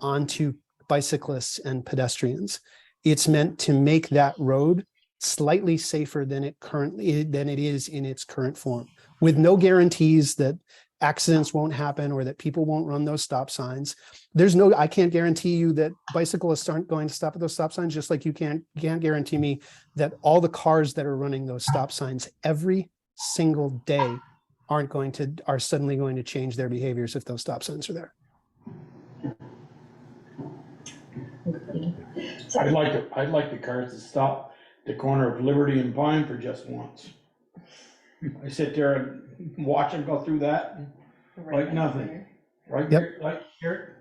onto bicyclists and pedestrians. It's meant to make that road slightly safer than it is in its current form, with no guarantees that accidents won't happen or that people won't run those stop signs. I can't guarantee you that bicyclists aren't going to stop at those stop signs, just like you can't guarantee me that all the cars that are running those stop signs every single day are suddenly going to change their behaviors if those stop signs are there. I'd like the cars to stop the corner of Liberty and Pine for just once. I sit there and watch them go through that like nothing. Right here, like here.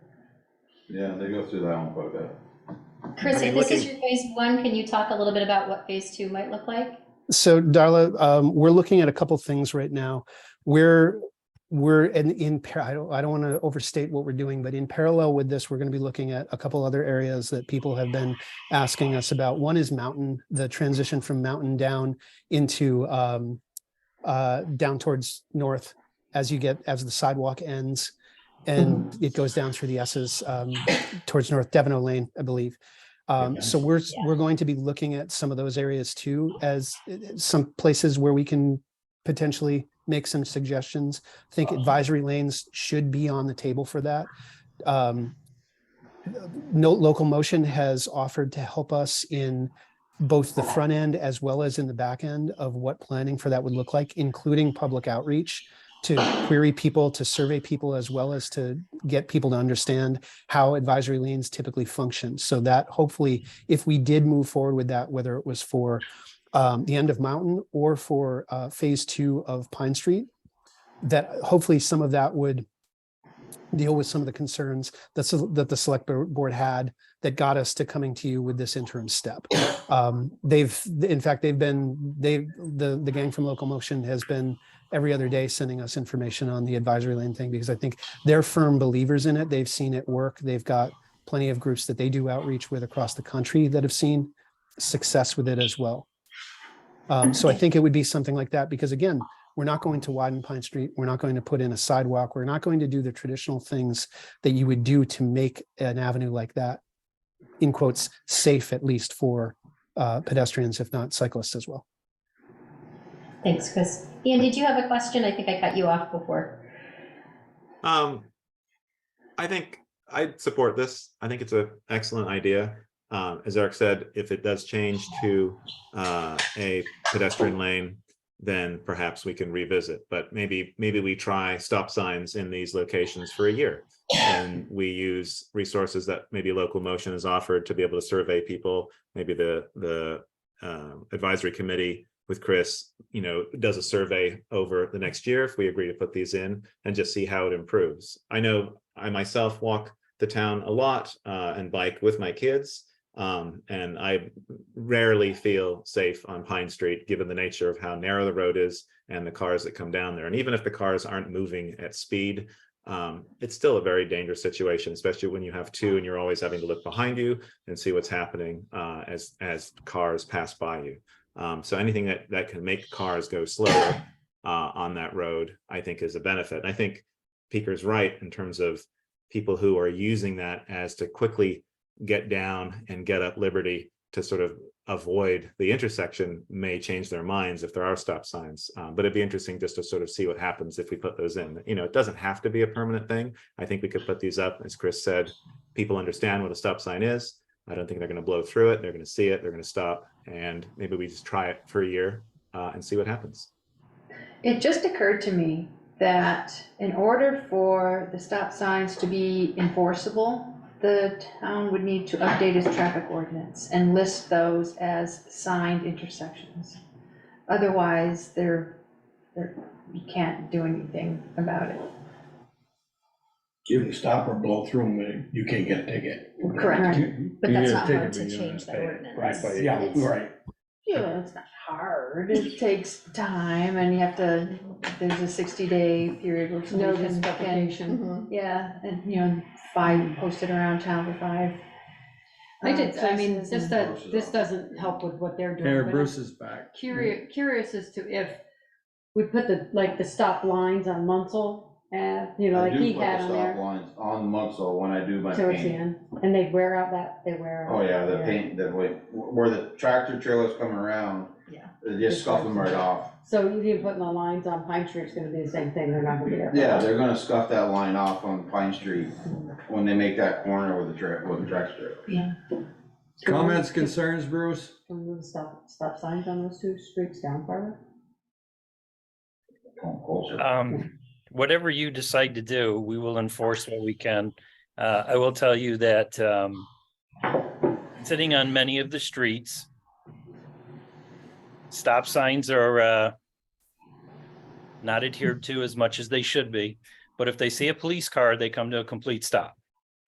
Yeah, they go through that one quite a bit. Chris, if this is your phase 1, can you talk a little bit about what phase 2 might look like? So Darla, we're looking at a couple things right now. We're I don't want to overstate what we're doing, but in parallel with this, we're going to be looking at a couple other areas that people have been asking us about. One is Mountain, the transition from Mountain down into down towards north as the sidewalk ends and it goes down through the S's towards North Devon Lane, I believe. So we're going to be looking at some of those areas too, as some places where we can potentially make some suggestions. I think advisory lanes should be on the table for that. Local Motion has offered to help us in both the front end as well as in the back end of what planning for that would look like, including public outreach to query people, to survey people, as well as to get people to understand how advisory lanes typically function. So that hopefully, if we did move forward with that, whether it was for the end of Mountain or for phase 2 of Pine Street, that hopefully some of that would deal with some of the concerns that the select board had that got us to coming to you with this interim step. The gang from Local Motion has been every other day sending us information on the advisory lane thing, because I think they're firm believers in it. They've seen it work. They've got plenty of groups that they do outreach with across the country that have seen success with it as well. So I think it would be something like that, because again, we're not going to widen Pine Street. We're not going to put in a sidewalk. We're not going to do the traditional things that you would do to make an avenue like that, in quotes, safe, at least for pedestrians, if not cyclists as well. Thanks, Chris. Ian, did you have a question? I think I cut you off before. I think I support this. I think it's an excellent idea. As Eric said, if it does change to a pedestrian lane, then perhaps we can revisit. But maybe we try stop signs in these locations for a year, and we use resources that maybe Local Motion has offered to be able to survey people. Maybe the advisory committee with Chris, does a survey over the next year if we agree to put these in, and just see how it improves. I know I myself walk the town a lot and bike with my kids. And I rarely feel safe on Pine Street, given the nature of how narrow the road is and the cars that come down there. And even if the cars aren't moving at speed, it's still a very dangerous situation, especially when you have two and you're always having to look behind you and see what's happening as cars pass by you. So anything that can make cars go slower on that road, I think is a benefit. And I think Peaker's right in terms of people who are using that as to quickly get down and get up Liberty to sort of avoid the intersection may change their minds if there are stop signs. But it'd be interesting just to sort of see what happens if we put those in. You know, it doesn't have to be a permanent thing. I think we could put these up. As Chris said, people understand what a stop sign is. I don't think they're going to blow through it. They're going to see it. They're going to stop. And maybe we just try it for a year and see what happens. It just occurred to me that in order for the stop signs to be enforceable, the town would need to update its traffic ordinance and list those as signed intersections. Otherwise, you can't do anything about it. You can stop or blow through them, you can't get a ticket. Correct. But that's not hard to change the ordinance. Yeah, right. Yeah, it's not hard. It takes time and you have to, there's a 60-day period where somebody Notice can, publication. yeah, and post it around town for 5. I mean, places just and- that, this doesn't help with what they're doing. Mayor but I'm Bruce is back. Curious as to if we put the stop lines on Munsell, I like do he put had the on stop there lines on Munsell when I do my towards the paint. end, and they wear out. Oh, yeah, the paint, the way, where the tractor trailers come around, Yeah. they just scuff them right off. So even putting the lines on Pine Street's gonna be the same thing, they're not gonna be there. Yeah, they're gonna scuff that line off on Pine Street when they make that corner with the tractor trailer. Comments, concerns, Bruce? Can we move the stop signs on those two streets down farther? Whatever you decide to do, we will enforce what we can. I will tell you that sitting on many of the streets, stop signs are not adhered to as much as they should be. But if they see a police car, they come to a complete stop.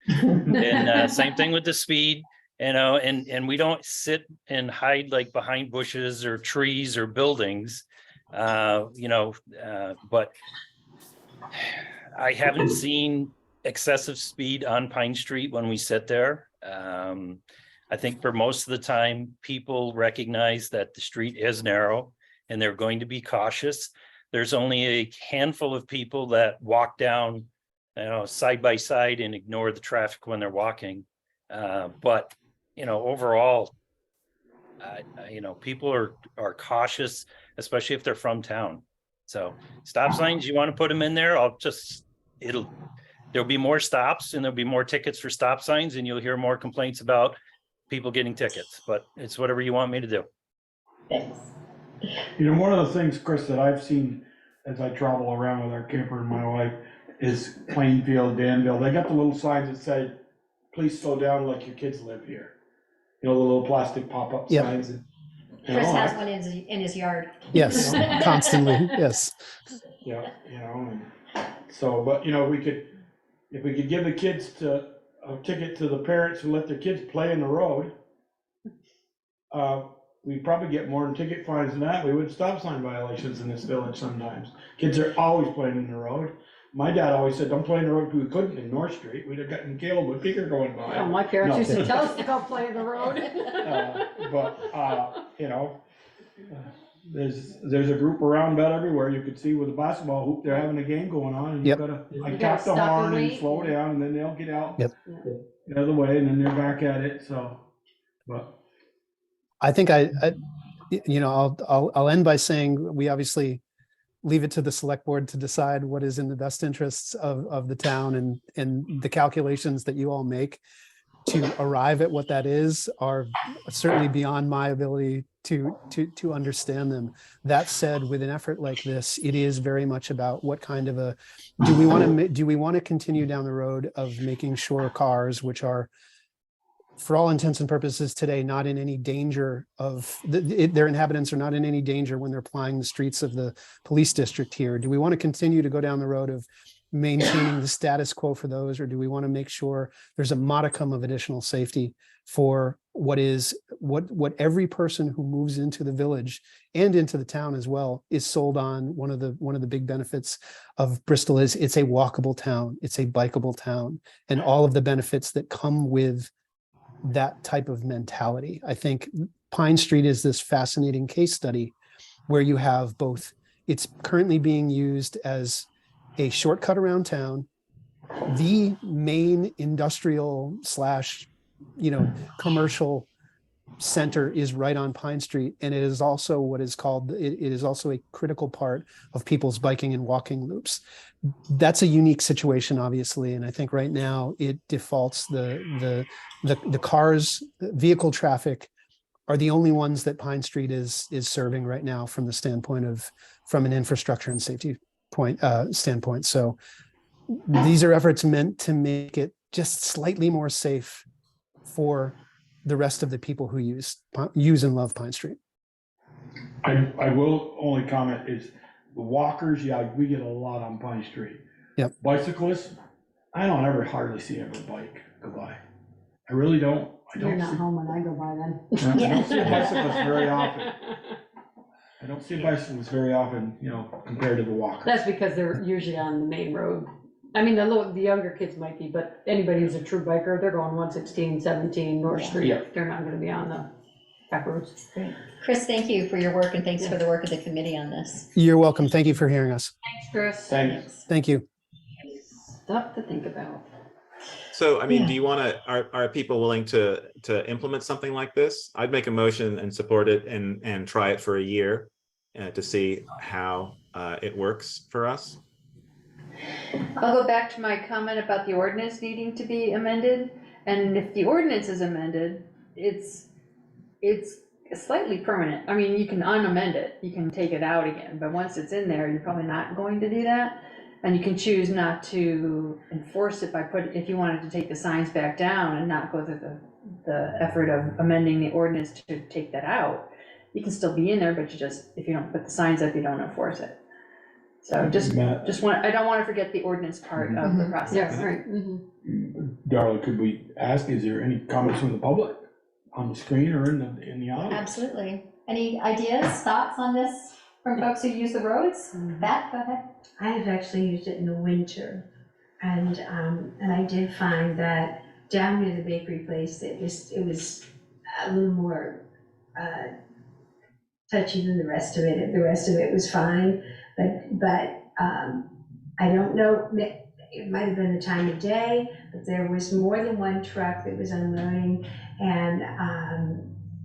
And same thing with the speed, and we don't sit and hide like behind bushes or trees or buildings, but I haven't seen excessive speed on Pine Street when we sit there. I think for most of the time, people recognize that the street is narrow and they're going to be cautious. There's only a handful of people that walk down, side by side and ignore the traffic when they're walking. But overall, people are cautious, especially if they're from town. So stop signs, you want to put them in there, there'll be more stops and there'll be more tickets for stop signs and you'll hear more complaints about people getting tickets, but it's whatever you want me to do. Thanks. One of the things, Chris, that I've seen as I travel around with our camper and my wife is Plainfield, Danville. They got the little signs that say, please slow down like your kids live here. The little plastic pop-up Yep. signs. Chris has one in his yard. Yes, constantly, yes. Yeah, so, but, if we could give the kids a ticket to the parents who let their kids play in the road, we'd probably get more in ticket fines than that. We would stop sign violations in this village sometimes. Kids are always playing in the road. My dad always said, don't play in the road, we couldn't in North Street. We'd have gotten killed with Peter going by. Oh, my parents No. used to tell us to go play in the road. There's a group around about everywhere. You could see with a basketball hoop, they're having a game going on, and you Yep. gotta You tap gotta the stop and horn and wait. slow down, and then they'll get out. Yep. The other way, and then they're back at it, so, but. I think I'll end by saying we obviously leave it to the select board to decide what is in the best interests of the town, and the calculations that you all make to arrive at what that is are certainly beyond my ability to understand them. That said, with an effort like this, it is very much about what kind of do we want to continue down the road of making sure cars, which are, for all intents and purposes today, not in any danger of their inhabitants are not in any danger when they're plying the streets of the police district here. Do we want to continue to go down the road of maintaining the status quo for those, or do we want to make sure there's a modicum of additional safety for what every person who moves into the village and into the town as well is sold on? One of the big benefits of Bristol is it's a walkable town, it's a bikeable town, and all of the benefits that come with that type of mentality. I think Pine Street is this fascinating case study where you have both, it's currently being used as a shortcut around town, the main industrial / commercial center is right on Pine Street, and it is also what is called, it is also a critical part of people's biking and walking loops. That's a unique situation, obviously, and I think right now it defaults the cars, vehicle traffic are the only ones that Pine Street is serving right now from the standpoint of, from an infrastructure and safety standpoint. So these are efforts meant to make it just slightly more safe for the rest of the people who use and love Pine Street. I will only comment is the walkers, yeah, we get a lot on Pine Street. Yep. Bicyclists, I don't ever hardly see ever bike go by. I really don't. You're not home when I go by then. I don't see a bicyclist very often. I don't see bicyclists very often, compared to the walker. That's because they're usually on the main road. I mean, the younger kids might be, but anybody who's a true biker, they're going 116, 17 North Street. Yeah. They're not gonna be on the back roads. Great. Chris, thank you for your work, and thanks for the work of the committee on this. You're welcome. Thank you for hearing us. Thanks, Chris. Thanks. Thank you. Stuff to think about. So, I mean, Yeah. do you want to, are people willing to implement something like this? I'd make a motion and support it and try it for a year to see how it works for us. I'll go back to my comment about the ordinance needing to be amended, and if the ordinance is amended, it's slightly permanent. I mean, you can unamend it, you can take it out again, but once it's in there, you're probably not going to do that. And you can choose not to enforce it by if you wanted to take the signs back down and not go through the effort of amending the ordinance to take that out. You can still be in there, but if you don't put the signs up, you don't enforce it. So I don't want to forget the ordinance part of the process. Yeah, right. Darla, could we ask, is there any comments from the public on the screen or in the audience? Absolutely. Any ideas, thoughts on this from folks who use the roads? Beth, go ahead. I have actually used it in the winter, and I did find that down near the bakery place, it was a little more touchy than the rest of it. The rest of it was fine, but I don't know, it might have been the time of day, but there was more than one truck that was unloading, and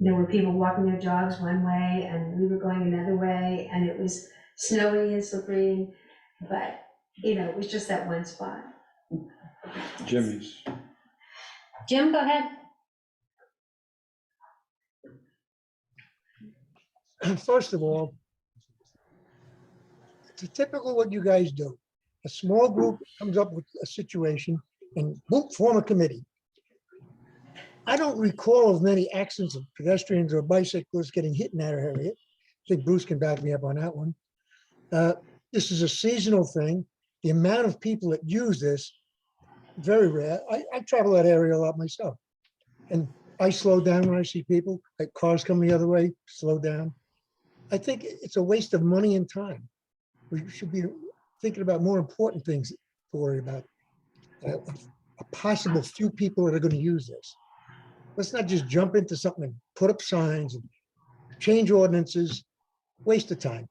there were people walking their dogs one way, and we were going another way, and it was snowy and slippery, but, it was just that one spot. Jimmy's. Jim, go ahead. First of all, it's typical what you guys do. A small group comes up with a situation and boom, form a committee. I don't recall of many accidents of pedestrians or bicyclists getting hit in that area. I think Bruce can back me up on that one. This is a seasonal thing. The amount of people that use this, very rare. I travel that area a lot myself. And I slow down when I see people, like cars coming the other way, slow down. I think it's a waste of money and time. We should be thinking about more important things to worry about. A possible few people that are going to use this. Let's not just jump into something and put up signs and change ordinances, waste of time.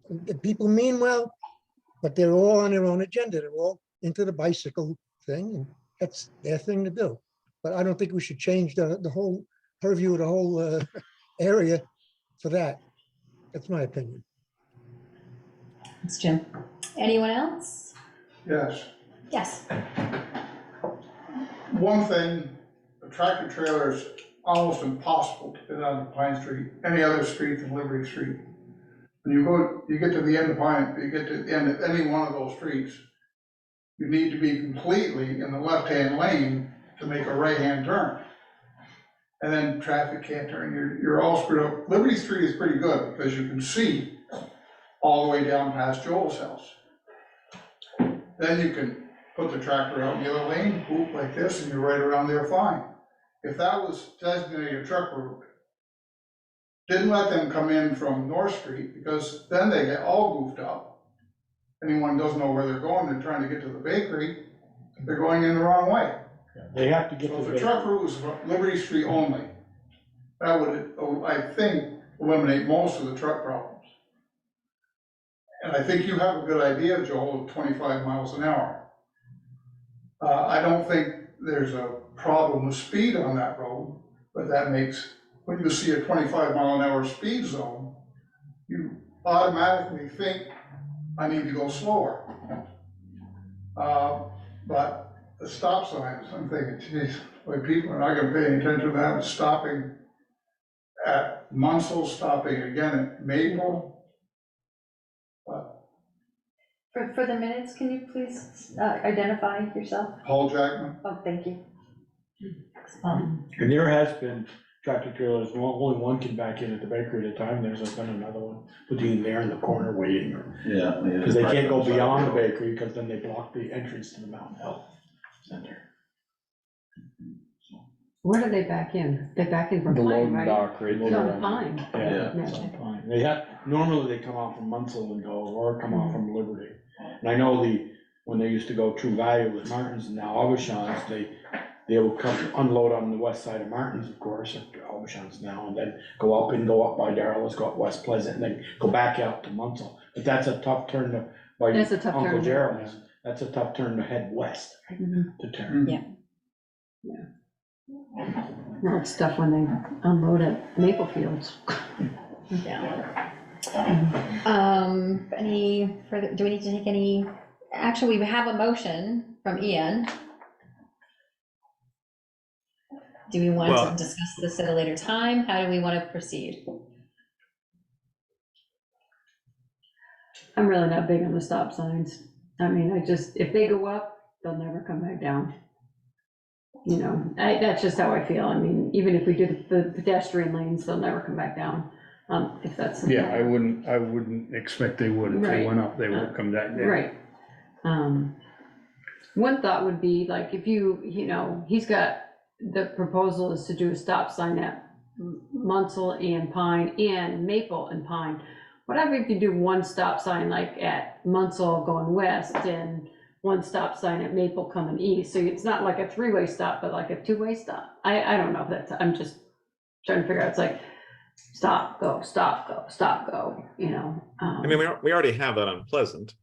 The people mean well, but they're all on their own agenda. They're all into the bicycle thing, and that's their thing to do. But I don't think we should change the whole purview of the whole area for that. That's my opinion. It's Jim. Anyone else? Yes. Yes. One thing, a tractor trailer is almost impossible to fit on Pine Street, any other street than Liberty Street. When you get to the end of Pine, you get to the end of any one of those streets, you need to be completely in the left-hand lane to make a right-hand turn. And then traffic can't turn, you're all screwed up. Liberty Street is pretty good because you can see all the way down past Joel's house. then you can put the tractor out in the other lane, whoop like this, and you're right around there fine. If that was designated a truck route, didn't let them come in from North Street, because then they get all goofed up. Anyone doesn't know where they're going, they're trying to get to the bakery, they're going in the wrong way. They have to get So to if the the truck route was Liberty Street only, that would, I think, eliminate most of the truck problems. And I think you have a good idea, Joel, of 25 miles an hour. I don't think there's a problem with speed on that road, but that makes, when you see a 25-mile-an-hour speed zone, you automatically think, I need to go slower. But the stop signs, I'm thinking, geez, like people are not gonna pay any attention to that, stopping at Munsell, stopping again at Maple. For the minutes, can you please identify yourself? Paul Jackman. Oh, thank you. And there has been tractor trailers, only one can back in at the bakery at a time, there's been another one between there and the corner waiting. Yeah. Because they can't go beyond the bakery, because then they block the entrance to the Mountain Health Center. Where do they back in? They back in from The Pine, loading right? dock right It's there. on Pine. Yeah, Yeah. it's on Pine. They have, normally they come out from Munsell and go, or come out from Liberty. And I know when they used to go True Value with Martin's and now Aubuchon's, they will come unload on the west side of Martin's, of course, at Aubuchon's now, and then go up by Darrell's, go up West Pleasant, and then go back out to Munsell. But that's a tough turn to, by That's a tough Uncle turn. Gerald's, that's a tough turn to head west to turn. Yeah. Well, it's tough when they unload at Maple Fields. Yeah. Any further, do we need to take any, actually, we have a motion from Ian. Do we want to discuss this at a later time? How do we want to proceed? I'm really not big on the stop signs. I mean, if they go up, they'll never come back down. You know, that's just how I feel. I mean, even if we do the pedestrian lanes, they'll never come back down. If that's. Yeah, I wouldn't expect they would. If they Right. went up, they would come back down. Right. One thought would be like, if he's got, the proposal is to do a stop sign at Munsell and Pine and Maple and Pine. Whatever, if you do one stop sign like at Munsell going west and one stop sign at Maple coming east, so it's not like a three-way stop, but like a two-way stop. I don't know if that's, I'm just trying to figure out, it's like, stop, go, stop, go, stop, go, I mean, we already have that on Pleasant.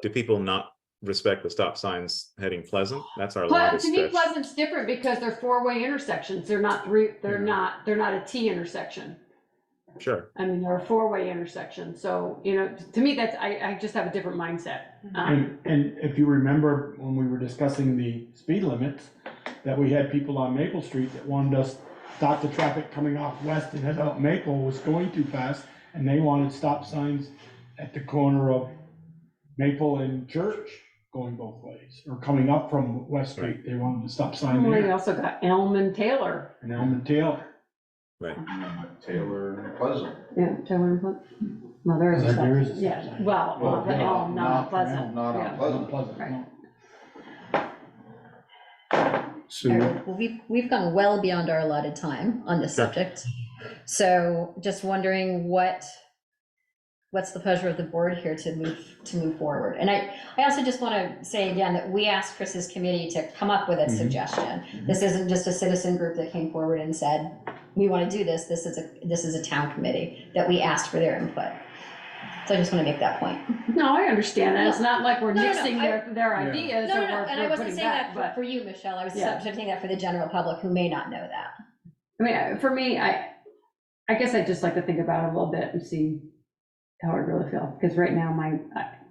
Do people not respect the stop signs heading Pleasant? That's our longest To me, stretch. Pleasant's different because they're four-way intersections. They're not they're not a T intersection. Sure. I mean, they're a four-way intersection. So, to me, that's, I just have a different mindset. And if you remember, when we were discussing the speed limits, that we had people on Maple Street that wanted us stop the traffic coming off west and head out Maple was going too fast, and they wanted stop signs at the corner of Maple and Church going both ways, or coming up from West Street, they wanted a stop sign Well, you there. also got Elm and Taylor. And Elm and Taylor. Right. Taylor and Pleasant. Yeah, Taylor and Pleasant. Well, there is a There is a stop, stop yeah, sign. well, Well, the Elm, not Pleasant. Elm, not on Yeah. Pleasant. Pleasant, Right. no. So, All right, well, we've gone well beyond our allotted time on this subject. So just wondering what's the pleasure of the board here to move forward? And I also just want to say again that we asked Chris's committee to come up with a suggestion. This isn't just a citizen group that came forward and said, we want to do this. This is a town committee that we asked for their input. So I just want to make that point. No, I understand that. It's not like we're No, nixing their ideas or No, and I we're wasn't putting saying back, that but. for you, Michelle. I was Yeah. saying that for the general public who may not know that. I mean, for me, I guess I'd just like to think about it a little bit and see how I really feel, because right now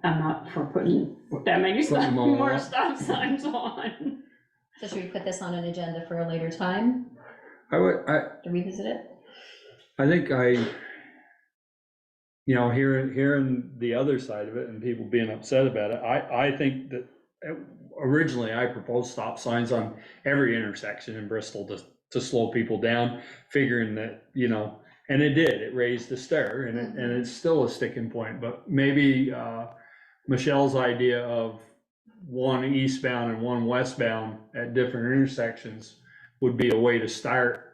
I'm not for putting that many them all more up. stop signs on. So should we put this on an agenda for a later time I to revisit it? think hearing the other side of it and people being upset about it, I think that originally I proposed stop signs on every intersection in Bristol to slow people down, figuring that, and it did, it raised the stir, and it's still a sticking point, but maybe Michelle's idea of one eastbound and one westbound at different intersections would be a way to start.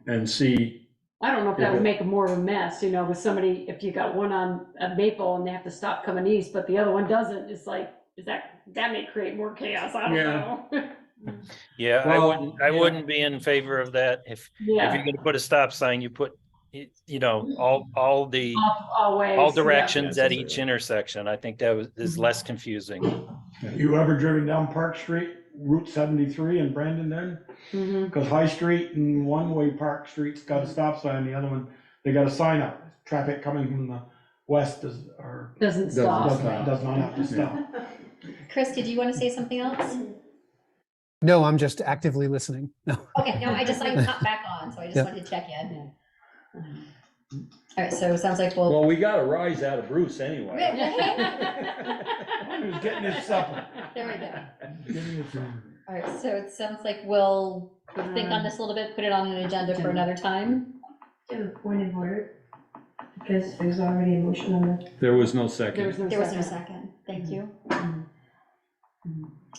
And see, I don't know if that would make more of a mess, you know, with somebody, if you got one on a Maple and they have to stop coming east, but the other one doesn't, it's like, that may create more chaos, I don't know. Yeah, Well, I wouldn't be in favor of that. If you're Yeah, gonna put a stop sign, you put, you know, all always. directions Yeah. at each intersection. I think that is less confusing. You ever driven down Park Street, Route 73 in Brandon then? Mhm. Because High Street and one-way Park Street's got a stop sign, the other one, they got a sign up. Traffic coming from the west does Doesn't stop. does not have to stop. Chris, did you want to say something else? No, I'm just actively listening. No. Okay, no, I just like popped back on, so I just Yep. wanted to check in. All right, so it sounds like we'll. well, we got a rise out of Bruce anyway. He was getting his supper. There we go. Getting his supper. All right, so it sounds like we'll think on this a little bit, put it on an agenda for another time. To a point of order, because there's already a motion on the. There was no second. There was no second. Thank you.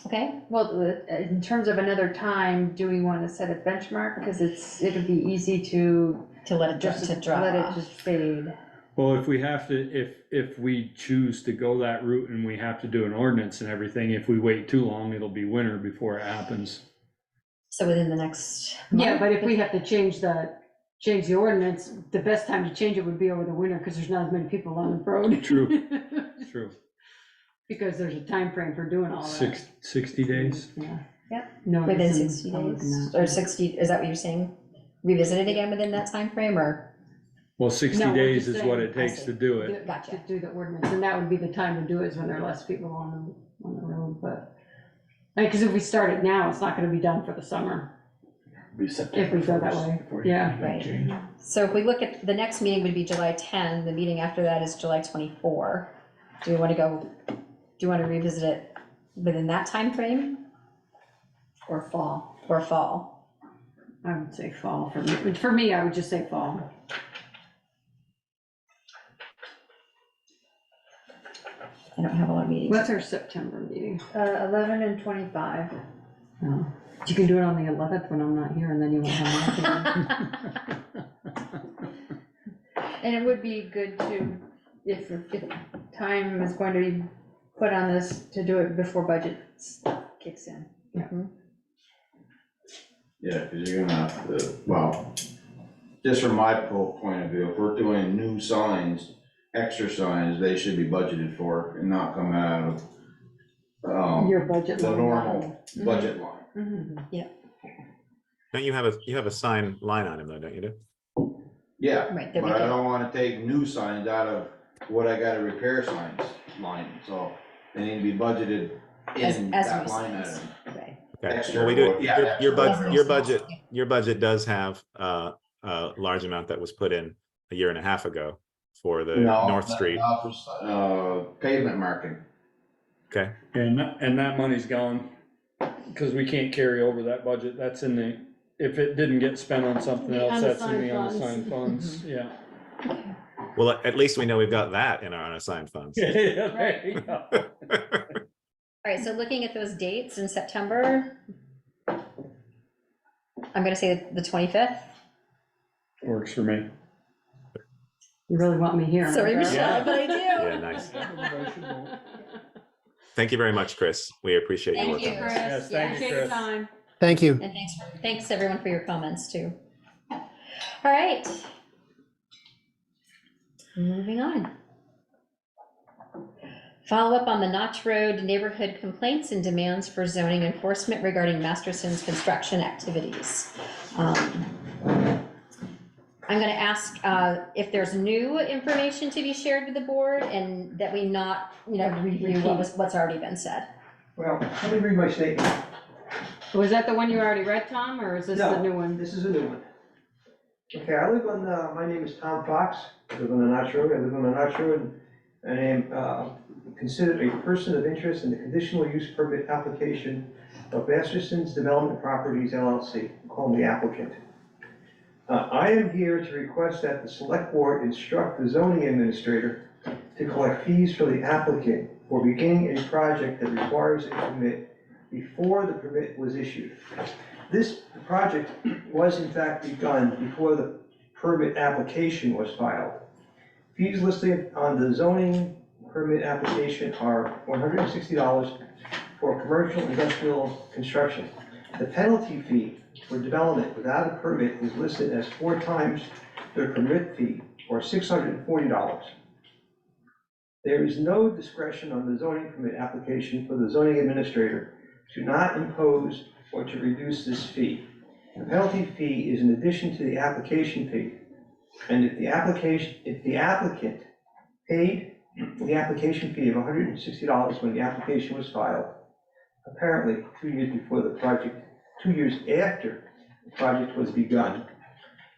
Okay, Well, in terms of another time, do we want to set a benchmark? Because it'll be easy to let it just to drop let it off. just fade. Well, if we have to, if we choose to go that route and we have to do an ordinance and everything, if we wait too long, it'll be winter before it happens. So within the next. Yeah, month? but if we have to change the ordinance, the best time to change it would be over the winter, because there's not as many people on the road. True. True. Because there's a time frame for doing all that. 60 days. Yeah. Yep. No, Within it's in- 60 I'm days, looking at- or 60, is that what you're saying? Revisit it again within that time frame, or? Well, 60 No, we're days just is what saying, it takes to do it. Gotcha. To do the ordinance, and that would be the time to do it, is when there are less people on the road, but. Because if we start it now, it's not gonna be done for the summer. If we go that way, yeah. Right. So if we look at, the next meeting would be July 10, the meeting after that is July 24. Do we want to revisit it within that time frame? Or fall. Or fall? I would say fall, for me, I would just say fall. I don't have a lot of meetings. What's our September meeting? 11 and 25. Oh, you can do it on the 11th when I'm not here, and then you won't have my. And it would be good to, if time is going to be put on this, to do it before budget kicks in. Yeah, because you're gonna have to, well, just from my point of view, if we're doing new signs, extra signs, they should be budgeted for and not come out of, Your budget the line. normal budget line. Don't you have a sign line item though, don't you do? Yeah, Right, that we but I can- don't wanna take new signs out of what I gotta repair signs line, so they need to be budgeted in As that new line signs. item. Right. Okay. Extra Well, we do, or- yeah, your extra. budget does have a large amount that was put in a year and a half ago for the No, North not- Street. not for, pavement marking. Okay, And that money's gone, because we can't carry over that budget. That's in the, if it didn't get spent on something The else, that's in the unassigned unassigned funds, yeah. well, at least we know we've got that in our unassigned funds. Yeah, there you go. All right, so looking at those dates in September, I'm gonna say the 25th. Works for me. You really want me here? Sorry, huh? Michelle, but I do. Yeah, nice. Thank you very much, Chris. We appreciate your work Thank you, on this. Chris. Yes, thank you, Take Chris. your time. Thank you. And thanks everyone for your comments too. All right. Moving on. Follow up on the Notch Road neighborhood complaints and demands for zoning enforcement regarding Masterson's construction activities. I'm going to ask if there's new information to be shared with the board and that we not, review what's already been said. Well, let me read my statement. Was that the one you already read, Tom, or is this the new one? This is a new one. Okay, I live on, my name is Tom Fox, I live on the Notch Road, and I am considered a person of interest in the conditional use permit application of Masterson's Development Properties LLC, call me applicant. I am here to request that the select board instruct the zoning administrator to collect fees for the applicant for beginning a project that requires a permit before the permit was issued. This project was in fact begun before the permit application was filed. Fees listed on the zoning permit application are $160 for commercial industrial construction. The penalty fee for development without a permit is listed as 4 times the permit fee, or $640. There is no discretion on the zoning permit application for the zoning administrator to not impose or to reduce this fee. The penalty fee is in addition to the application fee. And if the applicant paid the application fee of $160 when the application was filed, apparently 2 years before the project, 2 years after the project was begun,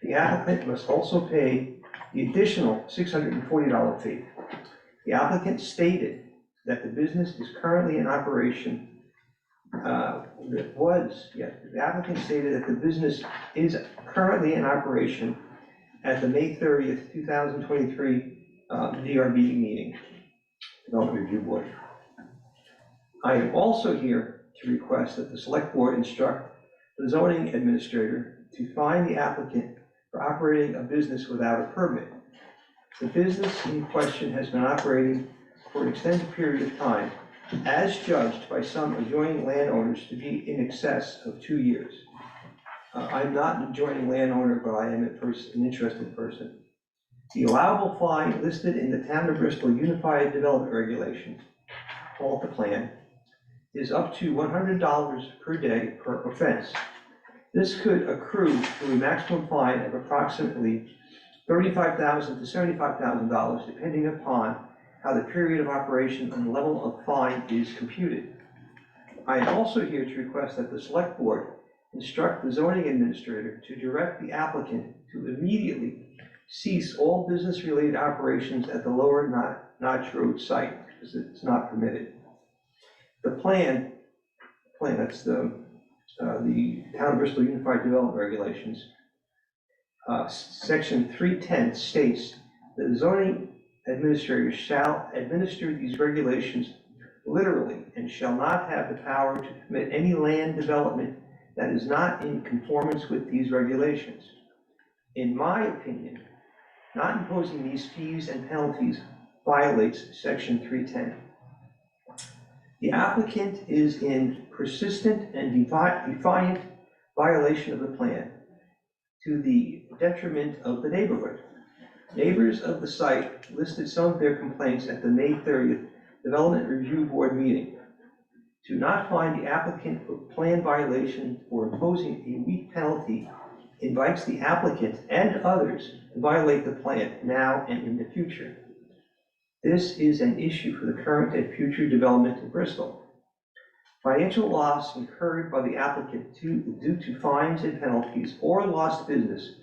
the applicant must also pay the additional $640 fee. The applicant stated that the business is currently in operation. The applicant stated that the business is currently in operation at the May 30th, 2023 DRB meeting, Development Review Board. I am also here to request that the Select Board instruct the zoning administrator to fine the applicant for operating a business without a permit. The business in question has been operating for an extended period of time, as judged by some adjoining landowners to be in excess of 2 years. I'm not an adjoining landowner, but I am an interested person. The allowable fine listed in the Town of Bristol Unified Development Regulations, called the plan, is up to $100 per day per offense. This could accrue to a maximum fine of approximately $35,000 to $75,000, depending upon how the period of operation and the level of fine is computed. I am also here to request that the Select Board instruct the zoning administrator to direct the applicant to immediately cease all business-related operations at the lower Notch Road site, because it's not permitted. The plan, that's the Town of Bristol Unified Development Regulations, section 310 states that the zoning administrator shall administer these regulations literally and shall not have the power to permit any land development that is not in conformance with these regulations. In my opinion, not imposing these fees and penalties violates section 310. The applicant is in persistent and defiant violation of the plan to the detriment of the neighborhood. Neighbors of the site listed some of their complaints at the May 30th Development Review Board meeting. To not find the applicant for plan violation or imposing a weak penalty invites the applicant and others to violate the plan now and in the future. This is an issue for the current and future development in Bristol. Financial loss incurred by the applicant due to fines and penalties or lost business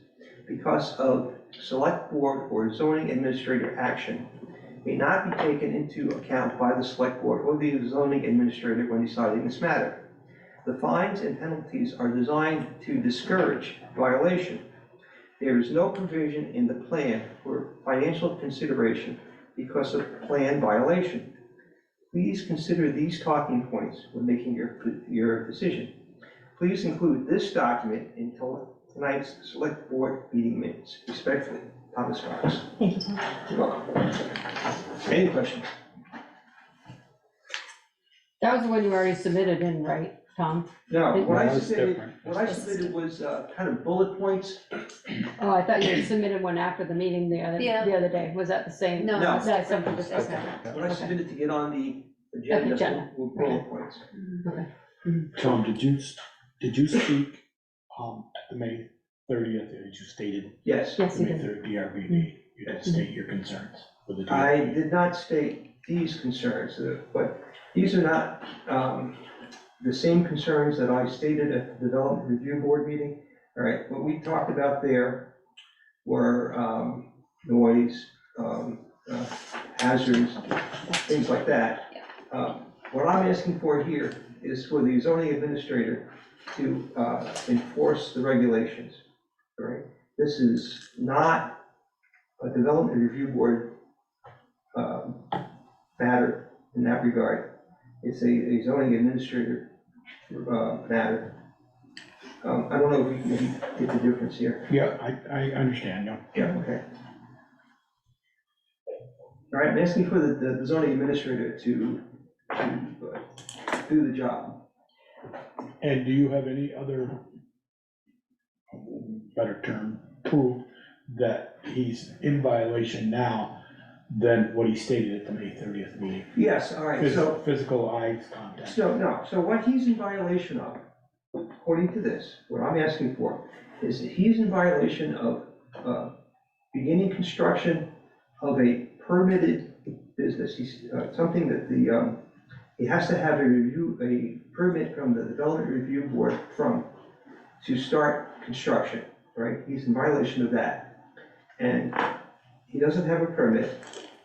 because of Select Board or zoning administrator action may not be taken into account by the Select Board or the zoning administrator when deciding this matter. The fines and penalties are designed to discourage violation. There is no provision in the plan for financial consideration because of plan violation. Please consider these talking points when making your decision. Please include this document in tonight's Select Board meeting minutes. Respectfully, Thomas Fox. Thank you, Tom. You're welcome. Any questions? That was the one you already submitted in, right, Tom? No, what I That's submitted, different. what I submitted was kind of bullet points. Oh, I thought you had submitted one after the meeting the Yeah. other day. Was that the same? No, No. Is that something just, It's okay. What I Okay. submitted to get on the Agenda. agenda were bullet points. Okay. Tom, did you speak, at the May 30th, as you stated? Yes, Yes, The you May did. 3rd DRBB, you didn't state your concerns with the I DRB. did not state these concerns, but these are not the same concerns that I stated at the Development Review Board meeting. All right, what we talked about there were noise, hazards, things like that. What I'm asking for here is for the zoning administrator to enforce the regulations. All right, this is not a Development Review Board matter. in that regard. It's a zoning administrator matter. I don't know if you get the difference here. Yeah, I understand, yeah. Yeah, okay. All right, I'm asking for the zoning administrator to do the job. And do you have any other, better term, proof that he's in violation now than what he stated at the May 30th meeting? Yes, all right, so. Physical eye contact. So what he's in violation of, according to this, what I'm asking for, is that he's in violation of beginning construction of a permitted business. He's, something that he has to have a permit from the Development Review Board to start construction, right? He's in violation of that. And he doesn't have a permit,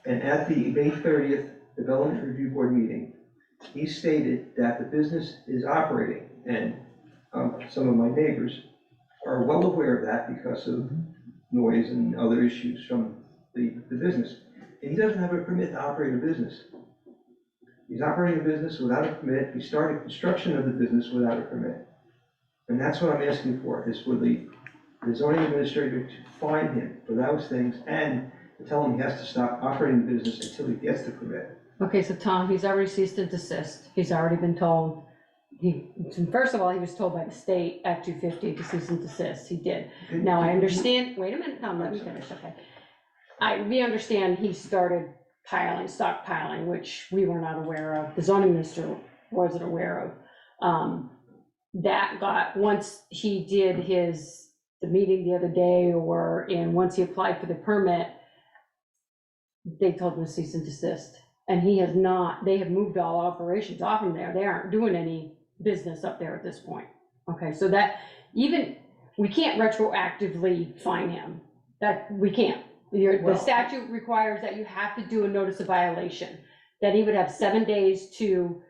and at the May 30th Development Review Board meeting, he stated that the business is operating, and some of my neighbors are well aware of that because of noise and other issues from the business. And he doesn't have a permit to operate a business. He's operating a business without a permit. He started construction of the business without a permit. And that's what I'm asking for, is for the zoning administrator to fine him for those things and to tell him he has to stop operating the business until he gets the permit. Okay, so Tom, he's already ceased and desist. He's already been told. First of all, he was told by the state, Act 250, to cease and desist. He did. Now, I understand, wait a minute, Tom, let me finish, okay. We understand he started stockpiling, which we were not aware of. The zoning minister wasn't aware of. That got, once he did the meeting the other day, once he applied for the permit, they told him to cease and desist. And he has not, they have moved all operations off from there. They aren't doing any business up there at this point. Okay, so that we can't retroactively fine him. That we can't. The statute requires that you have to do a notice of violation, that he would have 7 days to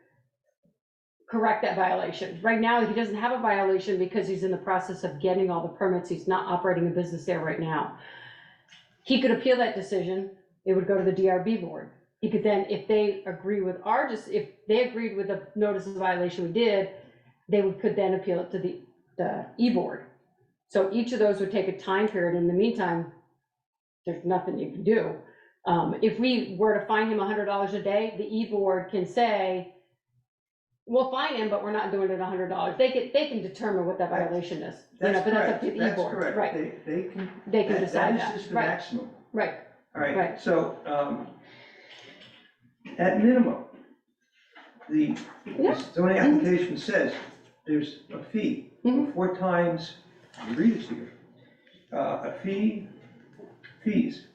correct that violation. Right now, he doesn't have a violation because he's in the process of getting all the permits. He's not operating a business there right now. He could appeal that decision. It would go to the DRB board. He could then, if they agree with if they agreed with the notice of violation we did, could then appeal it to the E-board. So each of those would take a time period. In the meantime, there's nothing you can do. If we were to fine him $100 a day, the E-board can say, we'll fine him, but we're not doing it $100. They can determine what that violation is. But that's up to the E-board. Correct. Right. They can decide that. That is just the Right. maximum. Right. All right, Right. so, at minimum, the zoning application says there's a fee, 4 times, read it to you. Fees,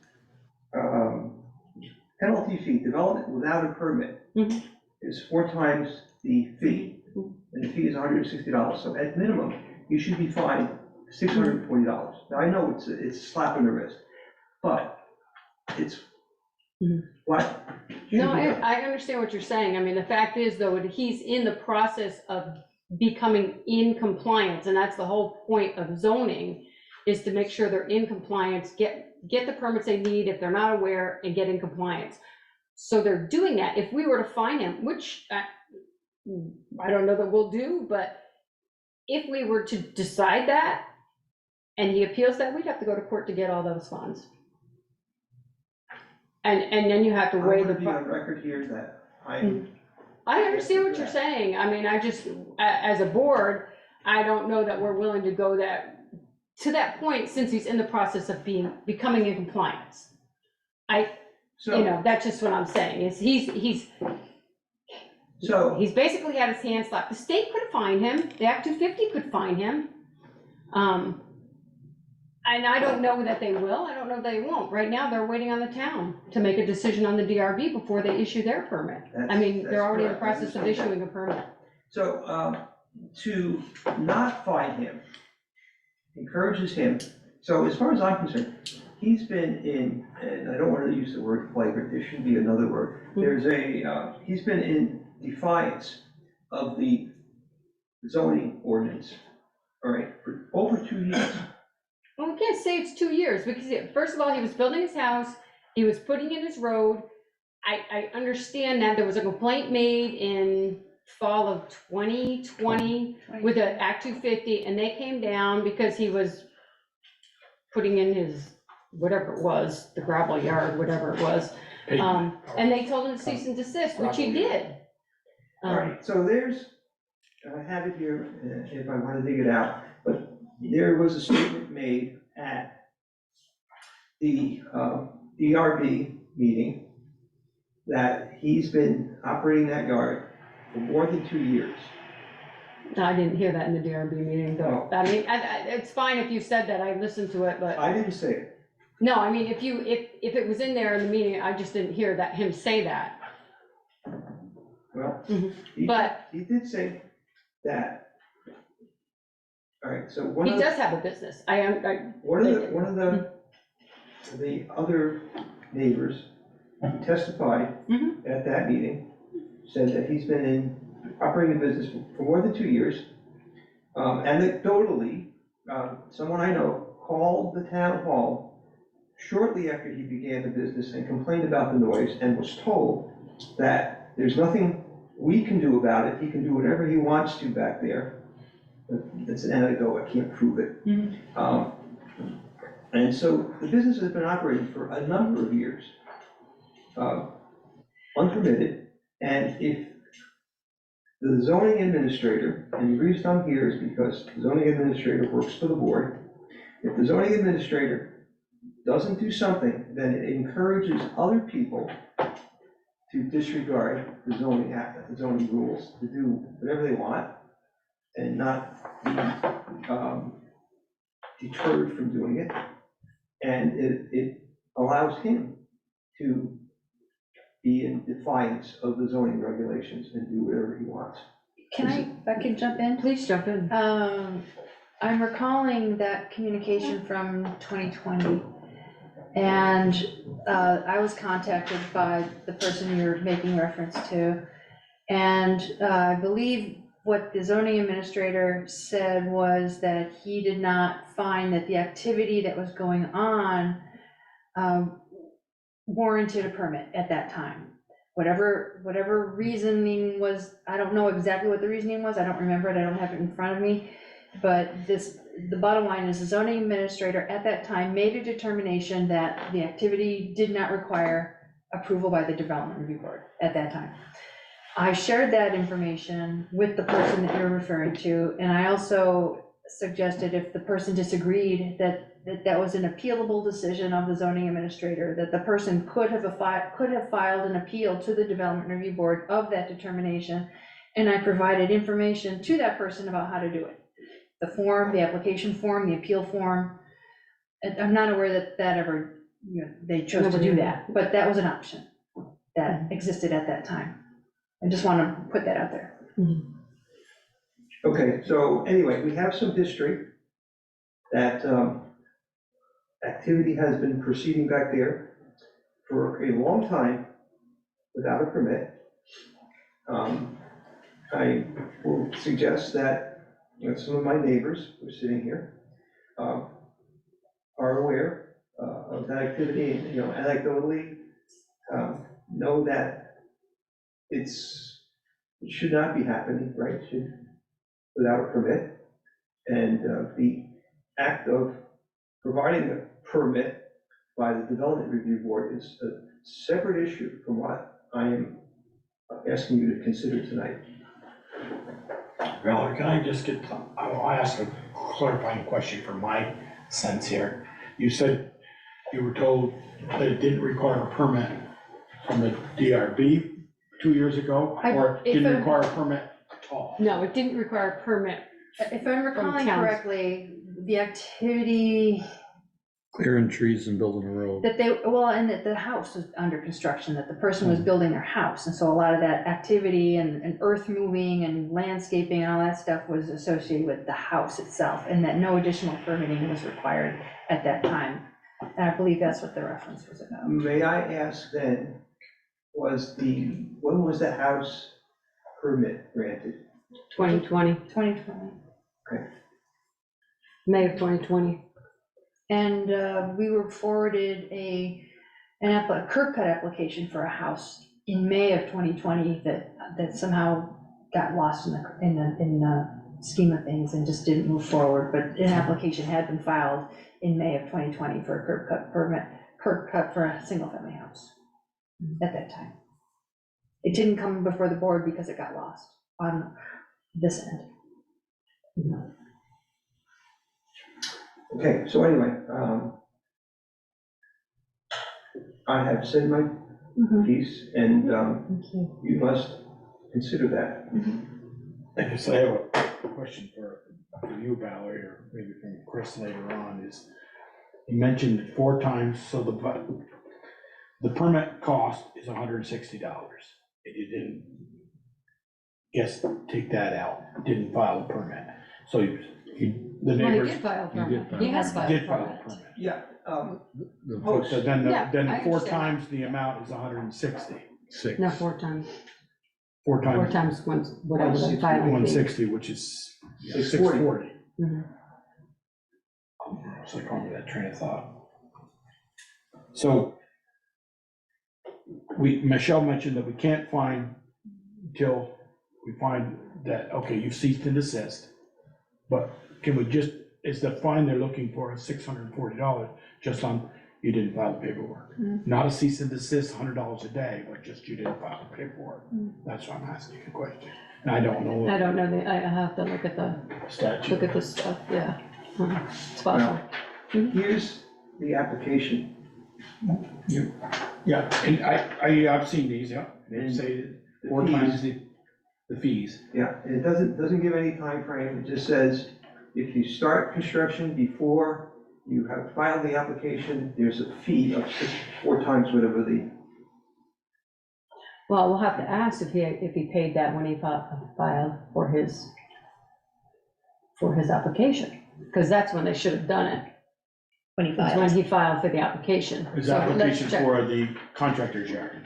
penalty fee, development without a permit is 4 times the fee, and the fee is $160. So at minimum, you should be fined $640. Now, I know it's a slap in the wrist, but it's what? No, I understand what you're saying. I mean, the fact is, though, he's in the process of becoming in compliance, and that's the whole point of zoning, is to make sure they're in compliance, get the permits they need if they're not aware, and get in compliance. So they're doing that. If we were to fine him, which I don't know that we'll do, but if we were to decide that, and he appeals that, we'd have to go to court to get all those funds. And then you have to weigh I'm gonna be on record here that I understand what you're saying. I mean, I just, as a board, I don't know that we're willing to go to that point, since he's in the process of becoming in compliance. That's just what I'm saying, is he's basically had his hands slapped. The state could fine him, the Act 250 could fine him. And I don't know that they will, I don't know they won't. Right now, they're waiting on the town to make a decision on the DRB before they issue their permit. They're already in the process of issuing a permit. So, to not fine him encourages him. So as far as I'm concerned, he's been in, and I don't want to use the word flagrant, there should be another word. He's been in defiance of the zoning ordinance, all right, for over 2 years. Well, we can't say it's 2 years, because first of all, he was building his house, he was putting in his road. I understand that there was a complaint made in fall of 2020 with an Act 250, and they came down because he was putting in his, whatever it was, the gravel yard, whatever it was. And they told him to cease and desist, which he did. All right, so there's, I have it here if I want to dig it out, but there was a statement made at the DRB meeting that he's been operating that yard for more than 2 years. No, I didn't hear that in the DRB meeting, though. I mean, it's fine if you said that, I listened to it, but. I didn't say it. No, I mean, if it was in there in the meeting, I just didn't hear that, him say that. Well, But he did say that. All right, so one he of does have a business. one of the other neighbors who testified at that meeting said that he's been operating a business for more than 2 years. Anecdotally, someone I know called the town hall shortly after he began the business and complained about the noise and was told that there's nothing we can do about it. He can do whatever he wants to back there. It's an anecdote, I can't prove it. And so the business has been operating for a number of years, unpermitted. And if the zoning administrator, and the reason I'm here is because the zoning administrator works for the board. If the zoning administrator doesn't do something, then it encourages other people to disregard the zoning act, the zoning rules, to do whatever they want and not be deterred from doing it. And it allows him to be in defiance of the zoning regulations and do whatever he wants. If I could jump in? Please jump in. I'm recalling that communication from 2020. And I was contacted by the person you're making reference to. And I believe what the zoning administrator said was that he did not find that the activity that was going on warranted a permit at that time. Whatever reasoning was, I don't know exactly what the reasoning was, I don't remember it, I don't have it in front of me. But the bottom line is the zoning administrator at that time made a determination that the activity did not require approval by the Development Review Board at that time. I shared that information with the person that you're referring to, and I also suggested if the person disagreed that was an appealable decision of the zoning administrator, that the person could have filed an appeal to the Development Review Board of that determination, and I provided information to that person about how to do it. The form, the application form, the appeal form. I'm not aware that ever, they chose to do that, but that was an option that existed at that time. I just want to put that out there. Okay, so anyway, we have some history that activity has been proceeding back there for a long time without a permit. I will suggest that some of my neighbors who are sitting here are aware of that activity, and anecdotally know that it should not be happening, right? Without a permit. And the act of providing a permit by the Development Review Board is a separate issue from what I am asking you to consider tonight. Valerie, can I just I'll ask a clarifying question for my sense here. You said you were told that it didn't require a permit from the DRB 2 years ago, or didn't require a permit at all? No, it didn't require a permit. If I'm recalling correctly, the activity Clearing trees and building a road. that and that the house was under construction, that the person was building their house. And so a lot of that activity and earth moving and landscaping and all that stuff was associated with the house itself, and that no additional permitting was required at that time. And I believe that's what the reference was about. May I ask then, when was the house permit granted? 2020. 2020. Okay. May of 2020. And we were forwarded a a curb cut application for a house in May of 2020 that somehow got lost in the scheme of things and just didn't move forward, but an application had been filed in May of 2020 for a curb cut for a single-family house at that time. It didn't come before the board because it got lost on this end. Okay, so anyway, I have said my piece, and you must consider that. I guess I have a question for you, Valerie, or maybe from Chris later on, is you mentioned it 4 times, so the permit cost is $160. And you didn't, guess, take that out, didn't file a permit. So the Well, he neighbors. did file a permit. You He has filed a did file a permit. permit. Yeah. So then, Yeah, then I 4 understand. times the amount is 160. No, 4 times. 4 times. 4 times once, whatever the filing fee. 160, which is 640. So I caught that train of thought. So Michelle mentioned that we can't find until we find that, okay, you've ceased and desist. But can we just, is the fine they're looking for is $640 just on, you didn't file the paperwork? Not a cease and desist, $100 a day, but just you didn't file the paperwork. That's why I'm asking the question. And I don't know. I don't know, I have to look at the statute. Look at the stuff, yeah. It's possible. Here's the application. Yeah, and I've seen these, yeah. They say 4 times the fees. Yeah, and it doesn't give any time frame. It just says, if you start construction before you have filed the application, there's a fee of 4 times whatever the. Well, we'll have to ask if he paid that when he filed for his application, because that's when they should have done it. When he It's filed. when he filed for the application. His So let's application check. for the contractor's yard.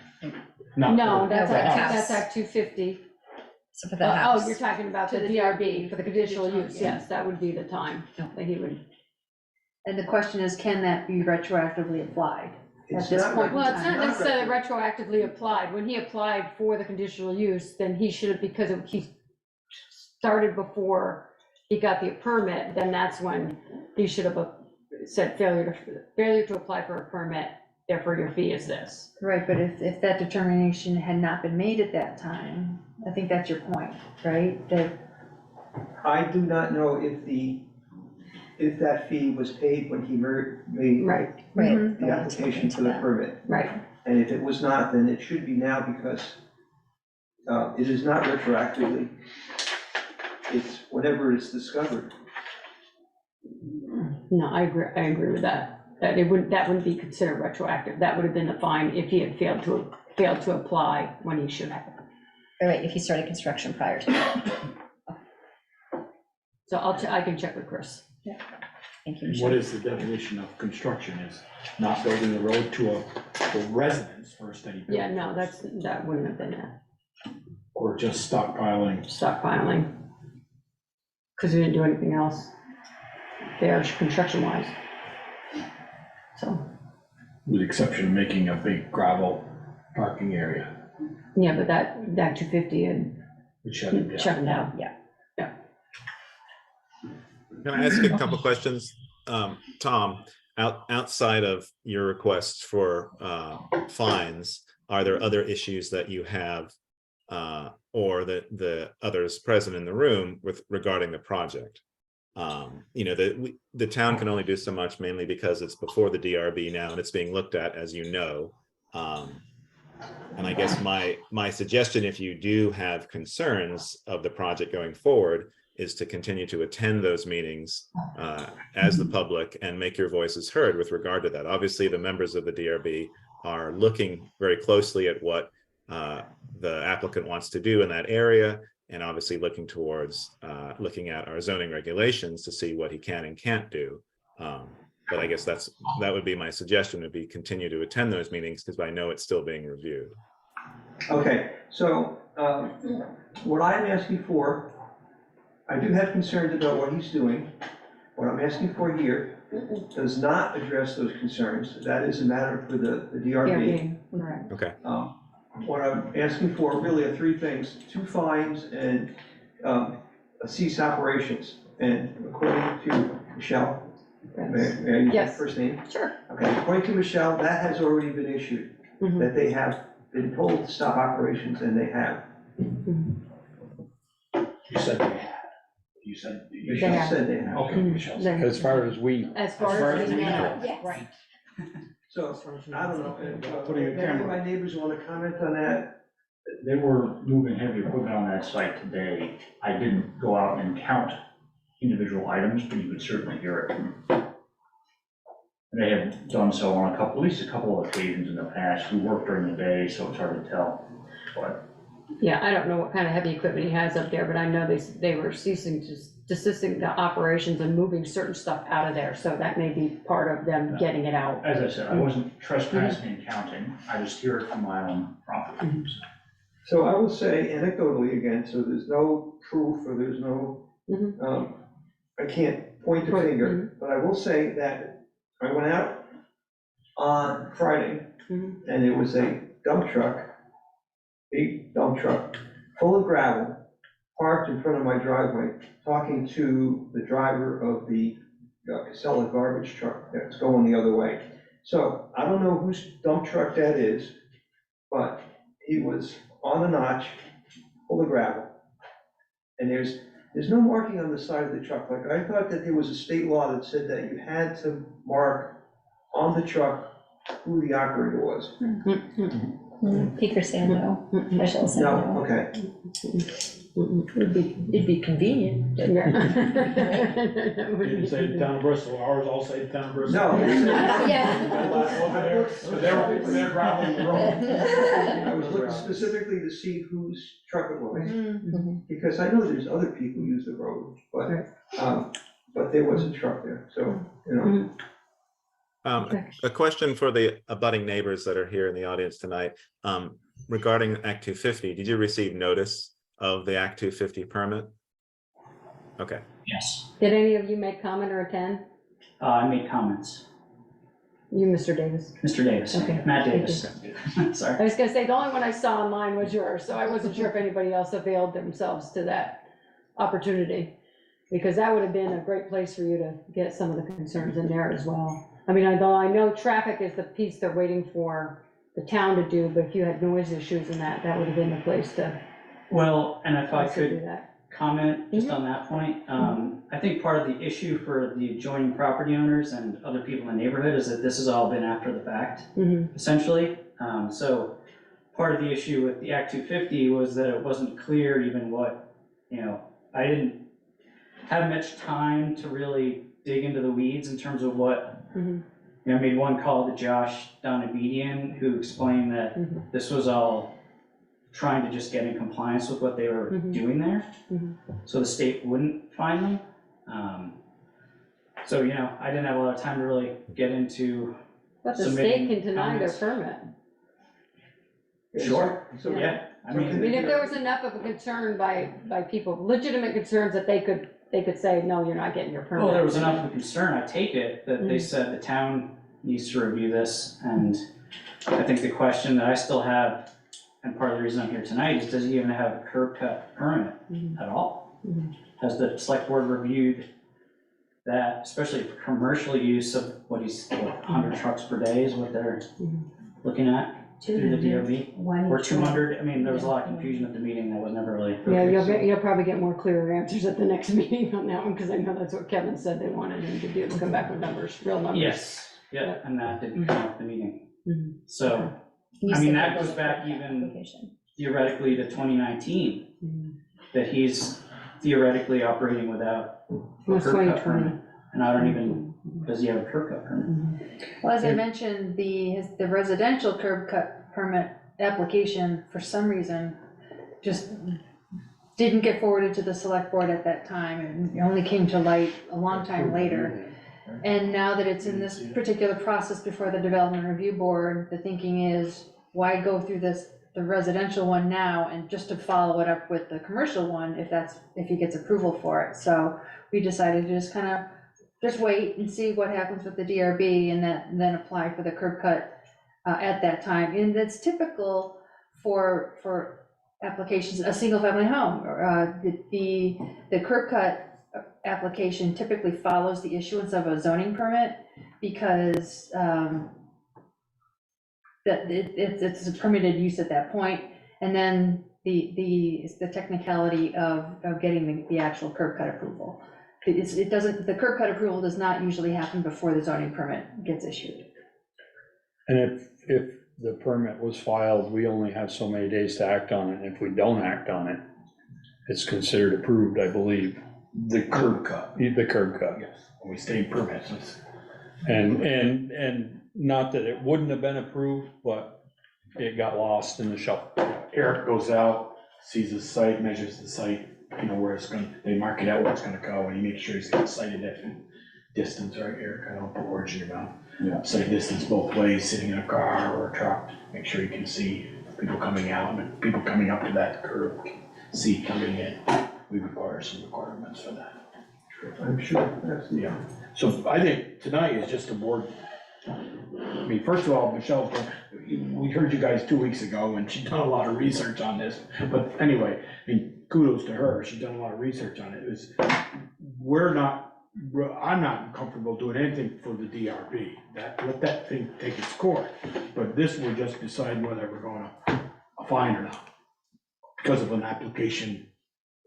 No, that's for the Act, house. that's Act 250. So for the house. Oh, you're talking about the DRB, for the conditional use, yes, that would be the time that he would. And the question is, can that be retroactively applied at It's this not point in Well, it's not time? necessarily retroactively applied. When he applied for the conditional use, then he should have, because he started before he got the permit, then that's when he should have said failure to apply for a permit, therefore your fee is this. Right, but if that determination had not been made at that time, I think that's your point, right? That I do not know if that fee was paid when he made Right. Right. the application for the permit. Right. And if it was not, then it should be now, because it is not retroactively. It's whenever it's discovered. No, I agree with that. That wouldn't be considered retroactive. That would have been the fine if he had failed to apply when he should have. Right, if he started construction prior to that. So I can check with Chris. Thank you, What Michelle. is the definition of construction? Is not building the road to a residence first, then he built. Yeah, no, that wouldn't have been it. Or just stockpiling. Stockpiling. Because we didn't do anything else there, construction-wise. So, With the exception of making a big gravel parking area, yeah, but that 250 and which shut it down. shut it down, yeah. Can I ask a couple questions? Tom, outside of your requests for fines, are there other issues that you have or that the others present in the room with regarding the project? The town can only do so much, mainly because it's before the DRB now and it's being looked at, as you know. And I guess my suggestion, if you do have concerns of the project going forward, is to continue to attend those meetings as the public and make your voices heard with regard to that. Obviously, the members of the DRB are looking very closely at what the applicant wants to do in that area, and obviously looking towards looking at our zoning regulations to see what he can and can't do. But I guess that would be my suggestion, would be continue to attend those meetings, because I know it's still being reviewed. Okay, so what I'm asking for, I do have concerns about what he's doing. What I'm asking for here does not address those concerns. That is a matter for the DRB. Right. Okay. What I'm asking for really are three things: 2 fines and a cease operations. And according to Michelle, may I use Yes. that first name? Sure. Okay, according to Michelle, that has already been issued, that they have been told to stop operations, and they have. You said they had. You said. Michelle have. said they have. Okay, Michelle. said- As far as we, As far as we know, Yes. right. So, I don't know, and, Putting a if any of camera. my neighbors want to comment on that, They were moving heavy equipment on that site today. I didn't go out and count individual items, but you could certainly hear it. And they had done so on at least a couple of occasions in the past. We worked during the day, so it's hard to tell. But Yeah, I don't know what kind of heavy equipment he has up there, but I know they were desisting the operations and moving certain stuff out of there, so that may be part of them getting it out. as I said, I wasn't trespassing and counting. I just hear it from my own property. so I will say anecdotally again, so there's no proof or there's no, I can't point the finger, but I will say that I went out on Friday and there was a dump truck, big dump truck, full of gravel, parked in front of my driveway, talking to the driver of the Casella garbage truck that's going the other way. So I don't know whose dump truck that is, but he was on a notch, full of gravel. And there's no marking on the side of the truck. Like, I thought that there was a state law that said that you had to mark on the truck who the operator was. Peter said no, Michelle said No, no. okay. It'd be convenient. Didn't say the town of Bristol, ours all say the town of Bristol. No. Yeah. They're graveling the road. I was looking specifically to see whose truck it was, because I know there's other people use the road, but there was a truck there, so, you know. A question for the abutting neighbors that are here in the audience tonight, regarding Act 250, did you receive notice of the Act 250 permit? Okay. Yes, Did any of you make comment or attend? I made comments. You, Mr. Davis? Mr. Davis, Okay, Matt thank Davis. I Sorry. was gonna say, the only one I saw online was yours, so I wasn't sure if anybody else availed themselves to that opportunity. Because that would have been a great place for you to get some of the concerns in there as well. I mean, although I know traffic is the piece they're waiting for the town to do, but if you had noise issues and that would have been the place to Well, and if I also do could that. comment just on that point, I think part of the issue for the adjoining property owners and other people in the neighborhood is that this has all been after the fact, essentially. So part of the issue with the Act 250 was that it wasn't clear even what, I didn't have much time to really dig into the weeds in terms of what, I made one call to Josh down at Median, who explained that this was all trying to just get in compliance with what they were doing there, so the state wouldn't fine them. So, I didn't have a lot of time to really get into But the submitting state can deny their comments. permit. Sure, So- yeah, I I mean, mean, if there was enough of a concern by people, legitimate concerns that they could say, no, you're not getting your permit. well, there was enough of a concern, I take it, that they said the town needs to review this, and I think the question that I still have, and part of the reason I'm here tonight, is does he even have a curb cut permit at all? Has the select board reviewed that, especially for commercial use of what he's, 100 trucks per day is what they're looking at through the DRB? Or 200, I mean, there was a lot of confusion at the meeting that was never really. Yeah, you'll probably get more clearer answers at the next meeting on that one, because I know that's what Kevin said they wanted him to do, to come back with numbers, real numbers. Yes, yeah, and that didn't come up at the meeting. So, I mean, that goes back even theoretically to 2019, that he's theoretically operating without a It's curb cut 2020. permit. And I don't even, does he have a curb cut permit? Well, as I mentioned, the residential curb cut permit application, for some reason, just didn't get forwarded to the select board at that time, and it only came to light a long time later. And now that it's in this particular process before the development review board, the thinking is, why go through the residential one now, and just to follow it up with the commercial one, if he gets approval for it. So we decided to just kind of just wait and see what happens with the DRB and then apply for the curb cut at that time. And that's typical for applications, a single family home. The curb cut application typically follows the issuance of a zoning permit because it's a permitted use at that point. And then the technicality of getting the actual curb cut approval. The curb cut approval does not usually happen before the zoning permit gets issued. And if the permit was filed, we only have so many days to act on it. If we don't act on it, it's considered approved, I believe. The curb cut. The curb cut. Yes, we stay permits. And not that it wouldn't have been approved, but it got lost in the shuffle. Eric goes out, sees the site, measures the site, where it's gonna, they mark it out where it's gonna go, and he makes sure he's got sighted distance, right, Eric? I don't put words in your mouth. Yeah. Sight distance both ways, sitting in a car or a truck, make sure you can see people coming out, and people coming up to that curb, see coming in. We require some requirements for that. I'm sure, yeah. So I think tonight is just a board. I mean, first of all, Michelle, we heard you guys 2 weeks ago, and she's done a lot of research on this. But anyway, I mean, kudos to her. She's done a lot of research on it. I'm not comfortable doing anything for the DRB. Let that thing take its course. But this will just decide whether we're going to fine or not because of an application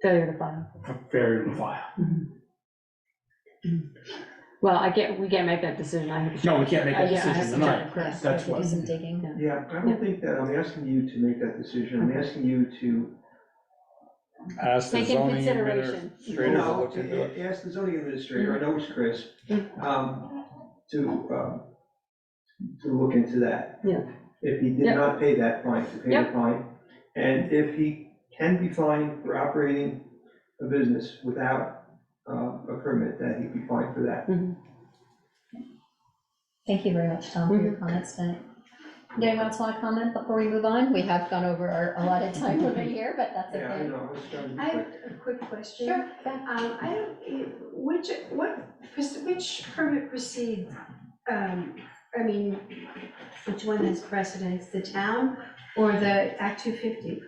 Failure to file. Failure to file. Well, we can't make that decision. No, we can't make that decision tonight. That's what. Some digging. Yeah, I don't think that, I'm asking you to make that decision, I'm asking you to. Ask the Take in zoning consideration. administrator to look into it. Ask the zoning administrator, I know it's Chris, to look into that. Yeah. If he did not pay that fine, to pay the fine, and if he can be fined for operating a business without a permit, that he'd be fined for that. Thank you very much, Tom, for your comments tonight. Does anyone else want to comment before we move on? We have gone over our allotted time limit here, but that's Yeah, I okay. know, it's trying to be I have quick. a quick question. Sure. I don't, which permit proceeds, I mean, which one has precedence, the town or the Act 250?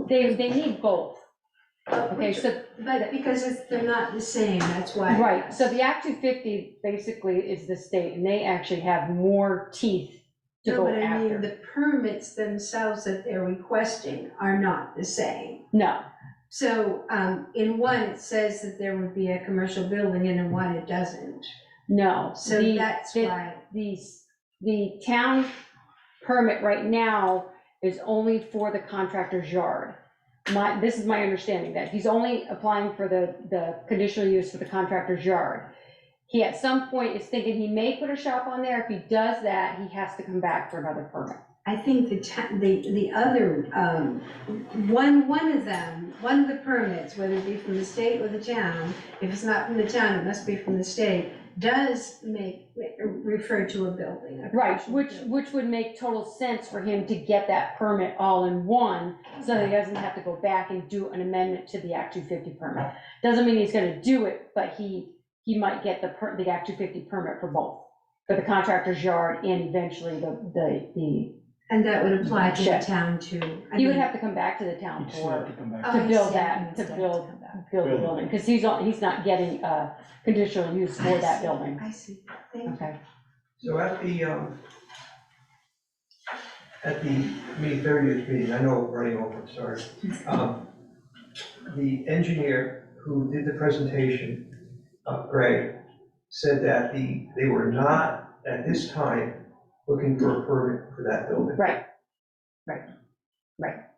They need both. Okay, so. But because they're not the same, that's why. Right, so the Act 250 basically is the state, and they actually have more teeth to No, go but I mean, after. the permits themselves that they're requesting are not the same. No, So, in one, it says that there would be a commercial building, and in one, it doesn't. no. So that's why. The town permit right now is only for the contractor's yard. This is my understanding, that he's only applying for the conditional use for the contractor's yard. He at some point is thinking he may put a shop on there. If he does that, he has to come back for another permit. I think the other, one of the permits, whether it be from the state or the town, if it's not from the town, it must be from the state, does refer to a building. Right, which would make total sense for him to get that permit all in one, so that he doesn't have to go back and do an amendment to the Act 250 permit. Doesn't mean he's gonna do it, but he might get the Act 250 permit for both, for the contractor's yard and eventually the. And that would apply to the shed. town too. He would have to come back to the town to build that, to build the building, because he's not getting conditional use for that building. I see, thank you. Okay. So at the May 30th meeting, I know we're running over, sorry. The engineer who did the presentation, Greg, said that they were not, at this time, looking for a permit for that building. Right.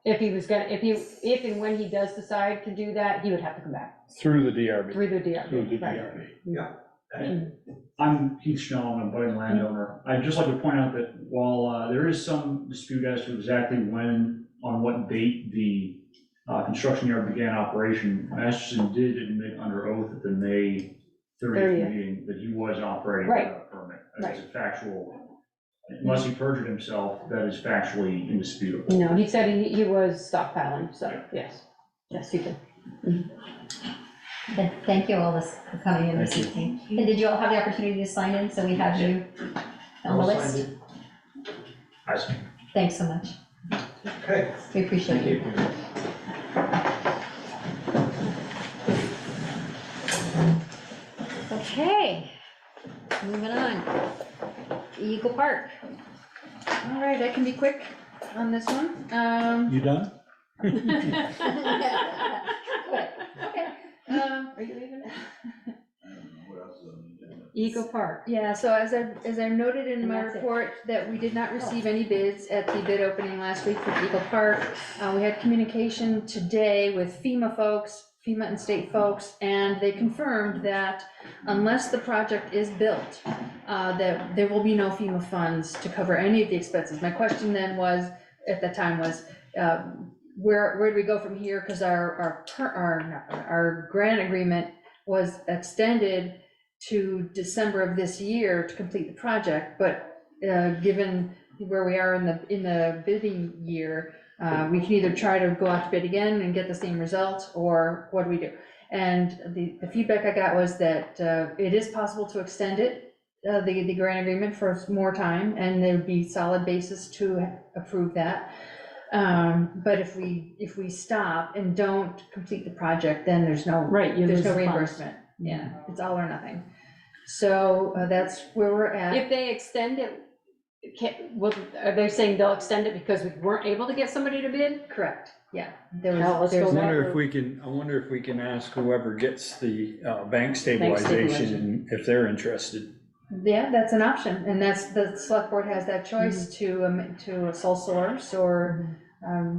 If he was gonna, if and when he does decide to do that, he would have to come back Through the DRB. through the DRB. Through the right. DRB. Yeah. I'm Keith Schnell, I'm a budding landowner. I'd just like to point out that while there is some dispute as to exactly when, on what date the construction yard began operation, Masterson did admit under oath at the May 30th meeting that he was operating without a permit. That is a factual, unless he perjured himself, that is factually indisputable. No, he said he was stockpiling, so yes, he did. Thank you all for coming in this Thank evening. And did you all have the opportunity to sign in, so we have you on the list? Thanks so much. Okay. We appreciate Thank it. you. Okay, moving on. Eagle Park. All right, I can be quick on this one. You done? Quick. Are you leaving? I don't know what else is on the agenda. Eagle Park. Yeah, so as I noted in And my that's it. report, that we did not receive any bids at the bid opening last week for Eagle Park. We had communication today with FEMA folks, FEMA and state folks, and they confirmed that unless the project is built, that there will be no FEMA funds to cover any of the expenses. My question then was, at the time was, where do we go from here? Because our grant agreement was extended to December of this year to complete the project, but given where we are in the bidding year, we can either try to go out to bid again and get the same result, or what do we do? And the feedback I got was that it is possible to extend it, the grant agreement, for more time, and there would be solid basis to approve that. But if we stop and don't complete the project, then there's no lose the funds. reimbursement. Yeah, it's all or nothing. So that's where we're at. If they extend it, are they saying they'll extend it because we weren't able to get somebody to bid? Correct, yeah. Now, let's I go wonder that if we can, ask whoever gets the bank stabilization if they're interested. Yeah, that's an option, and the select board has that choice to a sole source, or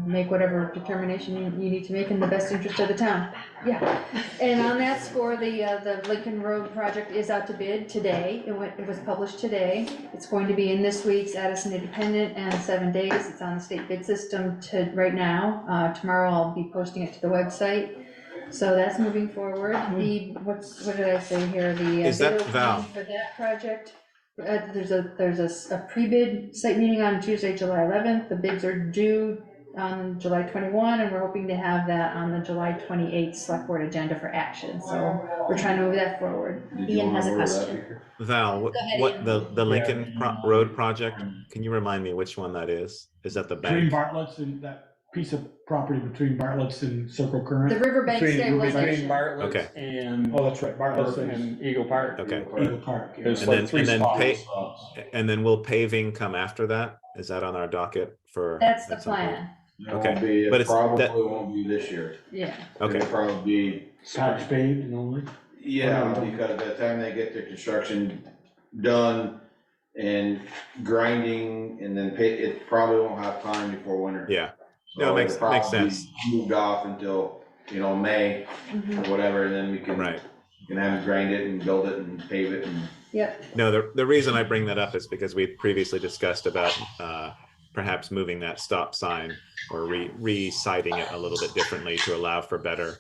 make whatever determination you need to make in the best interest of the town. Yeah, and on that score, the Lincoln Road project is out to bid today. It was published today. It's going to be in this week's Addison Independent and 7 days. It's on the state bid system right now. Tomorrow I'll be posting it to the website. So that's moving forward. What did I say here? Is that bid opening Val? for that project. There's a pre-bid site meeting on Tuesday, July 11th. The bids are due on July 21, and we're hoping to have that on the July 28th select board agenda for action. So we're trying to move that forward. Ian has a question. Val, Go ahead, what Ian. the Lincoln Road project, can you remind me which one that is? Is that the Between bank? Bartlett's and that piece of property between Bartlett's and Circle Current. The riverbank Between stabilization. Bartlett Okay. and. Oh, that's right, Bartlett's And Eagle Park. Okay. Eagle Park. Yeah. There's And like then, three and then spots. and then will paving come after that? Is that on our docket for? That's the at some point? plan. It Okay, won't be, but it it's that- probably won't be this year. Yeah. Okay, It'll probably be, Patch paved and only. yeah, because by the time they get their construction done and grinding and then it probably won't have time before winter. yeah. So No, it makes it'll probably sense. be moved off until, May or whatever, and then we can Right. have them grind it and build it and pave it and. Yep. No, the reason I bring that up is because we previously discussed about perhaps moving that stop sign or re-sighting it a little bit differently to allow for better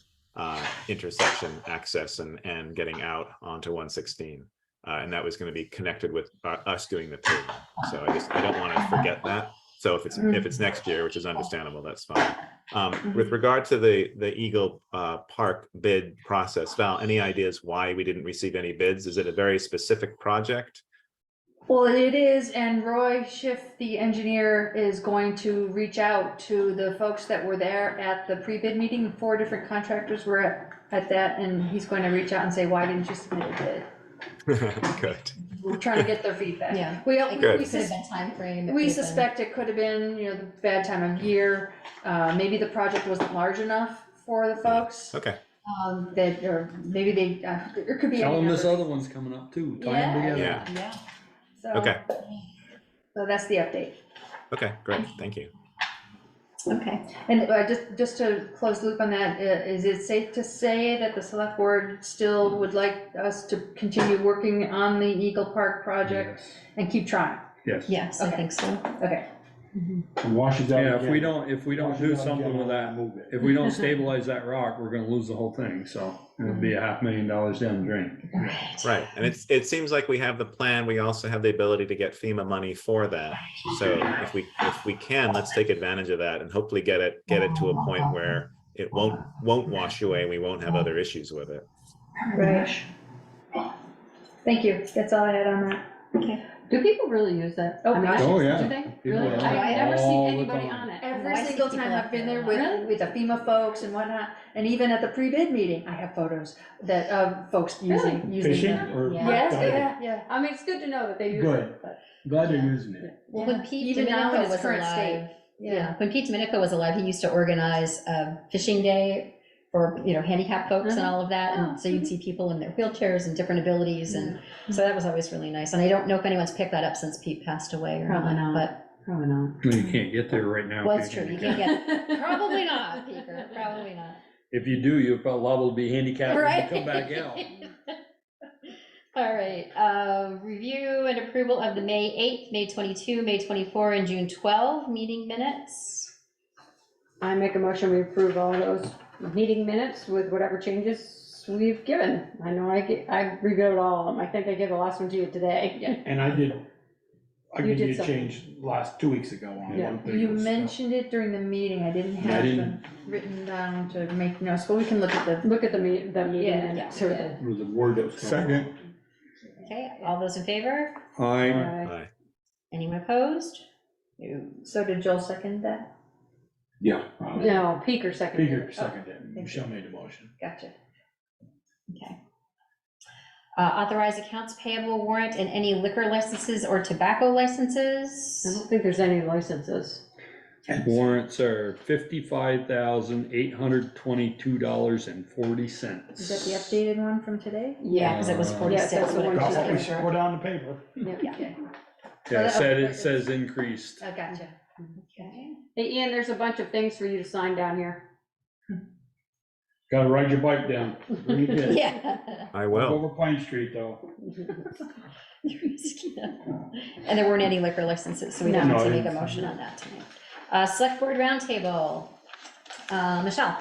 intersection access and getting out onto 116. And that was going to be connected with us doing the paving. So I don't want to forget that. So if it's next year, which is understandable, that's fine. With regard to the Eagle Park bid process, Val, any ideas why we didn't receive any bids? Is it a very specific project? Well, it is, and Roy Schiff, the engineer, is going to reach out to the folks that were there at the pre-bid meeting. 4 different contractors were at that, and he's going to reach out and say, why didn't you submit a bid? Good. We're trying to get their feedback. Yeah. We It could have been time frame. We suspect it could have been, the bad time of year. Maybe the project wasn't large enough for the folks. Okay. Or maybe there could be. Tell any them this number. other one's coming up too. Tie them together. Yeah. So, Okay. So that's the update. Okay, great. Thank you. Okay. And just to close the loop on that, is it safe to say that the select board still would like us to continue working on the Eagle Park project and keep trying? Yes. Yes, I think so. Okay. And washes out. Yeah, if we again. don't do Washes out something again, with that, move it. if we don't stabilize that rock, we're gonna lose the whole thing, so it'll be $500,000 down the drain. Right, and it seems like we have the plan. We also have the ability to get FEMA money for that. So if we can, let's take advantage of that and hopefully get it to a point where it won't wash away. We won't have other issues with it. Right. Thank you, that's all I had on that. Okay. Do people really use that? Oh, I mean, gosh. Oh, yeah. Do they? People Really? are on I've it never all seen the anybody time. on it. Every I see single people time out I've been there there a lot. with the FEMA folks and whatnot, and even at the pre-bid meeting, I have photos that, of folks using Fishing the. or? Yes, diving? yeah. I mean, it's good to know that they use Good. it, but. Glad they're using it. Well, when Pete Even now in Domenico its was current alive, state. yeah, when Pete Domenico was alive, he used to organize a fishing day for, handicapped folks and all of that. And so you'd see people in their wheelchairs and different abilities. And so that was always really nice. And I don't know if anyone's picked that up since Pete passed away or Probably not, not. but. Probably not. Well, you can't get there right now. Well, if it's you're true, you handicapped. can't get, probably not, Peter, probably not. If you do, you're liable to be handicapped when Right. you come back out. All right, review and approval of the May 8th, May 22, May 24, and June 12 meeting minutes. I make a motion, we approve all those meeting minutes with whatever changes we've given. I know I reviewed all of them. I think I gave the last one to you today. And I did, I You gave did you a something. change 2 weeks ago on Yeah. one thing. You so- mentioned it during the meeting, I didn't I have didn't- them written down to make notes, but we can look at the. Look at the meeting Yeah, minutes or yeah. It was a word that was. Second. Okay, all those in favor? Aye. Aye. Anyone opposed? So did Joel second that? Yeah. No, Peker seconded. Peter it. seconded it. Michelle made the motion. Gotcha. Okay. Authorize accounts payable warrant and any liquor licenses or tobacco I licenses. don't think there's any licenses. Warrants are $55,822.40. Is that the updated one from today? Yeah, because it was Yes, 46. that's the when it one Got was what we printed. put on the paper. Yeah. Okay. Yeah, that- it says increased. Oh, gotcha. Okay. Hey, Ian, there's a bunch of things for you to sign down here. Gotta ride your bike down. Bring it in. Yeah. I Go will. over Pine Street though. And there weren't any liquor licenses, so we don't No. need to No, make a it's- motion on that tonight. Select Board Roundtable. Michelle?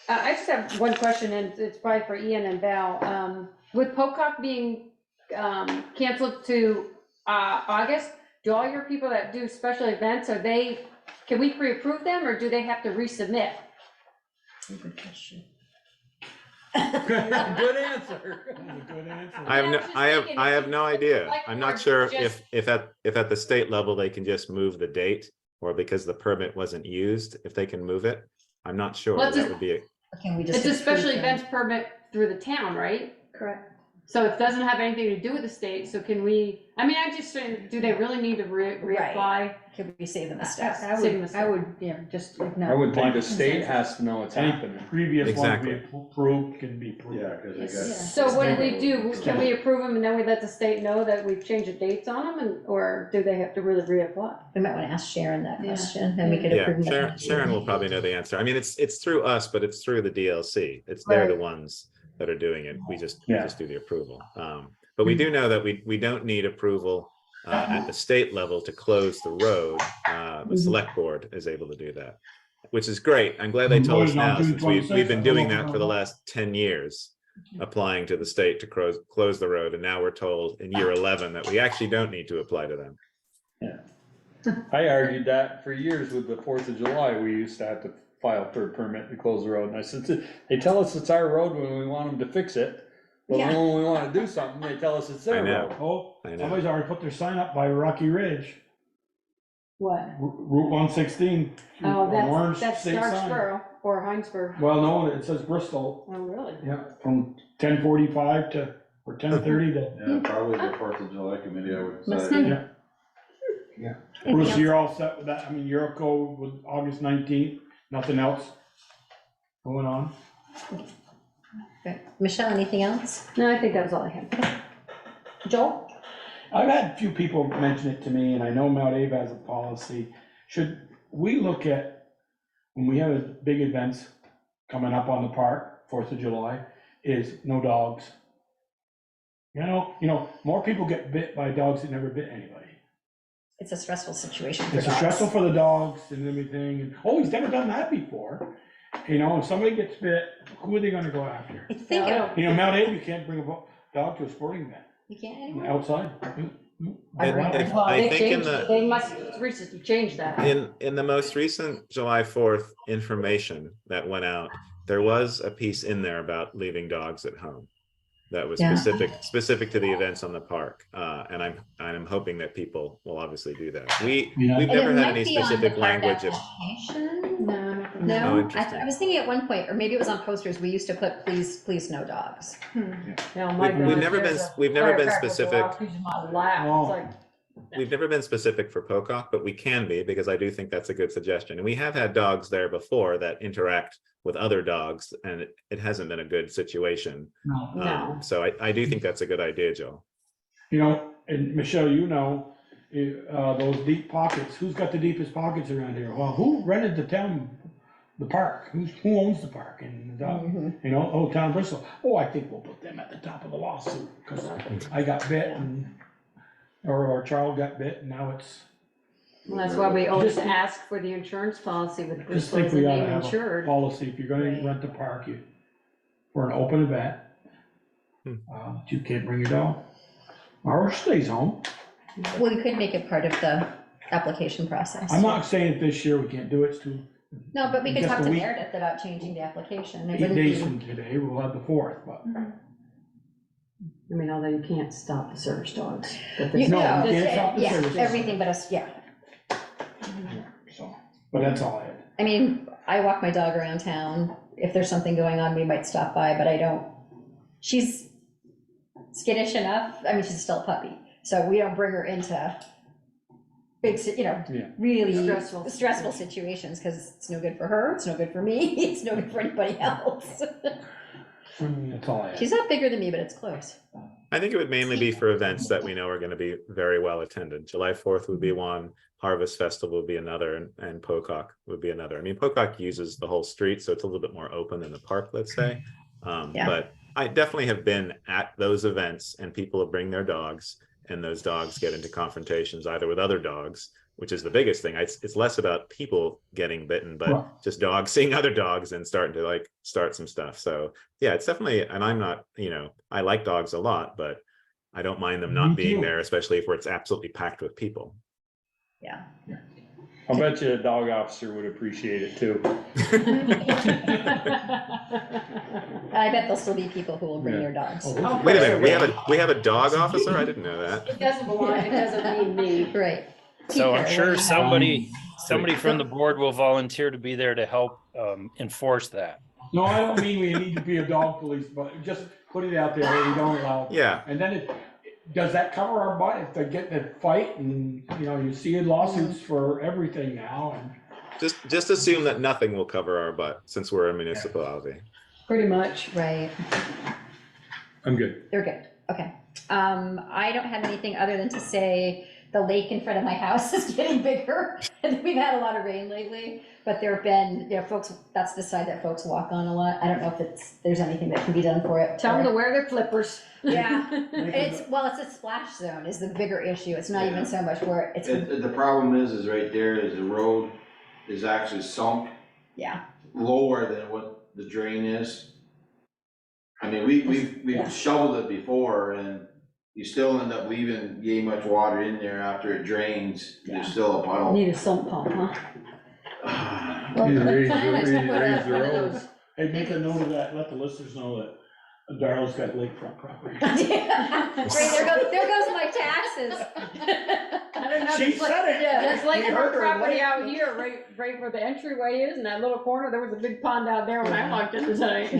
I just have one question, and it's probably for Ian and Val. With Pocock being canceled to August, do all your people that do special events, can we pre-approve them, or do they have to resubmit? Good question. Good answer. Good answer. I have I no, was just I have, thinking I if have you no could idea. select I'm board not sure just- if at the state level, they can just move the date, or because the permit wasn't used, if they can move it. I'm not sure. Well, it's That a- would be, Can we just? It's a special approve them? events permit through the town, right? Correct. So it doesn't have anything to do with the state, so can we, I mean, I'm just saying, do they really need to reapply? Could we save them a step? I I would, yeah, just like no. I would think the state has to know what's happening. Previous ones Exactly. we approved can be approved. Yeah, because they got. So what do we do? Can we approve them and then we let the state know that we've changed the dates on them, and, or do they have to really reapply? We might want to ask Sharon that Yeah. question, and we could yeah, approve them. Sharon will probably know the answer. I mean, it's through us, but it's through the DLC. They're the Right. ones that are doing it. We just Yeah. do the approval. But we do know that we don't need approval at the state level to close the road. The select board is able to do that, which is great. I'm glad they told us Voted on now, June since we've 26th, been I doing don't that for the know. last 10 years, applying to the state to close the road. And now we're told in year 11 that we actually don't need to apply to them. I argued that for years with the 4th of July, we used to have to file for a permit to close the road. And I said, they tell us it's our road when we want them to fix it. But Yeah. when we want to do something, they tell us it's their I know. road. Oh, I know. somebody's already put their sign up by Rocky Ridge, What? Route 116. Oh, Orange that's state sign. Starksboro or Heinsberg. Well, no, it says Bristol, Oh, really? yeah, from 10:45 or 10:30 to, Yeah, probably the 4th of July committee, I would Must say. be. yeah. Bruce, you're all set with that? I mean, you're okay with August 19th, nothing else going on? Okay. Michelle, anything else? No, I think that was all I had. Joel? I've had a few people mention it to me, and I know Mount Abe has a policy. Should we look at, when we have big events coming up on the park, 4th of July, is no dogs? You know, more people get bit by dogs that never bit anybody. It's a stressful situation for It's dogs. stressful for the dogs and everything, and, oh, he's never done that before. You know, if somebody gets bit, who are they gonna go after? I think, You know, Mount Abe, you can't bring a dog to a sporting event, you can't anymore. outside. I think in the, They must recently change that. in the most recent July 4th information that went out, there was a piece in there about leaving dogs at home. that was Yeah. specific to the events on the park. And I'm hoping that people will obviously do that. We've And never it had might any be on the specific park language. application. No, Oh, No, interesting. I was thinking at one point, or maybe it was on posters, we used to put please no dogs. Oh my We've gosh, never been there's a we've never been firecracker go specific. off in my lap. Oh. It's like, We've never been specific for Pocock, but we can be, because I do think that's a good suggestion. And we have had dogs there before that interact with other dogs, and it hasn't been a good situation. no. So I do think that's a good idea, Joe. You know, and Michelle, you know, those deep pockets, who's got the deepest pockets around here? Well, who rented the park? Who owns the park? And, you know, Old Town Bristol. Oh, I think we'll put them at the top of the lawsuit, because I got bit or our child got bit, and now it's. Well, that's why we always Just- ask for the insurance policy with Just Bristol think as a we ought to name have a insured. policy, if you're gonna Right. rent the park, for an open event, you can't bring your dog. Or stays home. Well, we could make it part of the application process. I'm not saying this year we can't do it, it's too, No, but we could just talk a to week. Meredith about changing the application. It 8 wouldn't days be- from today, we'll have the 4th, but. I mean, although you can't stop the service dogs. But You this- No, know, you can't stop the yeah, services. everything but us, yeah. So, but that's all I had. I mean, I walk my dog around town. If there's something going on, we might stop by, but I don't, she's skittish enough. I mean, she's still a puppy, so we don't bring her into big, Yeah. really Stressful situations, because it's no good for her, it's no good for me, it's no good for anybody else. That's all I had. She's not bigger than me, but it's close. I think it would mainly be for events that we know are going to be very well attended. July 4th would be one, Harvest Festival would be another, and Pocock would be another. I mean, Pocock uses the whole street, so it's a little bit more open than the park, let's say. Yeah. But I definitely have been at those events, and people bring their dogs, and those dogs get into confrontations either with other dogs, which is the biggest thing. It's less about people getting bitten, but Right. just dogs seeing other dogs and starting to start some stuff. So yeah, it's definitely, and I'm not, I like dogs a lot, but I don't mind them not Me being too. there, especially if it's absolutely packed with people. Yeah. I bet you a dog officer would appreciate it too. I bet there'll still be people who will bring their dogs. Oh, Wait a minute, we have a dog officer? I didn't know that. It doesn't belong, it doesn't mean me. Right. So I'm Peter, sure what do you somebody from the board will volunteer to be there to help enforce that. No, I don't mean we need to be a dog police, but just put it out there, we don't allow. Yeah. And then does that cover our butt if they get in a fight and, you see lawsuits for everything now and. Just assume that nothing will cover our butt since we're a municipality. Pretty much. Right. I'm good. They're good, okay. I don't have anything other than to say the lake in front of my house is getting bigger. We've had a lot of rain lately, but there have been, folks, that's the side that folks walk on a lot. I don't know if there's anything that can be done for it. Tell them to wear their flippers. Yeah, it's a splash zone is the bigger issue. It's not even so much where it's, The problem is right there is the road is actually sunk yeah, lower than what the drain is. I mean, we've shoveled it before and you still end up leaving yay much water in there after it drains. There's still a puddle. Need a sump pump, huh? Well, You the raise plan your- is to you put raise up your one of own. those- Hey, make a note of that, let the listeners know that Darla's got lakefront property. Great, there goes my taxes. I don't know, She there's like, said it. yeah, there's like We heard her property late. out here, right where the entryway is, in that little corner, there was a big pond out there when I walked in tonight.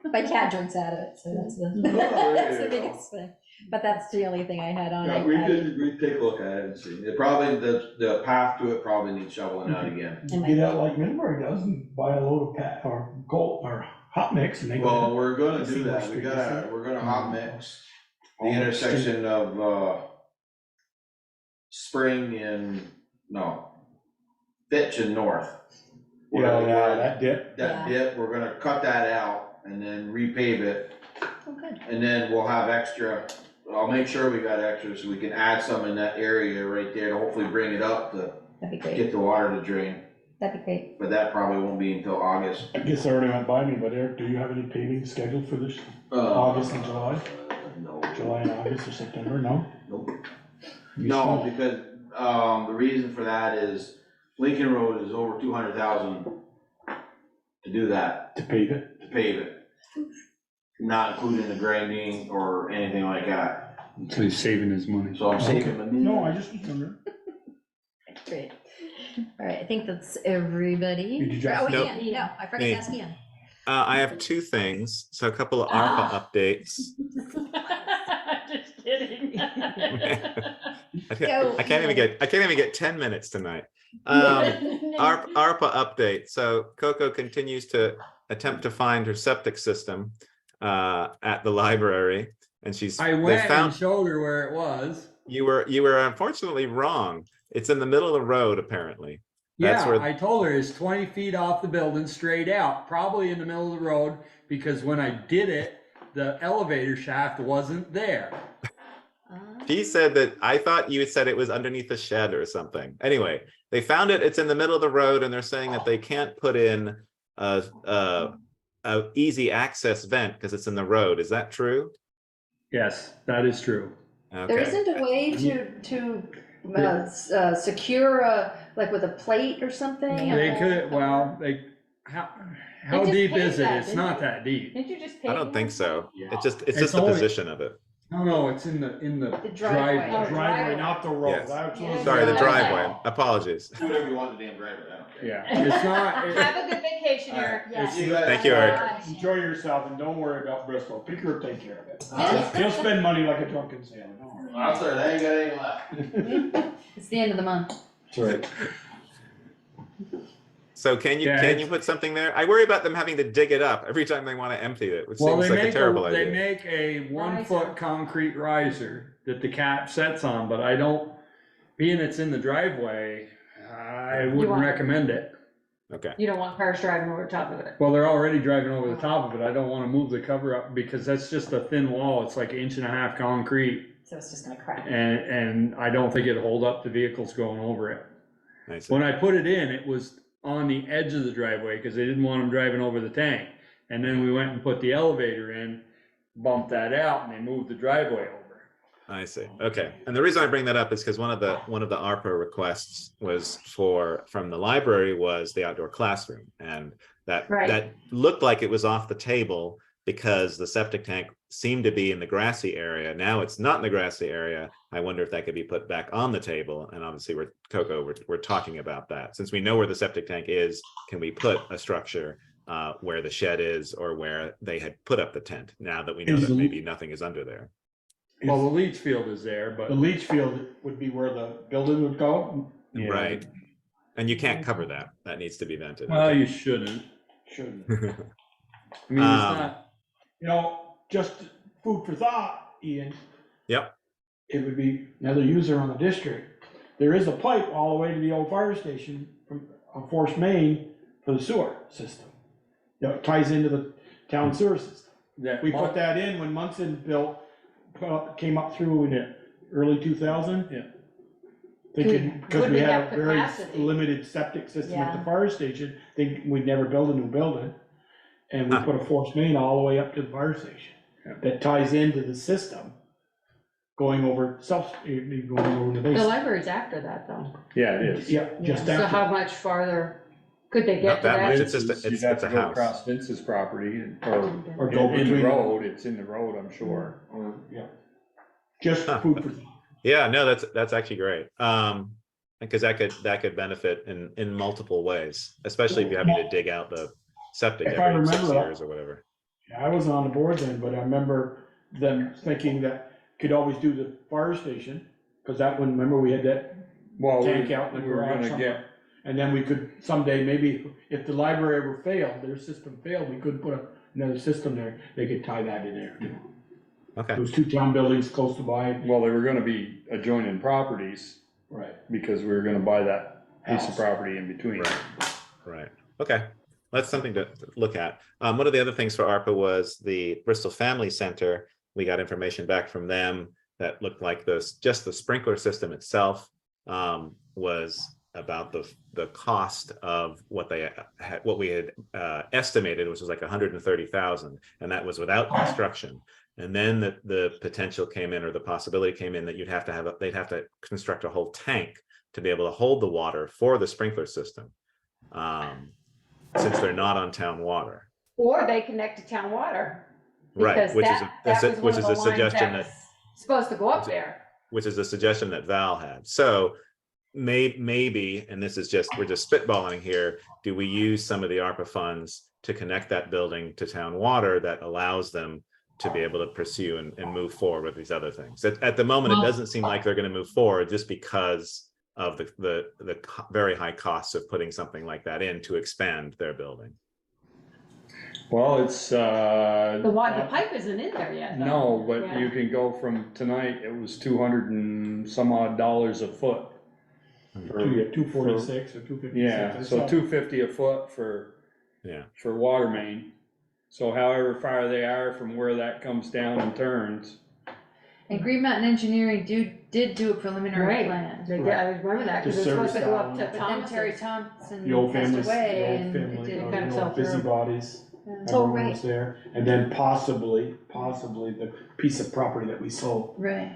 My cat drinks out of it, so that's the, Oh, that's the biggest thing. But that's the only thing I had on Yeah, we take a look at it and see. It probably, the path to it probably needs shoveling out again. Get out like Middlebury does and buy a load of or hot mix and they go. Well, we're gonna See do what that. street We're gonna hot mix the All intersection of, Spring and, Fitch and North. We're gonna- Yeah, that dip. That dip, we're gonna cut that out and then repave it. Oh, good. And then we'll have extra, I'll make sure we got extra so we can add some in that area right there to hopefully bring it up to That'd be great. get the water to drain. That'd be great. But that probably won't be until August. I guess I already went by me, but Eric, do you have any paving scheduled for this August and July? No. July and August or September, no? Nope. No, because, the reason for that is Lincoln Road is over 200,000 to do that, To pave it? to pave it. not including the grinding or anything like that. So he's saving his money. So I'm saving the million. No, I just was wondering. Great. All right, I think that's everybody. Did you just- Oh, No. Ian, no, I forgot to Me. ask Ian. I have two things. So a couple of ARPA updates. Just kidding. I can't even get 10 minutes tonight. ARPA update. So Coco continues to attempt to find her septic system at the library, and I went and showed her where it was. You were unfortunately wrong. It's in the middle of the road, apparently. That's where I told her it's 20 feet off the building straight out, probably in the middle of the road, because when I did it, the elevator shaft wasn't there. She said that. I thought you said it was underneath the shed or something. Anyway, they found it. It's in the middle of the road, and they're saying that they can't put in a easy access vent because it's in the road. Is that true? Yes, that is true. There Okay. isn't a way to secure like with a plate or something? They could, well, how just deep paid is it? that, It's didn't not they? that deep. Didn't you just pay? I don't think so. It's just the only- position of it. No, it's in the driveway. driveway. Driveway, not the road. Yes. That's what I was- Sorry, the driveway. Apologies. Do whatever you want the damn driveway, I don't care. Yeah, it's not. Have a good vacation, Eric. Yes. Thank you, Eric. Enjoy yourself and don't worry about Bristol. Picker will take care of it. He'll spend money like a drunken sailor. Don't worry. I'm sorry, I ain't got any left. It's the end of the month. That's right. So can you put something there? I worry about them having to dig it up every time they want to empty it, which Well, seems like a terrible idea. they make a 1 foot concrete riser that the cap sets on, but I don't, being it's in the driveway, I wouldn't want- recommend it. Okay. You don't want cars driving over the top of it. Well, they're already driving over the top of it. I don't want to move the cover up because that's just a thin wall. It's like 1.5 inch concrete. So it's just gonna crack. And I don't think it'd hold up to vehicles going over it. I see. When I put it in, it was on the edge of the driveway because they didn't want them driving over the tank. And then we went and put the elevator in, bumped that out, and they moved the driveway over. I see. Okay. And the reason I bring that up is because one of the ARPA requests was from the library was the outdoor classroom, and that looked like it was off the table because the septic tank seemed to be in the grassy area. Now it's not in the grassy area. I wonder if that could be put back on the table. And obviously we're talking about that. Since we know where the septic tank is, can we put a structure where the shed is or where they had put up the tent, now that we know that maybe nothing is under there? Well, the leach field is there, but. The leach field would be where the building would go. Yeah. Right. And you can't cover that. That needs to be vented. Well, you shouldn't. Shouldn't. I mean, it's not. You know, just food for thought, Ian. Yep. It would be another user on the district. There is a pipe all the way to the old fire station from a force main for the sewer system. You know, it ties into the town sewer system. We put that in when Munson came up through in the early 2000. Yeah. Thinking, because we had a very capacity? limited septic system at Yeah. the fire station, thinking we'd never build a new building. And we put a force main all the way up to the fire station that ties into the system, going over going over the The base. library's after that, though. Yeah, it is. Yeah, just So after. how much farther could they Not get to that much. that? It's just You'd have it's to a go house. across Vince's property Or or go in the between- road. It's in the road, I'm sure. Yeah. Just food for thought. Yeah, no, that's actually great. Because that could benefit in multiple ways, especially if you're having to dig out the septic If I every 6 remember- years or whatever. I wasn't on the board then, but I remember them thinking that could always do the fire station, because that one, remember, we had that Well, tank out in the we were garage gonna somewhere. get, And then we could someday, maybe if the library ever failed, their system failed, we could put another system there, they could tie that in there too. Okay. Those two town buildings close to by. well, they were gonna be adjoining properties Right. because we were gonna buy that piece of House. property in between. Right. Okay. That's something to look at. One of the other things for ARPA was the Bristol Family Center. We got information back from them that looked like just the sprinkler system itself was about the cost of what we had estimated, which was like 130,000, and that was without construction. And then the potential came in, or the possibility came in, that they'd have to construct a whole tank to be able to hold the water for the sprinkler system, since they're not on town water. Or they connect to town water. Right, Because which is that was one of the a lines suggestion that that, was supposed to go up there. which is a suggestion that Val had. So maybe, and this is just, we're just spitballing here, do we use some of the ARPA funds to connect that building to town water that allows them to be able to pursue and move forward with these other things? At the moment, it doesn't seem like they're going to move forward just because of the very high costs of putting something like that in to expand their building. Well, it's, The pipe isn't in there yet, though. no, but Yeah. you can go from tonight, it was 200 and some odd dollars a foot. Yeah, 246 or 256. Yeah, so 250 a foot for water main. So however far they are from where that comes down and turns. And Green Mountain Engineering did do a preliminary Right. plan. They did, I remember that, because Just it's supposed to go up service to But then Terry Thomas's. Thompson The old passed families, away the and old it family, didn't the kind of old fell through. busybodies. Yeah. Everyone was there, and then possibly the piece of property that we sold Right.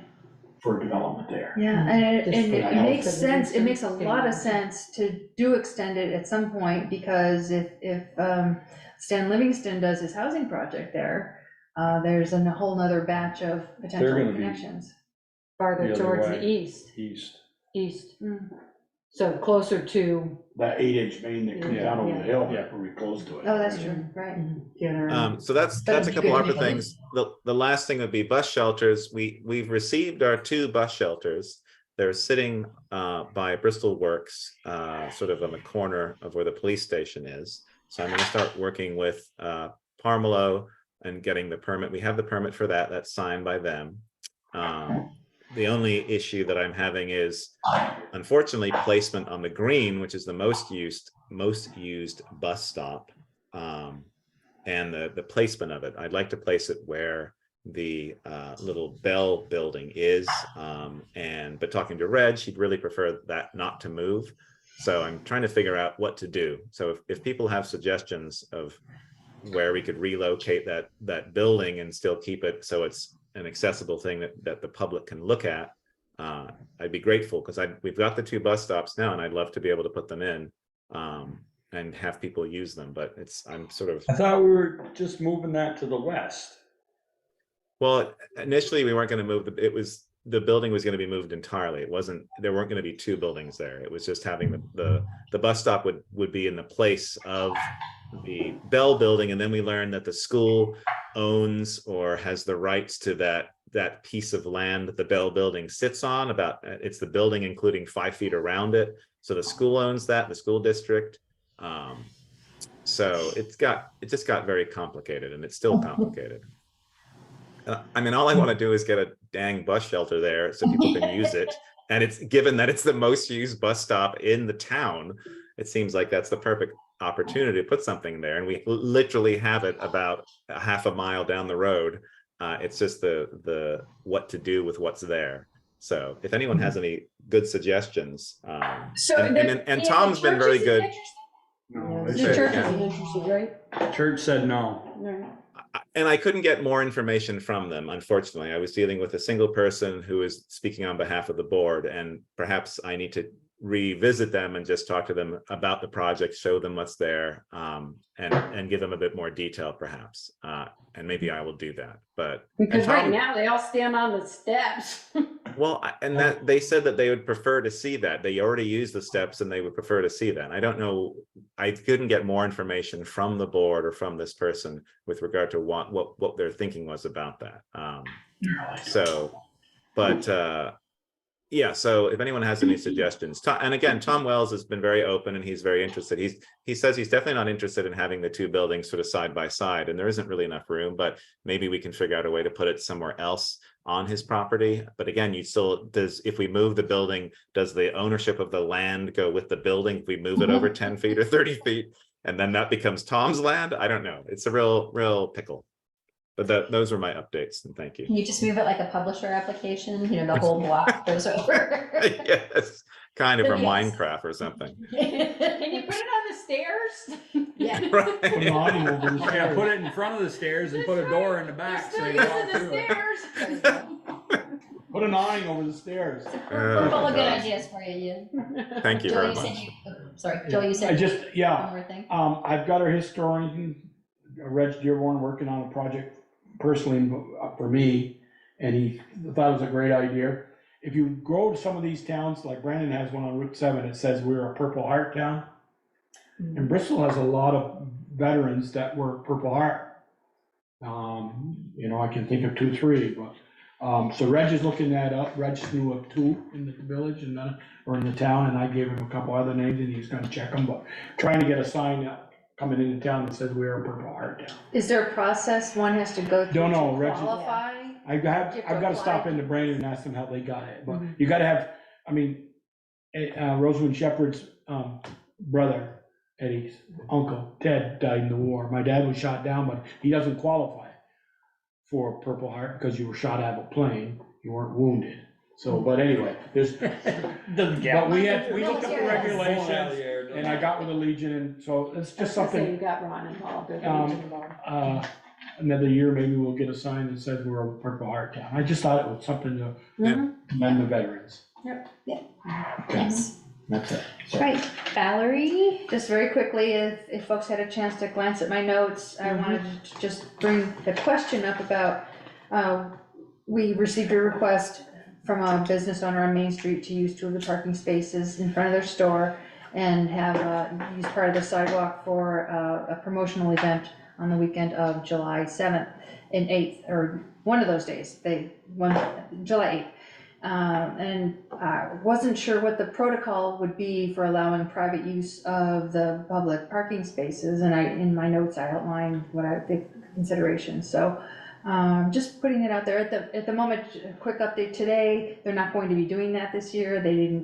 for development there. Yeah, and Just for the it health makes of the sense, it makes a distance, lot of yeah. sense to do extend it at some point, because if Stan Livingston does his housing project there, there's a whole nother batch of potential gonna be- connections. Farther The other towards way. the east, East. so closer to. That 8-inch main that comes Yeah, down over yeah. the hill, yeah, we're close to it. Oh, that's true, right. So that's But a it'd be couple good to ARPA be- things. The last thing would be bus shelters. We've received our 2 bus shelters. They're sitting by Bristol Works, sort of on the corner of where the police station is. So I'm going to start working with Parmelo and getting the permit. We have the permit for that. That's signed by them. The only issue that I'm having is, unfortunately, placement on the green, which is the most used bus stop, and the placement of it. I'd like to place it where the little Bell building is, but talking to Reg, she'd really prefer that not to move. So I'm trying to figure out what to do. So if people have suggestions of where we could relocate that building and still keep it so it's an accessible thing that the public can look at, I'd be grateful, because we've got the 2 bus stops now and I'd love to be able to put them in and have people use them, but I'm sort of. I thought we were just moving that to the west. Well, initially we weren't going to move the building was going to be moved entirely. There weren't going to be 2 buildings there. It was just having the bus stop would be in the place of the Bell building. And then we learned that the school owns or has the rights to that piece of land that the Bell building sits on. It's the building including 5 feet around it. So the school owns that, the school district. So it just got very complicated, and it's still complicated. I mean, all I want to do is get a dang bus shelter there so people can use it. And it's given that it's the most used bus stop in the town, it seems like that's the perfect opportunity to put something there. And we literally have it about a half a mile down the road. It's just the what to do with what's there. So if anyone has any good suggestions, and Tom's been very good. The church isn't interested, right? Church said no. And I couldn't get more information from them, unfortunately. I was dealing with a single person who is speaking on behalf of the board, and perhaps I need to revisit them and just talk to them about the project, show them what's there, and give them a bit more detail, perhaps. And maybe I will do that. But Because right now they all stand on the steps. well, and that they said that they would prefer to see that. They already use the steps and they would prefer to see that. I don't know. I couldn't get more information from the board or from this person with regard to what their thinking was about that. Yeah, so if anyone has any suggestions, and again, Tom Wells has been very open and he's very interested. He says he's definitely not interested in having the 2 buildings sort of side by side, and there isn't really enough room, but maybe we can figure out a way to put it somewhere else on his property. But again, if we move the building, does the ownership of the land go with the building? If we move it over 10 feet or 30 feet, and then that becomes Tom's land? I don't know. It's a real pickle. But those are my updates, and thank you. Can you just move it like a publisher application? The whole block goes over. Yes, kind of from Yes. Minecraft or something. Can you put it on the stairs? Yeah. Right. Put an awning over the Yeah, stairs. put it in front of the stairs and put a door in the back so you walk through it. Put an awning over the stairs. We're full of good gosh. ideas for you, Ian. Thank you very Joel, much. Sorry, Joel, you said. Yeah. One more thing. I've got our historian, Reg Dearborn, working on a project personally for me, and he thought it was a great idea. If you go to some of these towns, like Brandon has one on Route 7, it says we're a Purple Heart town. And Bristol has a lot of veterans that were Purple Heart. You know, I can think of 2, 3, but, so Reg is looking that up. Reg knew of 2 in the village and then, or in the town, and I gave him a couple other names and he's gonna check them, but trying to get a sign up coming into town that says we're a Purple Heart town. Is there a process one has to go through Don't know, to Reg- qualify? I've got to stop into Brandon and ask them how they got it, but you gotta have, I mean, Rosamund Shepherd's, brother, Eddie's uncle, Ted, died in the war. My dad was shot down, but he doesn't qualify for Purple Heart because you were shot out of a plane, you weren't wounded. So, but anyway, there's, but we looked up the regulations, and I got with the Legion, and so it's just something. You got Ron involved, or the Legion involved. Another year, maybe we'll get a sign that says we're a Purple Heart town. I just thought it was something to commend the veterans. Yep. Yes. That's it. Right, Valerie, just very quickly, if folks had a chance to glance at my notes, I wanted to just bring the question up about, we received a request from a business owner on Main Street to use 2 of the parking spaces in front of their store and have, used part of the sidewalk for a promotional event on the weekend of July 7th and 8th, or one of those days, July 8th. And I wasn't sure what the protocol would be for allowing private use of the public parking spaces, and in my notes, I outlined what I think considerations. So just putting it out there at the moment. A quick update today: they're not going to be doing that this year. They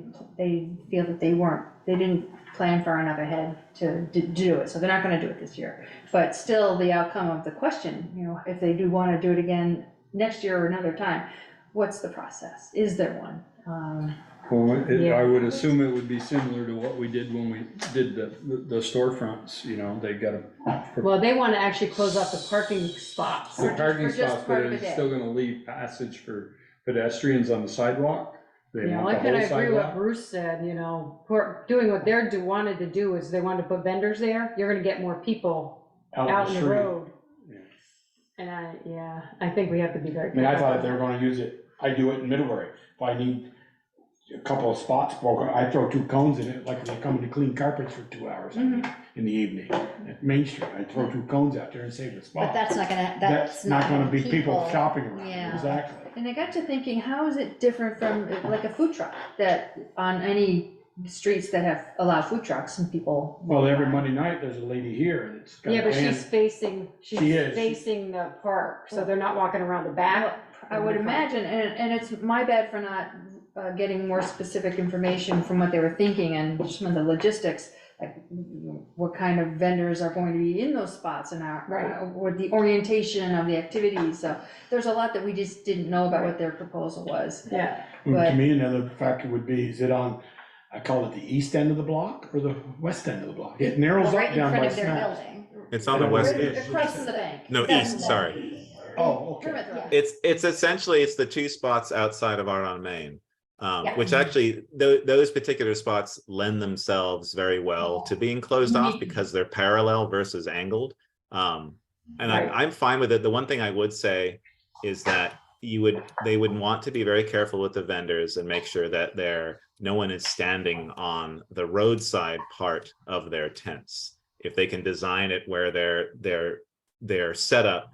feel that they didn't plan far enough ahead to do it, so they're not going to do it this year. But still, the outcome of the question, you know, if they do want to do it again next year or another time, what's the process? Is there one? Well, Yeah. I would assume it would be similar to what we did when we did the storefronts, you know, they got a. Well, they want to actually close off the parking spots. The parking for just spots, part but of the it's day. still gonna leave passage for pedestrians on the sidewalk. They Yeah, want well, the I kind whole of agree with what sidewalk. Bruce said, you know, doing what they're wanted to do is they wanted to put vendors there. You're gonna get more people out in the street. road. Yeah. And I think we have to be very I mean, I careful. thought if they were gonna use it, I do it in Middlebury. If I need a couple of spots broken, I throw 2 cones in it, like they're coming to clean carpets for 2 hours in the evening. At Main Street, I throw 2 cones out there and save the spot. But that's not gonna, That's not gonna be people shopping around, Yeah. exactly. And I got to thinking, how is it different from like a food truck that on any streets that have allowed food trucks and people? Well, every Monday night, there's a lady here and it's got a Yeah, but van. she's facing the park, so they're not walking around the back. I would imagine, and it's my bad for not getting more specific information from what they were thinking and some of the logistics, like what kind of vendors are going to be in those spots and what the orientation of the activities. So there's a lot that we just didn't know about what their proposal was. Yeah. To me, another factor would be, is it on, I call it the east end of the block or the west end of the block? It narrows Well, right up in down front by of their Snaps. building. It's on the west edge. Across from the bank. No, east, sorry. Oh, okay. It's essentially, it's the 2 spots outside of Art on Main. Yeah. Which actually, those particular spots lend themselves very well to being closed off because they're parallel versus angled. And I'm fine with it. The one thing I would say is that they would want to be very careful with the vendors and make sure that no one is standing on the roadside part of their tents. If they can design it where they're set up,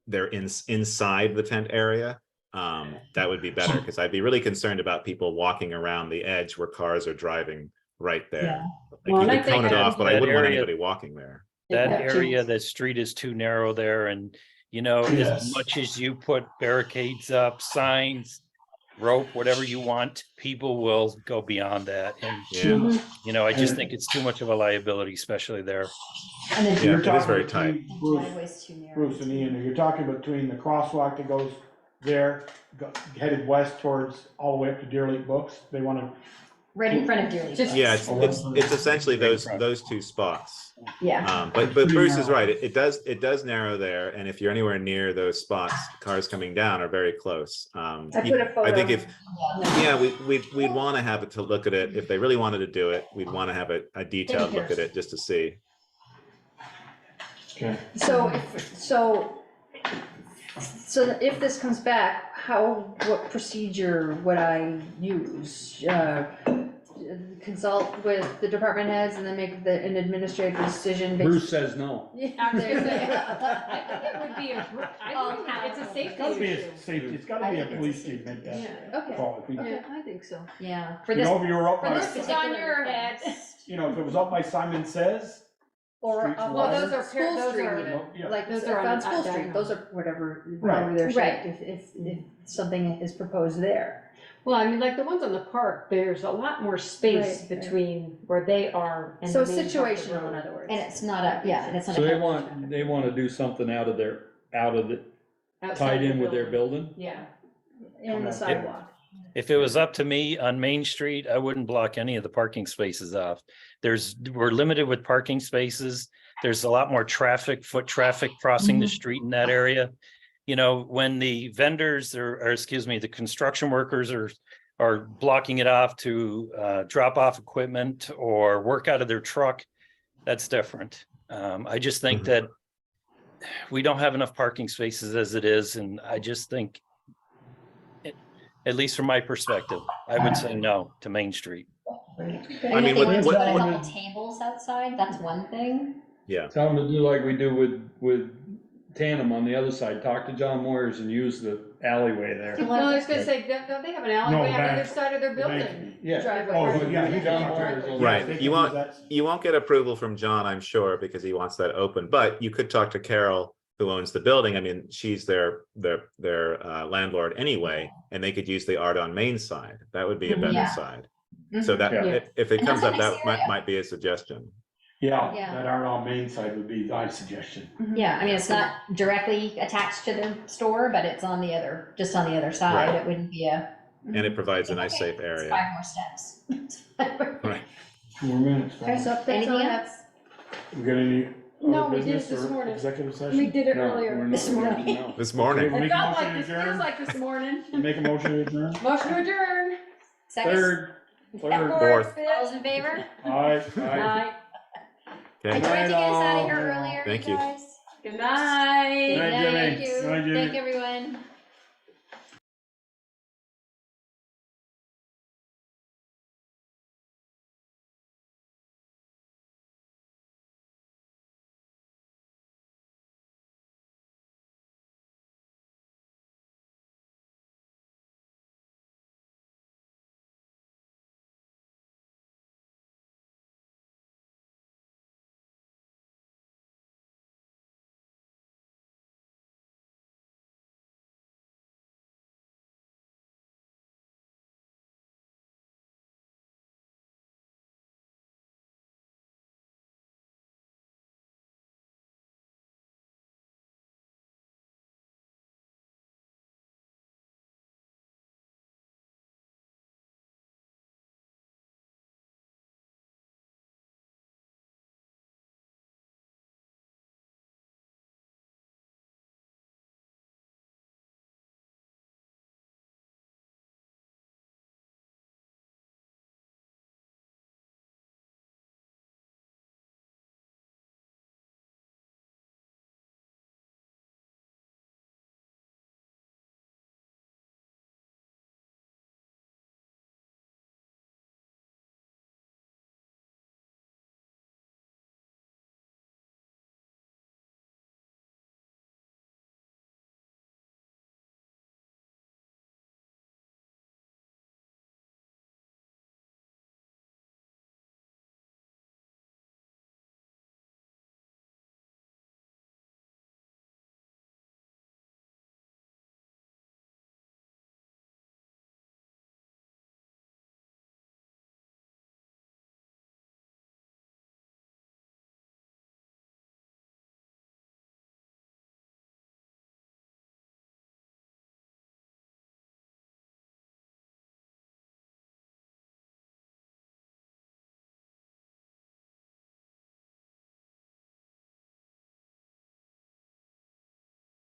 they're inside the tent area, that would be better, because I'd be really concerned about people walking around the edge where cars are driving right there. Well, Like and you I could cone think it off, but I that wouldn't want area- anybody walking there. That Yeah. area, the street is too narrow there, and you know, as much as you put barricades up, signs, rope, whatever you want, people will go beyond that. And you know, I just think it's too much of a liability, especially there. And then You're it is talking very between tight. driveway's too narrow. Bruce and Ian, you're talking between the crosswalk that goes there, headed west towards all the way up to Deer Lake Books. They want to. Right in front of Deer Lake. Yeah, it's essentially those 2 spots. Yeah. But Bruce is right. It does narrow there, and if you're anywhere near those spots, cars coming down are very close. I put a photo. I think we'd want to have it to look at it. If they really wanted to do it, we'd want to have a detailed look at it just to see. Okay. So So if this comes back, what procedure would I use? Consult with the department heads and then make an administrative decision based? Bruce says no. Yeah. I think it would be it's a safety issue. It's gotta be a police chief make that Yeah, okay. call. If we- Yeah, I think so. Yeah, for You this, know, if you were up for by, this It's on particular your head. request. you know, if it was up by Simon Says, Or, Streets and well, ladders. those are School Those Street, are- even. yeah. Like, Those those are are on on School that Street, diagonal. those are whatever, Right. however they're Right. shaped, if something is proposed there. Well, I mean, like the ones on the park, there's a lot more space Right, right. between where they are and So the main part of the situational, road. in other words. And it's not a, yeah, and it's not So a. they want to do something out of the, Outside tied the in with their building. building? Yeah. In the sidewalk. If it was up to me on Main Street, I wouldn't block any of the parking spaces off. We're limited with parking spaces. There's a lot more traffic, foot traffic crossing the street in that area. You know, when the vendors or excuse me, the construction workers are blocking it off to drop off equipment or work out of their truck, that's different. I just think that we don't have enough parking spaces as it is, and I just think, at least from my perspective, I would say no to Main Street. I mean, If they want to what- put a what- couple tables outside, that's one thing. Yeah. Tell them to do like we do with Tandem on the other side, talk to John Moyers and use the alleyway there. Well, I was gonna say, don't they have an alleyway on the other side of their building? Yeah. Driveway. Oh, yeah, he John can- Moyers will- Right, they can you use won't, that. you won't get approval from John, I'm sure, because he wants that open, but you could talk to Carol, who owns the building. I mean, she's their landlord anyway, and they could use the art on Main side. That would be a better Yeah. side. So that, Yeah. if it And comes that's up, a that nice area. might be a suggestion. Yeah, Yeah. that aren't on Main side would be my suggestion. Yeah, I mean, it's not directly attached to the store, but it's on the other, just on the other side. Right. It wouldn't be a. And it provides a nice safe It's area. 5 more steps. Right. 4 minutes. Okay, so that's Anything all I else? have. We got any No, other we did it business this or morning. executive We session? did it No, earlier. we're not- This morning. no. This morning. Okay, It felt motion like to this, feels adjourn? like this morning. Make a motion to adjourn? Motion to adjourn. Second? Third. Fourth. All those in favor? Aye. Aye. I Okay, tried to get us out of here all. earlier, Thank you you. guys. Good night. Good night, Jimmy. Thank you. Good night, Jimmy. Thank you, everyone.